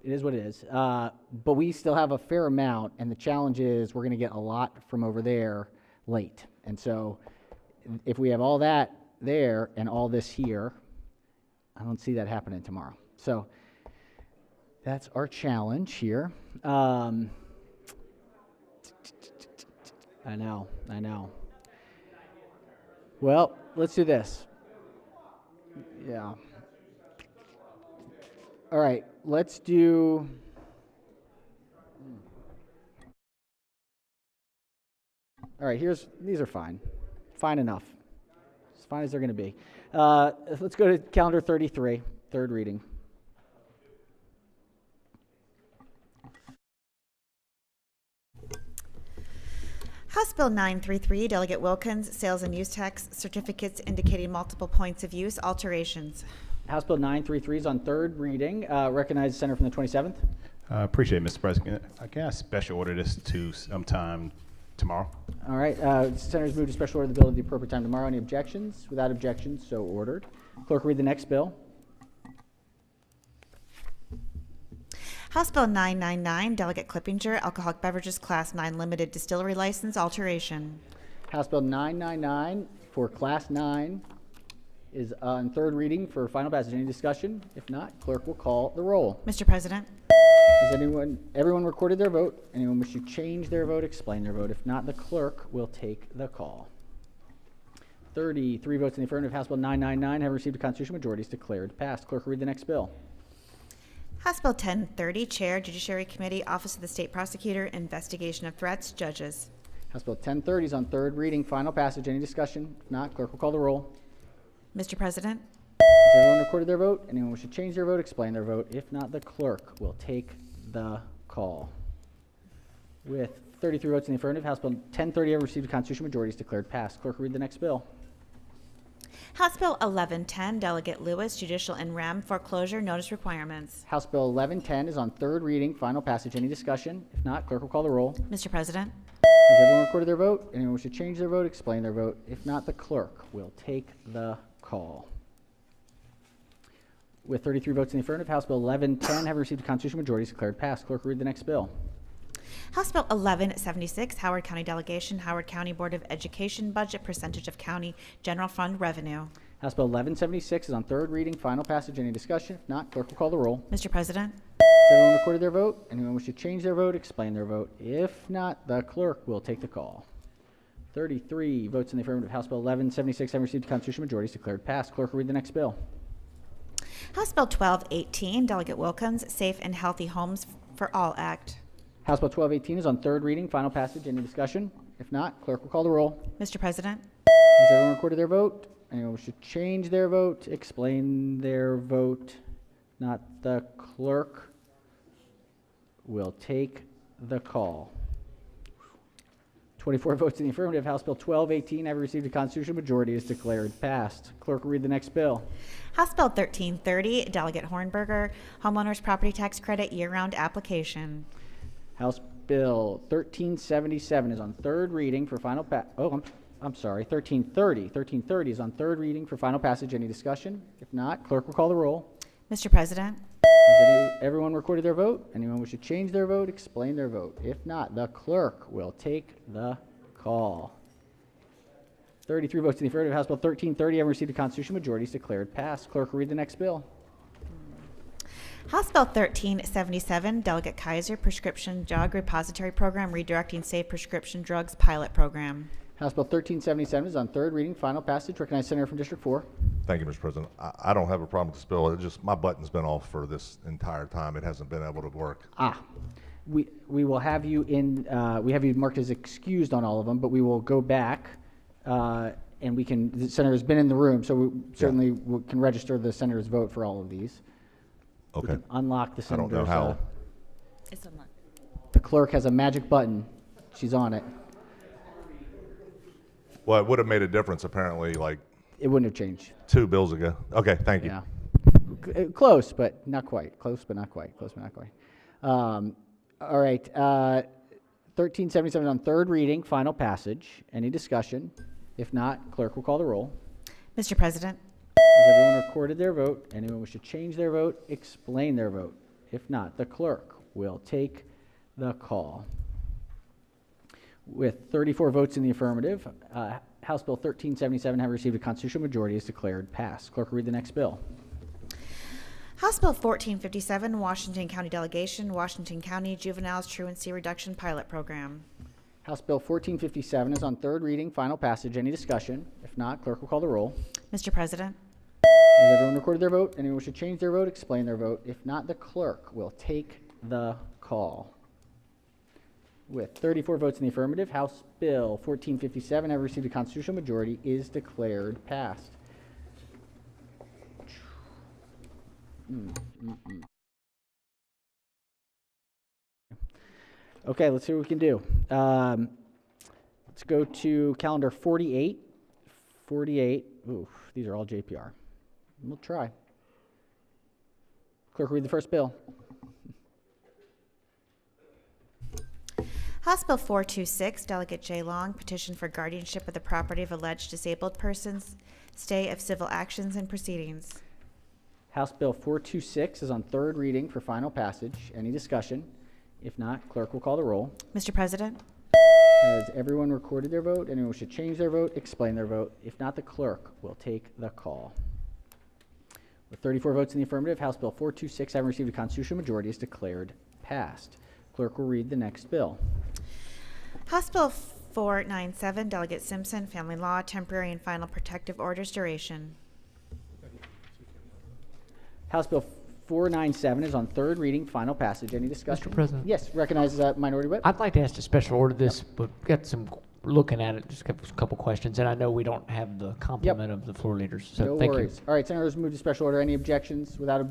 is what it is. But we still have a fair amount, and the challenge is we're going to get a lot from over there late. And so if we have all that there and all this here, I don't see that happening tomorrow. So that's our challenge here. I know. Well, let's do this. Yeah. All right, let's do. All right, these are fine. Fine enough. As fine as they're going to be. Let's go to calendar 33, third reading. House Bill 933, Delegate Wilkins, Sales and Use Tax Certificates indicating multiple points of use alterations. House Bill 933 is on third reading. Recognize the senator from the 27th. Appreciate it, Mr. President. Can I special order this to sometime tomorrow? All right. Senators move to special order the bill at the appropriate time tomorrow. Any objections? Without objections, so ordered. Clerk, read the next bill. House Bill 999, Delegate Clippinger, Alcoholic Beverages Class 9 Limited Distillery License Alteration. House Bill 999 for Class 9 is on third reading for final passage. Any discussion? If not, clerk will call the roll. Mr. President. Has everyone recorded their vote? Anyone wish to change their vote, explain their vote? If not, the clerk will take the call. 33 votes in the affirmative. House Bill 999 have received a constitutional majority. Is declared passed. Clerk will read the next bill. House Bill 1030, Chair, Judiciary Committee, Office of the State Prosecutor, Investigation of Threats, Judges. House Bill 1030 is on third reading, final passage. Any discussion? If not, clerk will call the roll. Mr. President. Has everyone recorded their vote? Anyone wish to change their vote, explain their vote? If not, the clerk will take the call. With 33 votes in the affirmative, House Bill 1030 have received a constitutional majority. Is declared passed. Clerk will read the next bill. House Bill 1110, Delegate Lewis, Judicial and Rem Foreclosure Notice Requirements. House Bill 1110 is on third reading, final passage. Any discussion? If not, clerk will call the roll. Mr. President. Has everyone recorded their vote? Anyone wish to change their vote, explain their vote? If not, the clerk will take the call. With 33 votes in the affirmative, House Bill 1110 have received a constitutional majority. Is declared passed. Clerk will read the next bill. House Bill 1176, Howard County Delegation, Howard County Board of Education Budget Percentage of County General Fund Revenue. House Bill 1176 is on third reading, final passage. Any discussion? If not, clerk will call the roll. Mr. President. Has everyone recorded their vote? Anyone wish to change their vote, explain their vote? If not, the clerk will take the call. 33 votes in the affirmative. House Bill 1176 have received a constitutional majority. Is declared passed. Clerk will read the next bill. House Bill 1218, Delegate Wilkins, Safe and Healthy Homes for All Act. House Bill 1218 is on third reading, final passage. Any discussion? If not, clerk will call the roll. Mr. President. Has everyone recorded their vote? Anyone wish to change their vote, explain their vote? Not, the clerk will take the call. 24 votes in the affirmative. House Bill 1218 have received a constitutional majority. Is declared passed. Clerk will read the next bill. House Bill 1330, Delegate Hornberger, Homeowners Property Tax Credit Year-Round Application. House Bill 1377 is on third reading for final I'm sorry, 1330. 1330 is on third reading for final passage. Any discussion? If not, clerk will call the roll. Mr. President. Has everyone recorded their vote? Anyone wish to change their vote, explain their vote? If not, the clerk will take the call. 33 votes in the affirmative. House Bill 1330 have received a constitutional majority. Is declared passed. Clerk will read the next bill. House Bill 1377, Delegate Kaiser, Prescription Drug Repository Program, Redirecting Safe Prescription Drugs Pilot Program. House Bill 1377 is on third reading, final passage. Recognize Senator from District 4. Thank you, Mr. President. I don't have a problem with this bill. It just, my button's been off for this entire time. It hasn't been able to work. We will have you in, we have you marked as excused on all of them, but we will go back and we can, the senator's been in the room, so we certainly can register the senator's vote for all of these. Okay. We can unlock the I don't senator's. know how. It's unlocked. The clerk has a magic button. She's on it. Well, it would have made a difference apparently like. It wouldn't have changed. 2 bills ago. Okay, thank you. Yeah. Close, but not quite. Close, but not quite. Close, but not quite. All right. 1377 on third reading, final passage. Any discussion? If not, clerk will call the roll. Mr. President. Has everyone recorded their vote? Anyone wish to change their vote, explain their vote? If not, the clerk will take the call. With 34 votes in the affirmative, House Bill 1377 have received a constitutional majority. Is declared passed. Clerk will read the next bill. House Bill 1457, Washington County Delegation, Washington County Juveniles Truancy Reduction Pilot Program. House Bill 1457 is on third reading, final passage. Any discussion? If not, clerk will call the roll. Mr. President. Has everyone recorded their vote? Anyone wish to change their vote, explain their vote? If not, the clerk will take the call. With 34 votes in the affirmative, House Bill 1457 have received a constitutional majority. Is declared passed. Okay, let's see what we can do. Let's go to calendar 48. 48. Ooh, these are all JPR. We'll try. Clerk, read the first bill. House Bill 426, Delegate J. Long, petition for guardianship of the property of alleged disabled persons, stay of civil actions and proceedings. House Bill 426 is on third reading for final passage. Any discussion? If not, clerk will call the roll. Mr. President? Has everyone recorded their vote? Anyone wish to change their vote, explain their vote? If not, the clerk will take the call. With 34 votes in the affirmative, House Bill 426, having received a constitutional majority, is declared passed. Clerk will read the next bill. House Bill 497, Delegate Simpson, Family Law, Temporary and Final Protective Orders Duration. House Bill 497 is on third reading, final passage. Any discussion? Mr. President. Yes, recognize Minority Whip. I'd like to ask to special order this, but got some looking at it, just a couple questions, and I know we don't have the complement of the floor leaders, so No thank worries. you. All right, senators, move to special order. Any objections? Without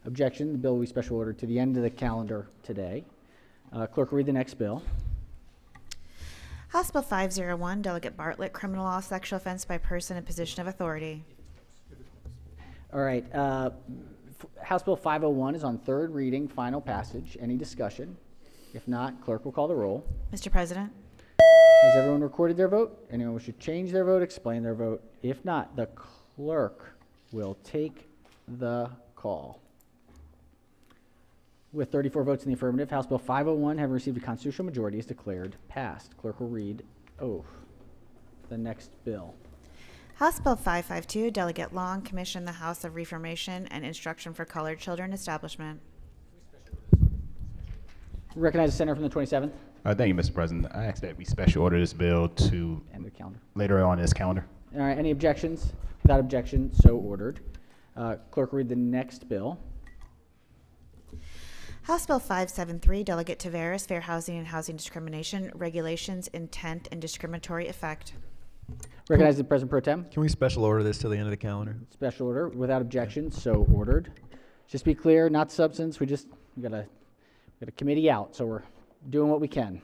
objection, the bill will be special ordered to the end of the calendar today. Clerk will read the next bill. House Bill 501, Delegate Bartlett, Criminal Law, Sexual Offense by Person in Position of Authority. All right, House Bill 501 is on third reading, final passage. Any discussion? If not, clerk will call the roll. Mr. President? Has everyone recorded their vote? Anyone wish to change their vote, explain their vote? If not, the clerk will take the call. With 34 votes in the affirmative, House Bill 501, having received a constitutional majority, is declared passed. Clerk will read the next bill. House Bill 552, Delegate Long, Commission the House of Reformation and Instruction for Colored Children Establishment. Recognize the senator from the 27th. Thank you, Mr. President. I ask that we special order this bill to End of the calendar. later on this calendar. All right, any objections? Without objection, so ordered. Clerk will read the next bill. House Bill 573, Delegate Taveras, Fair Housing and Housing Discrimination, Regulations, Intent, and Discriminatory Effect. Recognize the President Pro Tem. Can we special order this till the end of the calendar? Special order without objection, so ordered. Just be clear, not substance. We got a committee out, so we're doing what we can.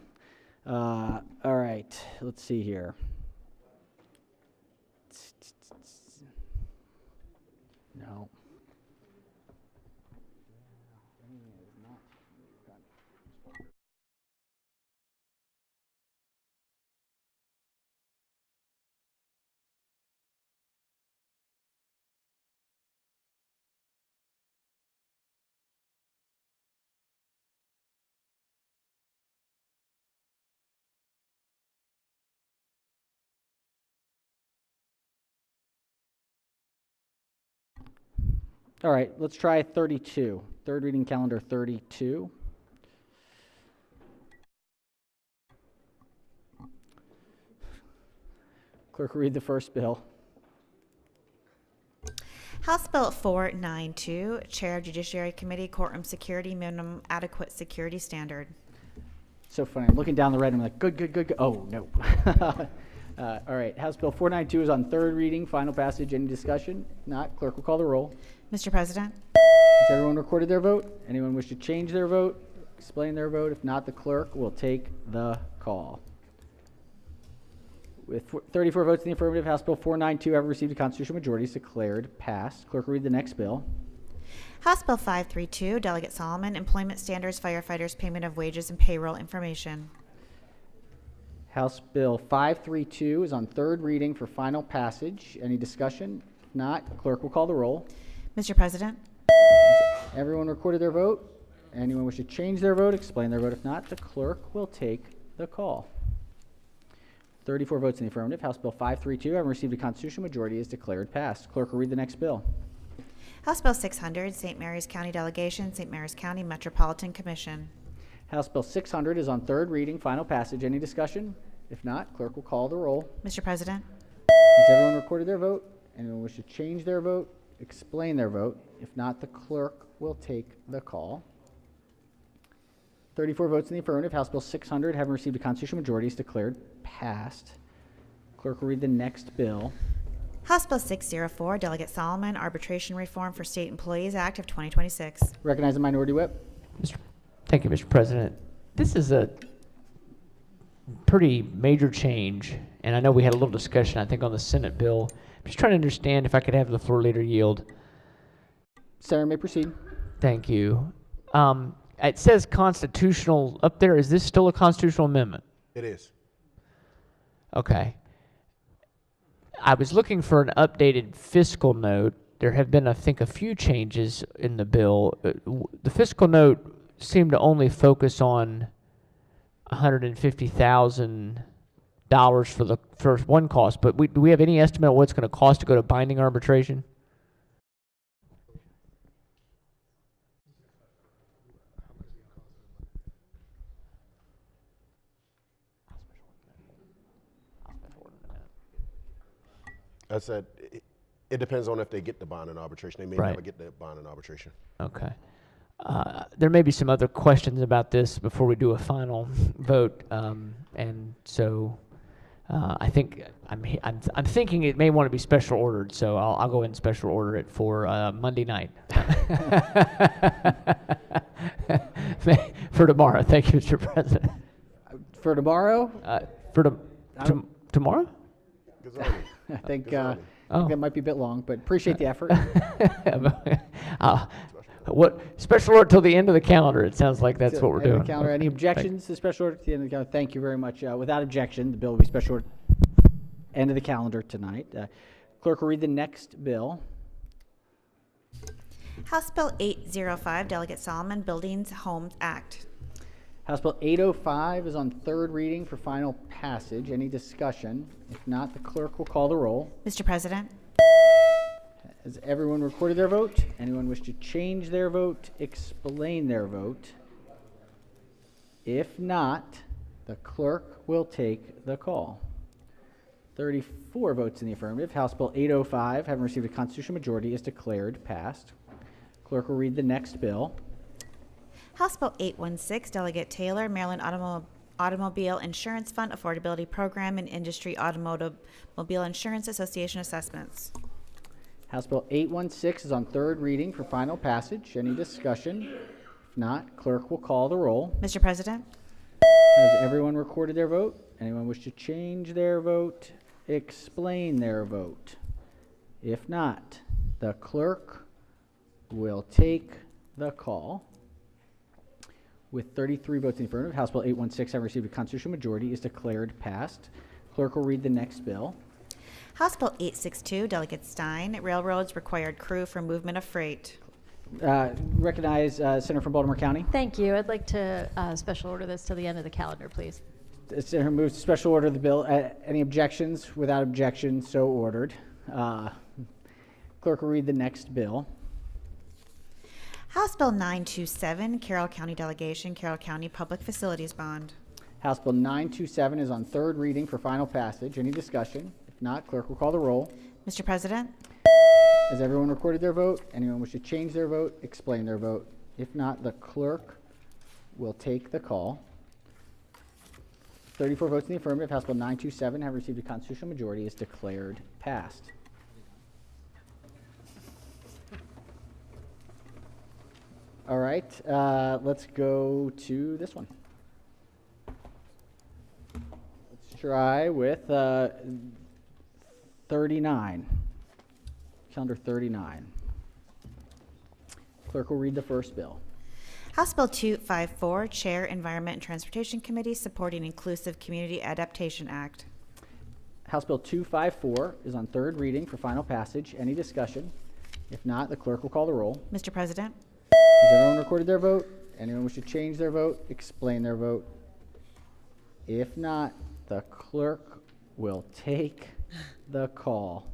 All right, let's see here. No. All right, let's try 32. Third reading calendar 32. Clerk will read the first bill. House Bill 492, Chair of Judiciary Committee, Courtroom Security, Minimum Adequate Security Standard. So funny. I'm looking down the red. I'm like, good. Oh, no. All right. House Bill 492 is on third reading, final passage. Any discussion? Not. Clerk will call the roll. Mr. President? Has everyone recorded their vote? Anyone wish to change their vote? Explain their vote? If not, the clerk will take the call. With 34 votes in the affirmative, House Bill 492, having received a constitutional majority, is declared passed. Clerk will read the next bill. House Bill 532, Delegate Solomon, Employment Standards, Firefighters, Payment of Wages, and Payroll Information. House Bill 532 is on third reading for final passage. Any discussion? If not, clerk will call the roll. Mr. President? Has everyone recorded their vote? Anyone wish to change their vote, explain their vote? If not, the clerk will take the call. 34 votes in the affirmative. House Bill 532, having received a constitutional majority, is declared passed. Clerk will read the next bill. House Bill 600, St. Mary's County Delegation, St. Mary's County Metropolitan Commission. House Bill 600 is on third reading, final passage. Any discussion? If not, clerk will call the roll. Mr. President? Has everyone recorded their vote? Anyone wish to change their vote, explain their vote? If not, the clerk will take the call. 34 votes in the affirmative. House Bill 600, having received a constitutional majority, is declared passed. Clerk will read the next bill. House Bill 604, Delegate Solomon, Arbitration Reform for State Employees Act of 2026. Recognize the minority whip. Thank you, Mr. President. This is a pretty major change, and I know we had a little discussion, I think, on the Senate bill. I'm just trying to understand if I could have the floor leader yield. Senator may proceed. Thank you. It says constitutional up there. Is this still a constitutional amendment? It is. Okay. I was looking for an updated fiscal note. There have been, I think, a few changes in the bill. The fiscal note seemed to only focus on $150,000 for the first one cost, but do we have any estimate of what it's going to cost to go to binding arbitration? I said, it depends on if they get the bond in arbitration. They may Right. never get the bond in arbitration. Okay. There may be some other questions about this before we do a final vote, and so I think I'm thinking it may want to be special ordered. So I'll go ahead and special order it for Monday night for tomorrow. Thank you, Mr. President. For tomorrow? Tomorrow? I think Oh. that might be a bit long, but appreciate the effort. What special order till the end of the calendar? It sounds like that's what we're End of doing. the calendar. Any Okay. objections to special order at the end of the calendar? Thank you very much. Without objection, the bill will be special order end of the calendar tonight. Clerk will read the next bill. House Bill 805, Delegate Solomon, Buildings Homes Act. House Bill 805 is on third reading for final passage. Any discussion? If not, the clerk will call the roll. Mr. President, Has everyone recorded their vote? Anyone wish to change their vote, explain their vote? If not, the clerk will take the call. 34 votes in the affirmative. House Bill 805, having received a constitutional majority, is declared passed. Clerk will read the next bill. House Bill 816, Delegate Taylor, Maryland Automobile Insurance Fund Affordability Program and Industry Automobile Insurance Association Assessments. House Bill 816 is on third reading for final passage. Any discussion? If not, clerk will call the roll. Mr. President, Has everyone recorded their vote? Anyone wish to change their vote, explain their vote? If not, the clerk will take the call. With 33 votes in the affirmative, House Bill 816, having received a constitutional majority, is declared passed. Clerk will read the next bill. House Bill 862, Delegate Stein, Railroads Required Crew for Movement of Freight. Recognize Senator from Baltimore County. Thank you. I'd like to special order this till the end of the calendar, please. The Senator moves to special order the bill. Any objections? Without objection, so ordered. Clerk will read the next bill. House Bill 927, Carroll County Delegation, Carroll County Public Facilities Bond. House Bill 927 is on third reading for final passage. Any discussion? If not, clerk will call the roll. Mr. President, Has everyone recorded their vote? Anyone wish to change their vote, explain their vote? If not, the clerk will take the call. 34 votes in the affirmative. House Bill 927, have received a constitutional majority, is declared passed. All right, let's go to this one. Let's try with 39. Calendar 39. Clerk will read the first bill. House Bill 254, Chair, Environment and Transportation Committee, Supporting Inclusive Community Adaptation Act. House Bill 254 is on third reading for final passage. Any discussion? If not, the clerk will call the roll. Mr. President, Has everyone recorded their vote? Anyone wish to change their vote, explain their vote? If not, the clerk will take the call.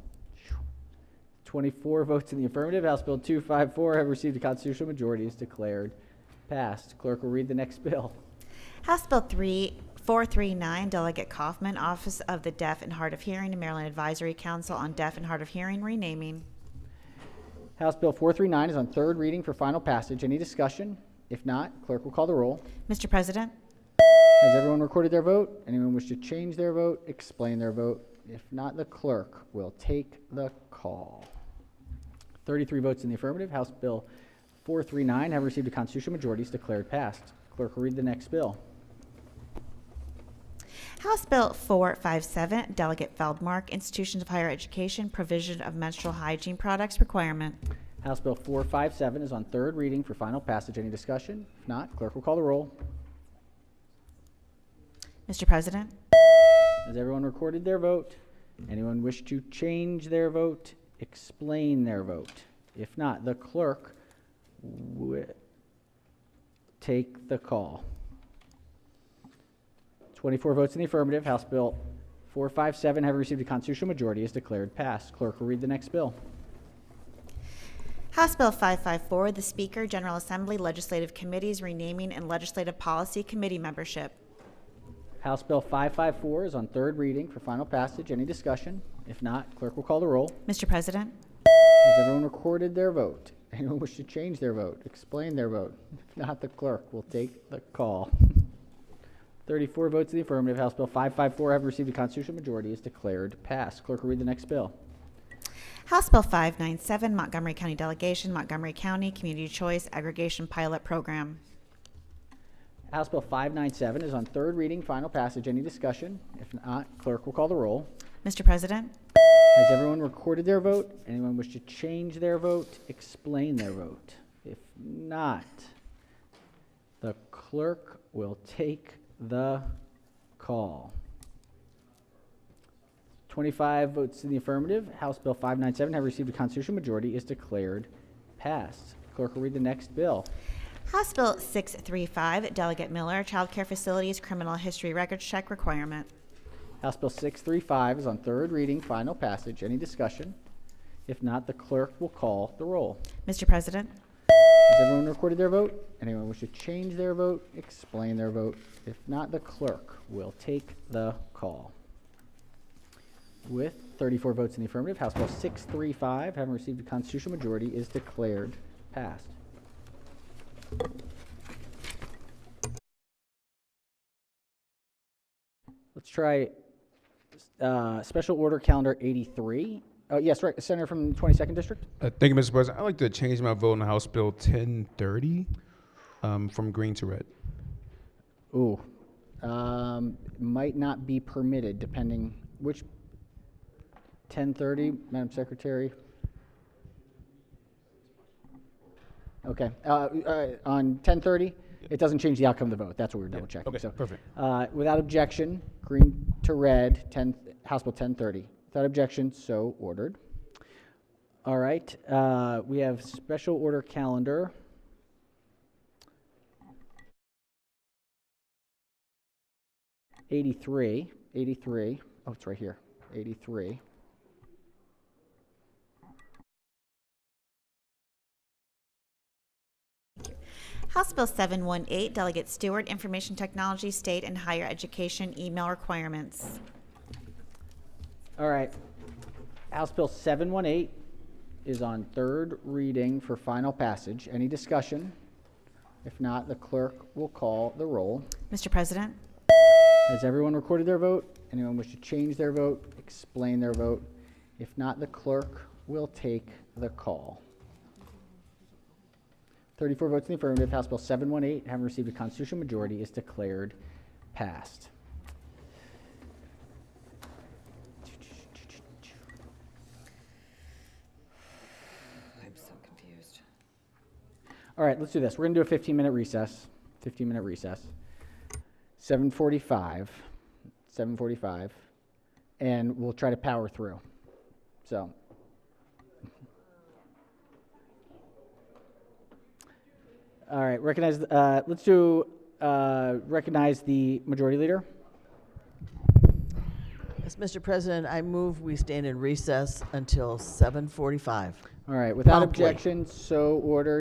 24 votes in the affirmative. House Bill 254 have received a constitutional majority, is declared passed. Clerk will read the next bill. House Bill 439, Delegate Kaufman, Office of the Deaf and Hard of Hearing, and Maryland Advisory Council on Deaf and Hard of Hearing renaming. House Bill 439 is on third reading for final passage. Any discussion? If not, clerk will call the roll. Mr. President, Has everyone recorded their vote? Anyone wish to change their vote, explain their vote? If not, the clerk will take the call. 33 votes in the affirmative. House Bill 439 have received a constitutional majority, is declared passed. Clerk will read the next bill. House Bill 457, Delegate Feldmark, Institutions of Higher Education, Provision of Menstrual Hygiene Products Requirement. House Bill 457 is on third reading for final passage. Any discussion? If not, clerk will call the roll. Mr. President, Has everyone recorded their vote? Anyone wish to change their vote? Explain their vote. If not, the clerk will take the call. 24 votes in the affirmative. House Bill 457, having received a constitutional majority, is declared passed. Clerk will read the next bill. House Bill 554, the Speaker, General Assembly, Legislative Committees, Renaming and Legislative Policy Committee Membership. House Bill 554 is on third reading for final passage. Any discussion? If not, clerk will call the roll. Mr. President, Has everyone recorded their vote? Anyone wish to change their vote? Explain their vote? If not, the clerk will take the call. 34 votes in the affirmative. House Bill 554, having received a constitutional majority, is declared passed. Clerk will read the next bill. House Bill 597, Montgomery County Delegation, Montgomery County Community Choice Aggregation Pilot Program. House Bill 597 is on third reading, final passage. Any discussion? If not, clerk will call the roll. Mr. President, Has everyone recorded their vote? Anyone wish to change their vote? Explain their vote? If not, the clerk will take the call. 25 votes in the affirmative. House Bill 597, having received a constitutional majority, is declared passed. Clerk will read the next bill. House Bill 635, Delegate Miller, Child Care Facilities Criminal History Records Check Requirement. House Bill 635 is on third reading, final passage. Any discussion? If not, the clerk will call the roll. Mr. President, Has everyone recorded their vote? Anyone wish to change their vote? Explain their vote? If not, the clerk will take the call. With 34 votes in the affirmative, House Bill 635, having received a constitutional majority, is declared passed. Let's try Special Order Calendar 83. Oh, yes, right, Senator from the 22nd District. Thank you, Mr. President. I'd like to change my vote on House Bill 1030 from green to red. Ooh, might not be permitted depending which 1030, Madam Secretary. Okay, on 1030, it doesn't change the outcome of the vote. That's what we were double checking. Okay, perfect. Without objection, green to red, House Bill 1030. Without objection, so ordered. All right, we have Special Order Calendar. '83. Oh, it's right here. 83. House Bill 718, Delegate Stewart, Information Technology, State and Higher Education Email Requirements. All right. House Bill 718 is on third reading for final passage. Any discussion? If not, the clerk will call the roll. Mr. President, Has everyone recorded their vote? Anyone wish to change their vote? Explain their vote? If not, the clerk will take the call. 34 votes in the affirmative. House Bill 718, having received a constitutional majority, is declared passed. I'm so confused. All right, let's do this. We're going to do a 15-minute recess. 15-minute recess. 7:45, and we'll try to power through. So. All right, recognize. Let's do recognize the majority leader. Yes, Mr. President, I move we stand in recess until 7:45. All right, without Promptly. objection, so ordered.